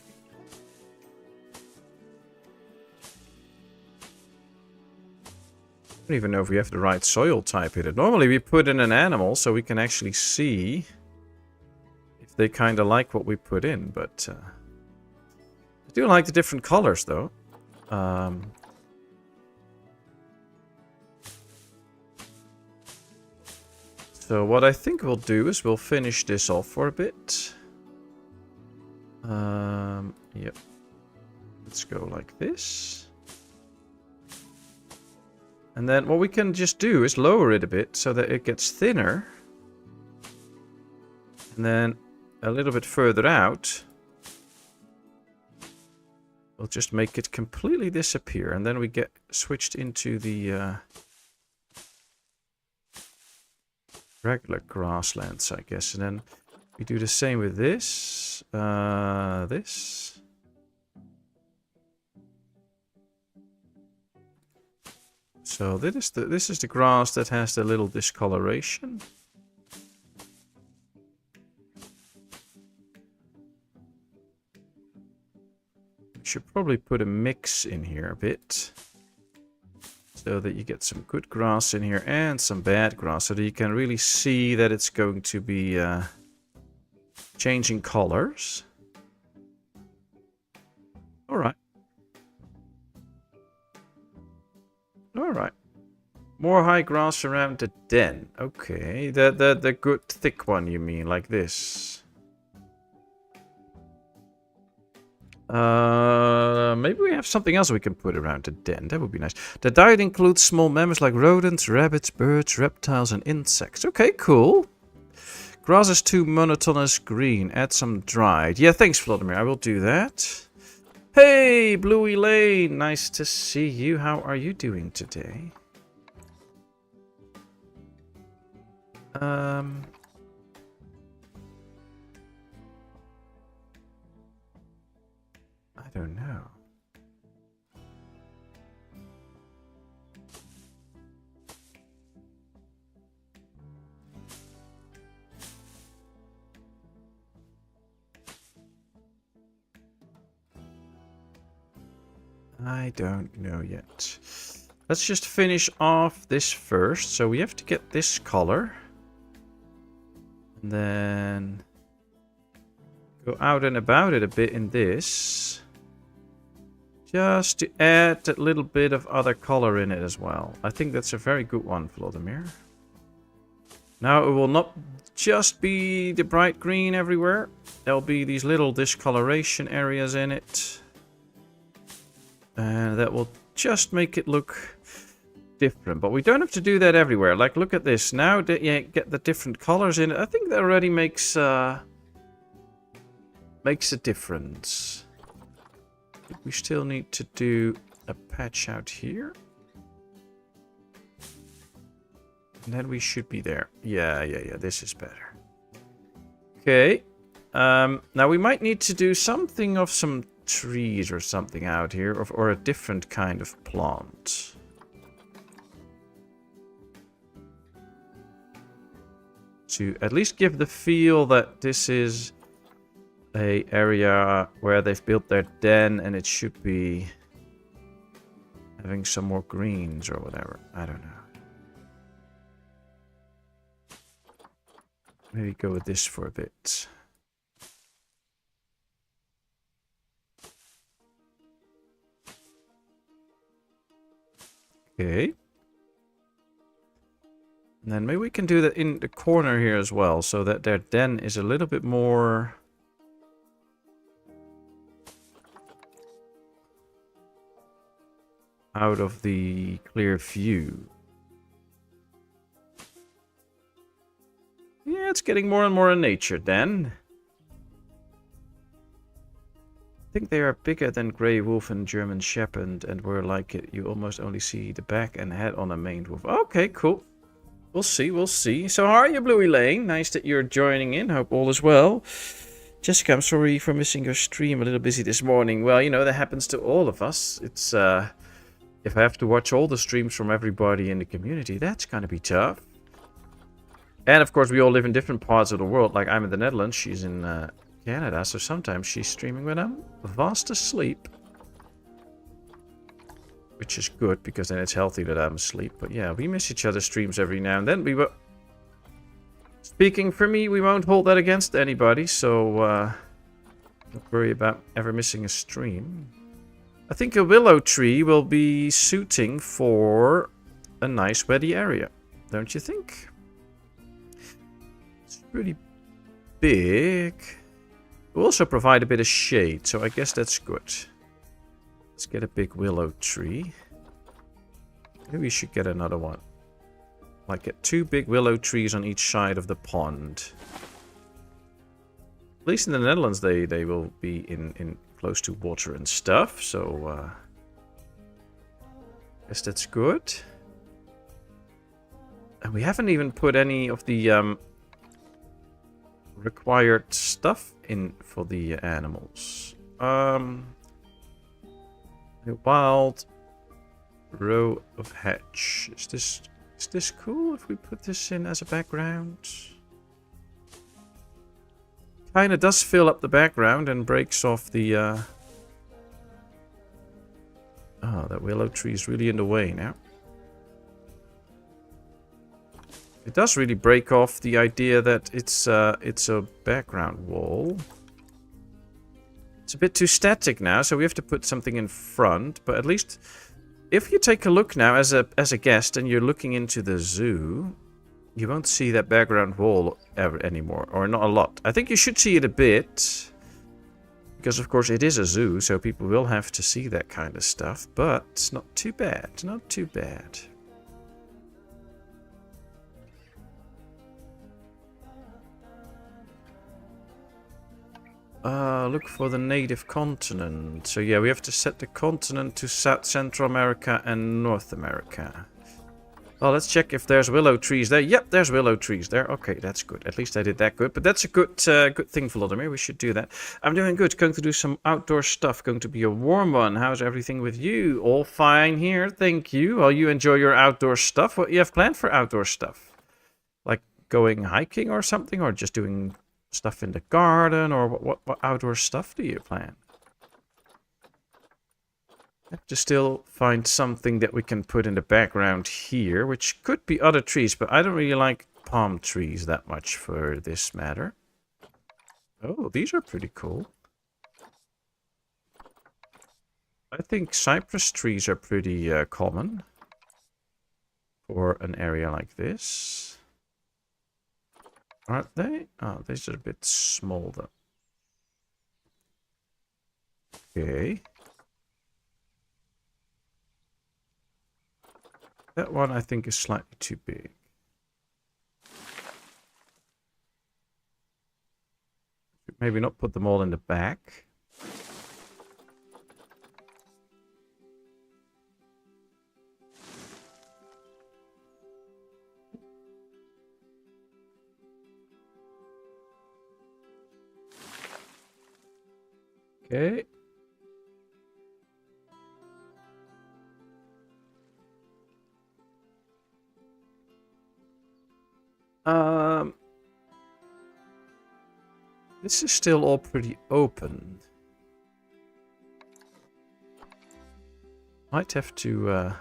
S1: I don't even know if we have the right soil type in it. Normally we put in an animal so we can actually see if they kind of like what we put in. But I do like the different colors though. So what I think we'll do is we'll finish this off for a bit. Yep. Let's go like this. And then what we can just do is lower it a bit so that it gets thinner. And then a little bit further out, we'll just make it completely disappear. And then we get switched into the regular grasslands, I guess. And then we do the same with this. This. So this is the grass that has the little discoloration. We should probably put a mix in here a bit. So that you get some good grass in here and some bad grass. So that you can really see that it's going to be changing colors. Alright. Alright. More high grass around the den. Okay. The good thick one you mean, like this. Maybe we have something else we can put around the den. That would be nice. The diet includes small mammals like rodents, rabbits, birds, reptiles, and insects. Okay, cool. Grass is too monotonous green. Add some dried. Yeah, thanks, Vladimir. I will do that. Hey, Bluey Lane. Nice to see you. How are you doing today? I don't know. I don't know yet. Let's just finish off this first. So we have to get this color. And then go out and about it a bit in this. Just to add that little bit of other color in it as well. I think that's a very good one, Vladimir. Now it will not just be the bright green everywhere. There'll be these little discoloration areas in it. And that will just make it look different. But we don't have to do that everywhere. Like, look at this. Now that you get the different colors in it, I think that already makes a difference. We still need to do a patch out here. And then we should be there. Yeah. This is better. Okay. Now we might need to do something of some trees or something out here, or a different kind of plant. To at least give the feel that this is a area where they've built their den and it should be having some more greens or whatever. I don't know. Maybe go with this for a bit. Okay. And then maybe we can do that in the corner here as well, so that their den is a little bit more out of the clear view. Yeah, it's getting more and more in nature then. I think they are bigger than Grey Wolf and German Shepherd, and were like it. You almost only see the back and head on a maned wolf. Okay, cool. We'll see, we'll see. So how are you, Bluey Lane? Nice that you're joining in. Hope all is well. Jessica, I'm sorry for missing your stream. A little busy this morning. Well, you know, that happens to all of us. It's, if I have to watch all the streams from everybody in the community, that's gonna be tough. And, of course, we all live in different parts of the world. Like, I'm in the Netherlands. She's in Canada. So sometimes she's streaming when I'm fast asleep. Which is good, because then it's healthy that I'm asleep. But yeah, we miss each other's streams every now and then. Speaking for me, we won't hold that against anybody. So, don't worry about ever missing a stream. I think a willow tree will be suiting for a nice wetty area. Don't you think? It's pretty big. It will also provide a bit of shade, so I guess that's good. Let's get a big willow tree. Maybe we should get another one. Like, get 2 big willow trees on each side of the pond. At least in the Netherlands, they will be in close to water and stuff. So, guess that's good. And we haven't even put any of the required stuff in for the animals. A wild row of hedge. Is this cool if we put this in as a background? Kinda does fill up the background and breaks off the oh, that willow tree is really in the way now. It does really break off the idea that it's a background wall. It's a bit too static now, so we have to put something in front. But at least, if you take a look now as a guest and you're looking into the zoo, you won't see that background wall ever anymore, or not a lot. I think you should see it a bit, because of course it is a zoo, so people will have to see that kind of stuff. But it's not too bad, not too bad. Look for the native continent. So yeah, we have to set the continent to South Central America and North America. Well, let's check if there's willow trees there. Yep, there's willow trees there. Okay, that's good. At least I did that good. But that's a good thing, Vladimir. We should do that. I'm doing good. Going to do some outdoor stuff. Going to be a warm one. How's everything with you? All fine here. Thank you. Well, you enjoy your outdoor stuff. What do you have planned for outdoor stuff? Like going hiking or something? Or just doing stuff in the garden? Or what outdoor stuff do you plan? I have to still find something that we can put in the background here, which could be other trees, but I don't really like palm trees that much for this matter. Oh, these are pretty cool. I think cypress trees are pretty common for an area like this. Aren't they? Oh, these are a bit small though. Okay. That one I think is slightly too big. Maybe not put them all in the back. Okay. This is still all pretty open. Might have to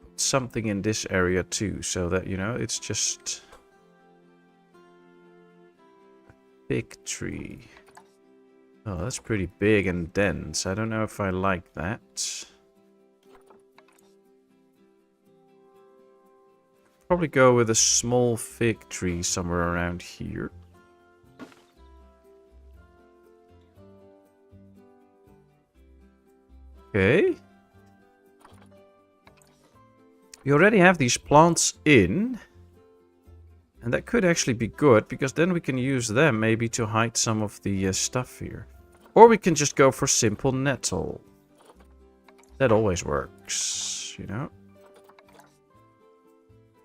S1: put something in this area too, so that, you know, it's just a fig tree. Oh, that's pretty big and dense. I don't know if I like that. Probably go with a small fig tree somewhere around here. Okay. We already have these plants in. And that could actually be good, because then we can use them maybe to hide some of the stuff here. Or we can just go for simple nettle. That always works, you know.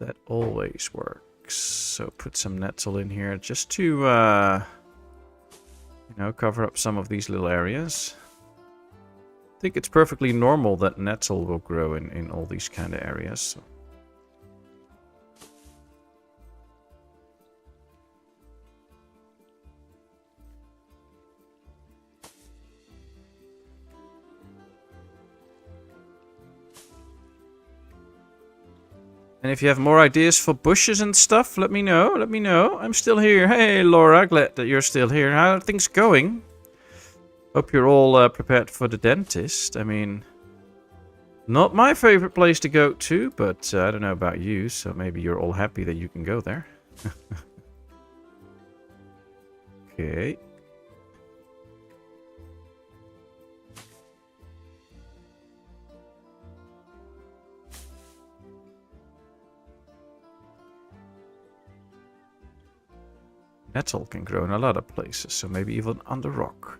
S1: That always works. So put some nettle in here just to, you know, cover up some of these little areas. I think it's perfectly normal that nettle will grow in all these kind of areas. So. And if you have more ideas for bushes and stuff, let me know. Let me know. I'm still here. Hey, Laura, glad that you're still here. How are things going? Hope you're all prepared for the dentist. I mean, not my favorite place to go to, but I don't know about you, so maybe you're all happy that you can go there. Okay. Nettle can grow in a lot of places, so maybe even on the rock.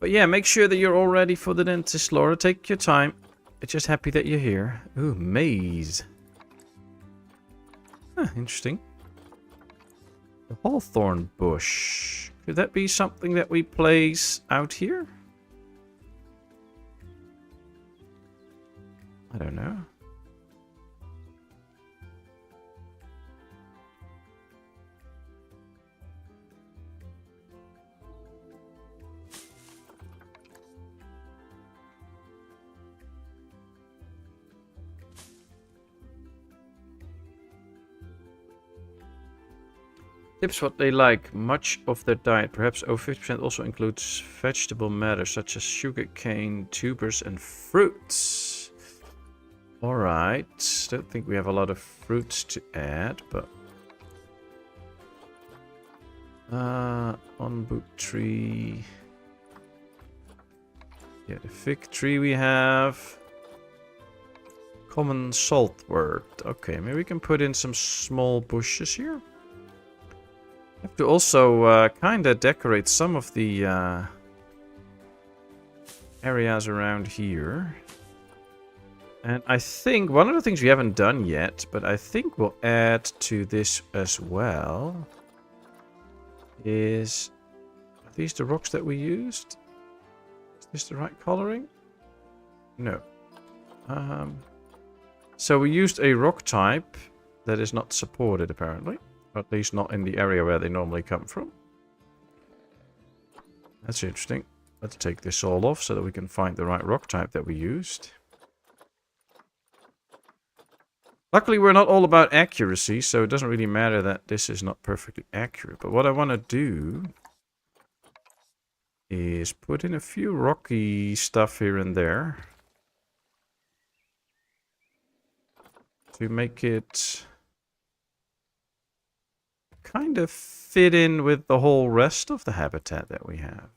S1: But yeah, make sure that you're all ready for the dentist, Laura. Take your time. I'm just happy that you're here. Ooh, maize. Huh, interesting. The hawthorn bush. Could that be something that we place out here? I don't know. Tips what they like. Much of their diet, perhaps over 50%, also includes vegetable matter such as sugarcane, tubers, and fruits. Alright. Don't think we have a lot of fruits to add, but... on boot tree... Yeah, the fig tree we have... Common saltwort. Okay, maybe we can put in some small bushes here. Have to also kind of decorate some of the areas around here. And I think one of the things we haven't done yet, but I think we'll add to this as well, is... Are these the rocks that we used? Is this the right coloring? No. So we used a rock type that is not supported apparently. At least not in the area where they normally come from. That's interesting. Let's take this all off so that we can find the right rock type that we used. Luckily, we're not all about accuracy, so it doesn't really matter that this is not perfectly accurate. But what I want to do is put in a few rocky stuff here and there to make it kind of fit in with the whole rest of the habitat that we have.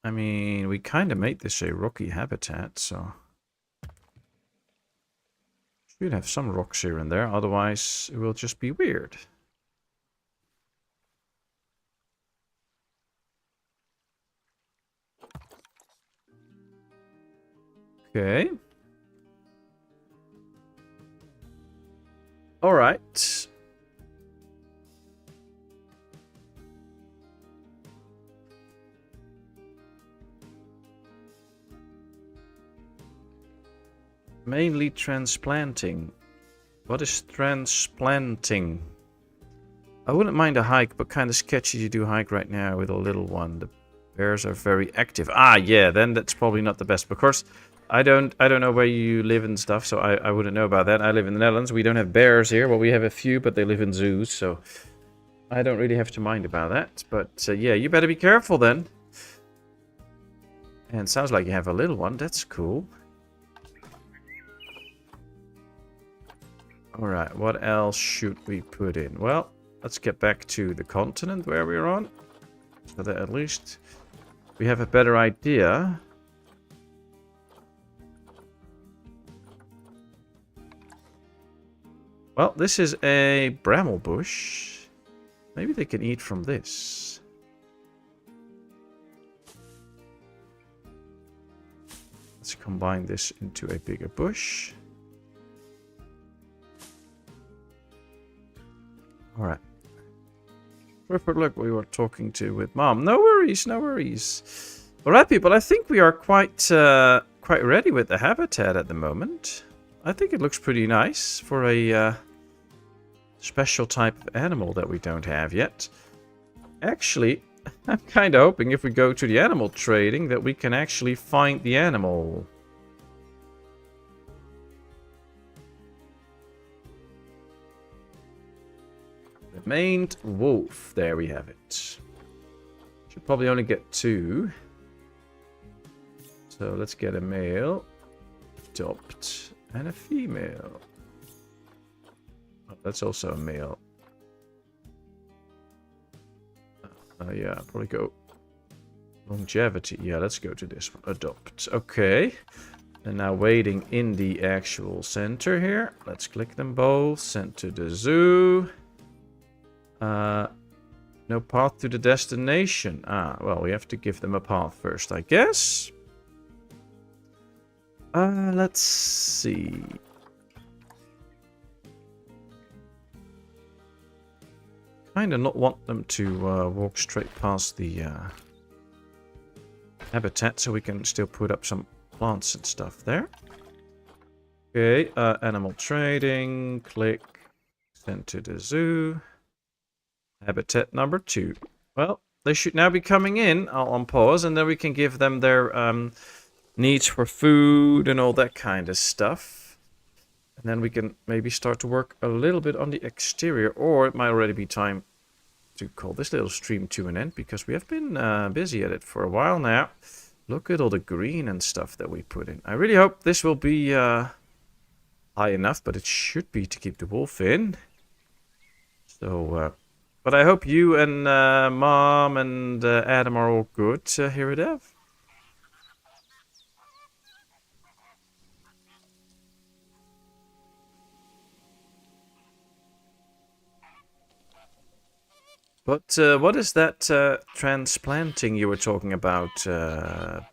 S1: I mean, we kind of made this a rocky habitat, so... Should have some rocks here and there, otherwise it will just be weird. Okay. All right. Mainly transplanting. What is transplanting? I wouldn't mind a hike, but kind of sketchy to do hike right now with a little one. The bears are very active. Ah, yeah, then that's probably not the best. Of course, I don't know where you live and stuff, so I wouldn't know about that. I live in the Netherlands. We don't have bears here. Well, we have a few, but they live in zoos, so I don't really have to mind about that. But yeah, you better be careful then. And it sounds like you have a little one. That's cool. Alright, what else should we put in? Well, let's get back to the continent where we're on. So that at least we have a better idea. Well, this is a bramble bush. Maybe they can eat from this. Let's combine this into a bigger bush. Alright. Perfect. Look, we were talking to with Mom. No worries, no worries. Alright, people, I think we are quite ready with the habitat at the moment. I think it looks pretty nice for a special type of animal that we don't have yet. Actually, I'm kind of hoping if we go to the animal trading that we can actually find the animal. The maned wolf. There we have it. Should probably only get 2. So let's get a male, adopt, and a female. Oh, that's also a male. Yeah, probably go longevity. Yeah, let's go to this one. Adopt. Okay. And now waiting in the actual center here. Let's click them both. Send to the zoo. No path to the destination. Ah, well, we have to give them a path first, I guess. Let's see. Kind of not want them to walk straight past the habitat, so we can still put up some plants and stuff there. Okay, animal trading. Click. Send to the zoo. Habitat number 2. Well, they should now be coming in. I'll unpause, and then we can give them their needs for food and all that kind of stuff. And then we can maybe start to work a little bit on the exterior, or it might already be time to call this little stream to an end, because we have been busy at it for a while now. Look at all the green and stuff that we put in. I really hope this will be high enough, but it should be to keep the wolf in. So, but I hope you and Mom and Adam are all good here at Ev. But what is that transplanting you were talking about,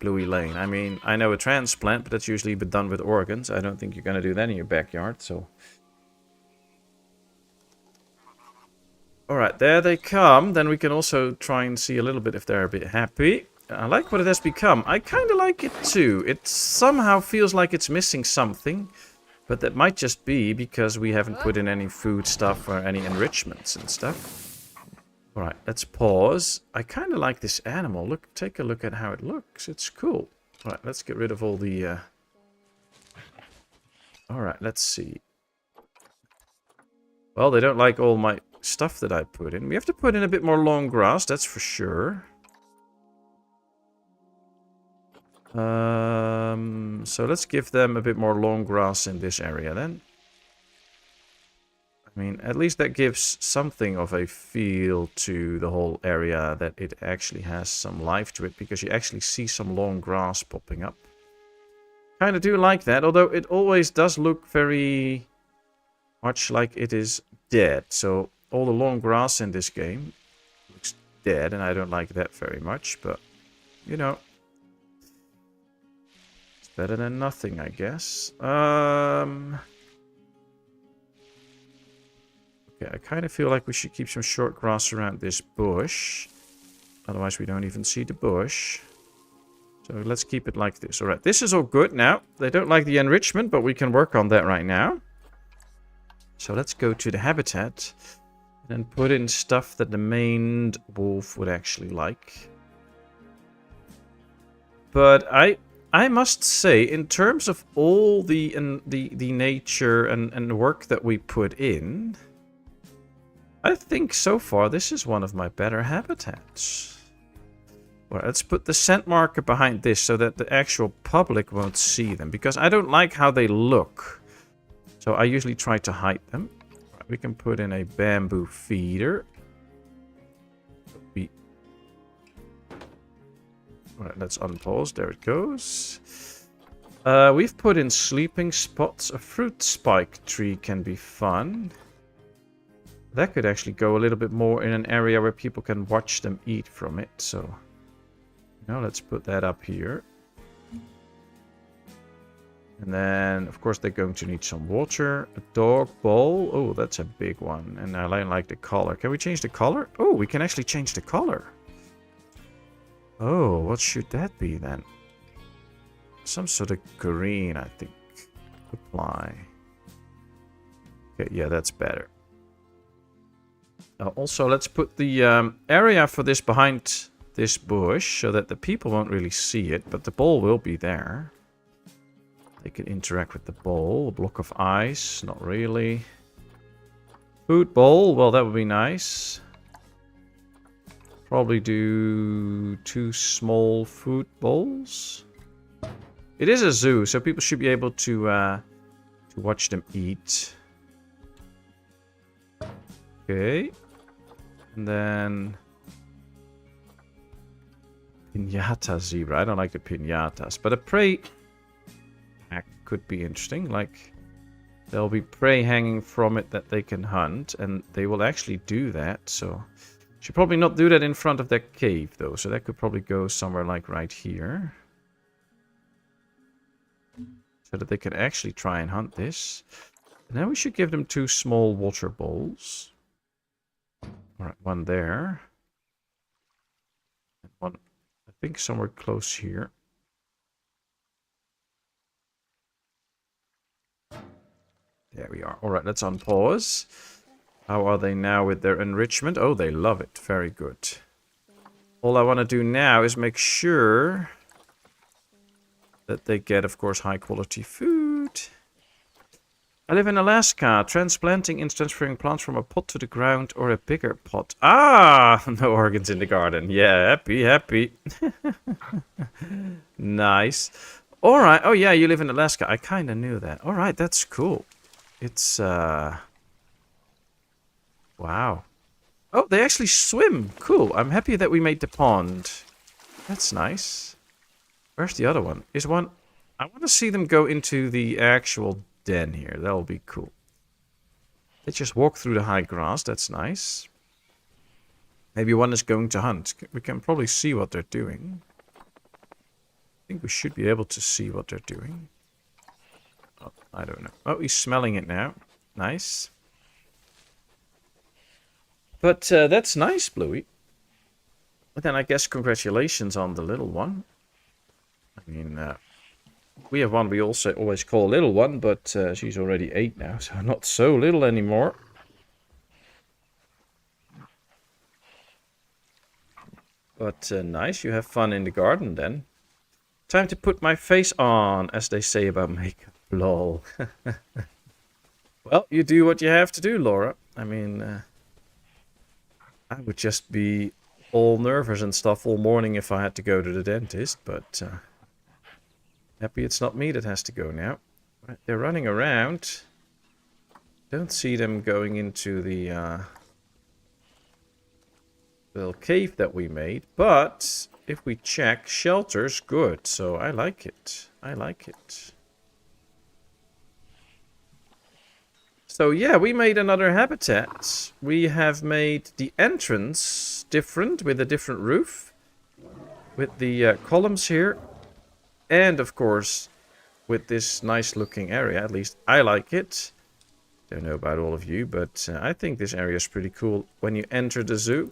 S1: Bluey Lane? I mean, I know a transplant, but that's usually been done with organs. I don't think you're going to do that in your backyard, so... Alright, there they come. Then we can also try and see a little bit if they're a bit happy. I like what it has become. I kind of like it too. It somehow feels like it's missing something. But that might just be because we haven't put in any food stuff or any enrichments and stuff. Alright, let's pause. I kind of like this animal. Look, take a look at how it looks. It's cool. Alright, let's get rid of all the... Alright, let's see. Well, they don't like all my stuff that I put in. We have to put in a bit more long grass, that's for sure. So let's give them a bit more long grass in this area then. I mean, at least that gives something of a feel to the whole area, that it actually has some life to it, because you actually see some long grass popping up. Kind of do like that, although it always does look very much like it is dead. So all the long grass in this game looks dead, and I don't like that very much, but you know, it's better than nothing, I guess. Okay, I kind of feel like we should keep some short grass around this bush. Otherwise, we don't even see the bush. So let's keep it like this. All right, this is all good now. They don't like the enrichment, but we can work on that right now. So let's go to the habitat and put in stuff that the maned wolf would actually like. But I must say, in terms of all the nature and work that we put in, I think so far this is one of my better habitats. Well, let's put the scent marker behind this so that the actual public won't see them, because I don't like how they look. So I usually try to hide them. Right, we can put in a bamboo feeder. Alright, let's unpause. There it goes. We've put in sleeping spots. A fruit spike tree can be fun. That could actually go a little bit more in an area where people can watch them eat from it. So now let's put that up here. And then, of course, they're going to need some water. A dog bowl. Oh, that's a big one. And I like the color. Can we change the color? Oh, we can actually change the color. Oh, what should that be then? Some sort of green, I think. Apply. Okay, yeah, that's better. Also, let's put the area for this behind this bush so that the people won't really see it, but the bowl will be there. They can interact with the bowl. A block of ice, not really. Food bowl, well, that would be nice. Probably do 2 small food bowls. It is a zoo, so people should be able to watch them eat. Okay. And then Pinata zebra. I don't like the pinatas, but a prey pack could be interesting. Like, there'll be prey hanging from it that they can hunt, and they will actually do that. So should probably not do that in front of their cave, though. So that could probably go somewhere like right here, so that they can actually try and hunt this. And then we should give them 2 small water bowls. Alright, one there. And one, I think, somewhere close here. There we are. Alright, let's unpause. How are they now with their enrichment? Oh, they love it. Very good. All I want to do now is make sure that they get, of course, high quality food. I live in Alaska. Transplanting is transferring plants from a pot to the ground or a bigger pot. Ah, no organs in the garden. Yeah, happy, happy. Nice. All right. Oh, yeah, you live in Alaska. I kind of knew that. All right, that's cool. It's, wow. Oh, they actually swim. Cool. I'm happy that we made the pond. That's nice. Where's the other one? Is one... I want to see them go into the actual den here. That'll be cool. They just walk through the high grass. That's nice. Maybe one is going to hunt. We can probably see what they're doing. I think we should be able to see what they're doing. Oh, I don't know. Oh, he's smelling it now. Nice. But that's nice, Bluey. But then I guess congratulations on the little one. I mean, we have one we also always call a little one, but she's already 8 now, so not so little anymore. But nice, you have fun in the garden then. Time to put my face on, as they say about makeup. Lol. Well, you do what you have to do, Laura. I mean, I would just be all nervous and stuff all morning if I had to go to the dentist, but happy it's not me that has to go now. Right, they're running around. Don't see them going into the little cave that we made, but if we check, shelter's good, so I like it. I like it. So yeah, we made another habitat. We have made the entrance different with a different roof. With the columns here. And of course, with this nice looking area. At least I like it. Don't know about all of you, but I think this area is pretty cool when you enter the zoo.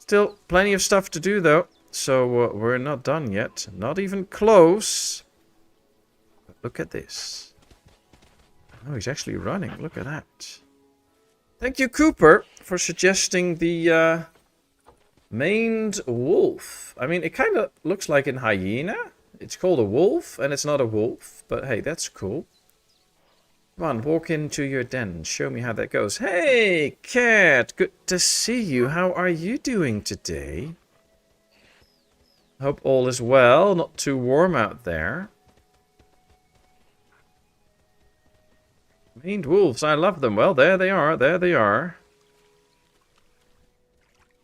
S1: Still plenty of stuff to do though. So we're not done yet. Not even close. But look at this. Oh, he's actually running. Look at that. Thank you, Cooper, for suggesting the maned wolf. I mean, it kind of looks like a hyena. It's called a wolf, and it's not a wolf. But hey, that's cool. Come on, walk into your den. Show me how that goes. Hey, cat. Good to see you. How are you doing today? Hope all is well. Not too warm out there. Maned wolves, I love them. Well, there they are. There they are.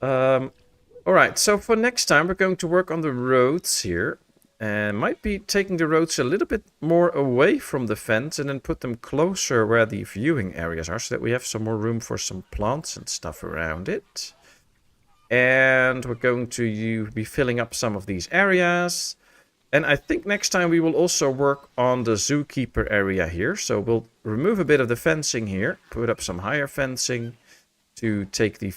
S1: Alright, so for next time we're going to work on the roads here. And might be taking the roads a little bit more away from the fence and then put them closer where the viewing areas are, so that we have some more room for some plants and stuff around it. And we're going to be filling up some of these areas. And I think next time we will also work on the zookeeper area here. So we'll remove a bit of the fencing here, put up some higher fencing to take the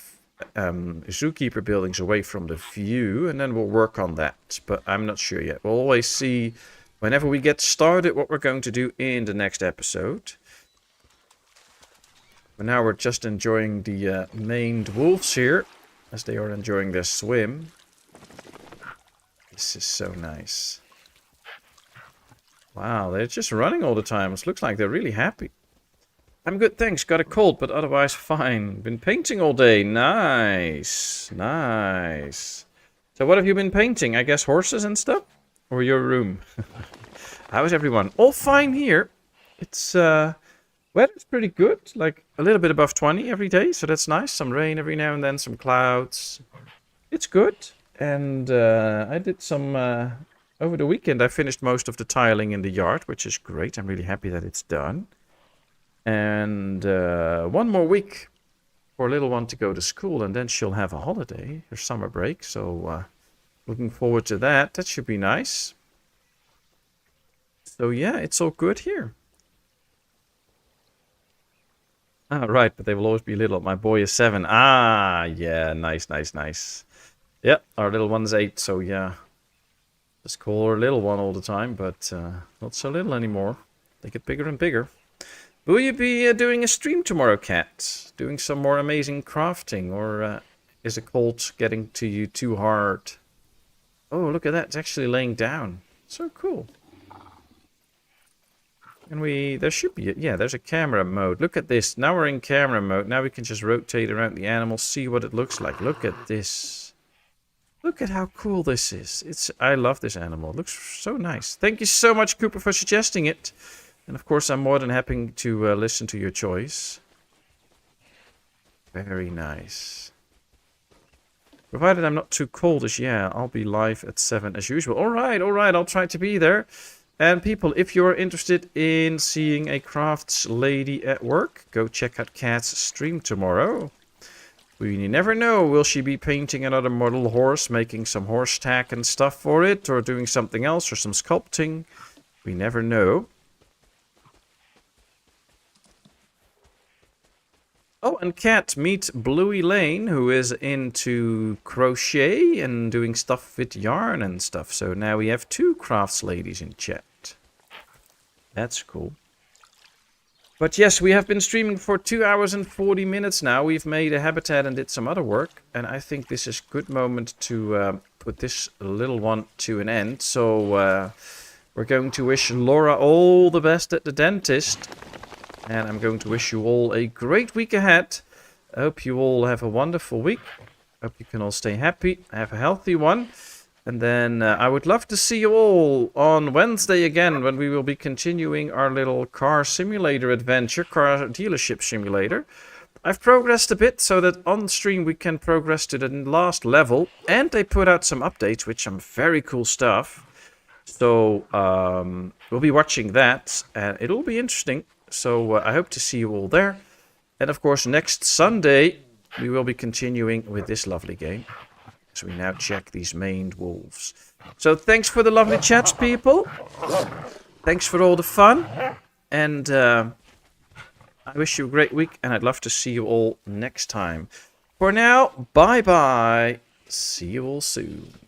S1: zookeeper buildings away from the view, and then we'll work on that. But I'm not sure yet. We'll always see whenever we get started what we're going to do in the next episode. But now we're just enjoying the maned wolves here, as they are enjoying their swim. This is so nice. Wow, they're just running all the time. It looks like they're really happy. I'm good, thanks. Got a cold, but otherwise fine. Been painting all day. Nice. Nice. So what have you been painting? I guess horses and stuff? Or your room? How is everyone? All fine here. It's, weather's pretty good. Like, a little bit above 20 every day, so that's nice. Some rain every now and then, some clouds. It's good. And I did some... over the weekend, I finished most of the tiling in the yard, which is great. I'm really happy that it's done. And one more week for little one to go to school, and then she'll have a holiday, her summer break. So looking forward to that. That should be nice. So yeah, it's all good here. Ah, right, but they will always be little. My boy is 7. Ah, yeah, nice, nice, nice. Yeah, our little one's 8, so yeah. Just call her little one all the time, but not so little anymore. They get bigger and bigger. Will you be doing a stream tomorrow, Kat? Doing some more amazing crafting, or is a cold getting to you too hard? Oh, look at that. It's actually laying down. So cool. And there should be, yeah, there's a camera mode. Look at this. Now we're in camera mode. Now we can just rotate around the animal, see what it looks like. Look at this. Look at how cool this is. I love this animal. It looks so nice. Thank you so much, Cooper, for suggesting it. And of course, I'm more than happy to listen to your choice. Very nice. Provided I'm not too coldish, yeah, I'll be live at 7 as usual. All right, I'll try to be there. And people, if you're interested in seeing a crafts lady at work, go check out Kat's stream tomorrow. We never know, will she be painting another model horse, making some horse tack and stuff for it, or doing something else, or some sculpting? We never know. Oh, and Kat, meet Bluey Lane, who is into crochet and doing stuff with yarn and stuff. So now we have 2 crafts ladies in chat. That's cool. But yes, we have been streaming for 2 hours and 40 minutes now. We've made a habitat and did some other work. And I think this is a good moment to put this little one to an end. So we're going to wish Laura all the best at the dentist. And I'm going to wish you all a great week ahead. I hope you all have a wonderful week. Hope you can all stay happy, have a healthy one. And then I would love to see you all on Wednesday again, when we will be continuing our little car simulator adventure, car dealership simulator. I've progressed a bit so that on stream we can progress to the last level. And they put out some updates, which some very cool stuff. So we'll be watching that, and it'll be interesting. So I hope to see you all there. And of course, next Sunday, we will be continuing with this lovely game. So we now check these maned wolves. So thanks for the lovely chats, people. Thanks for all the fun. And I wish you a great week, and I'd love to see you all next time. For now, bye-bye. See you all soon.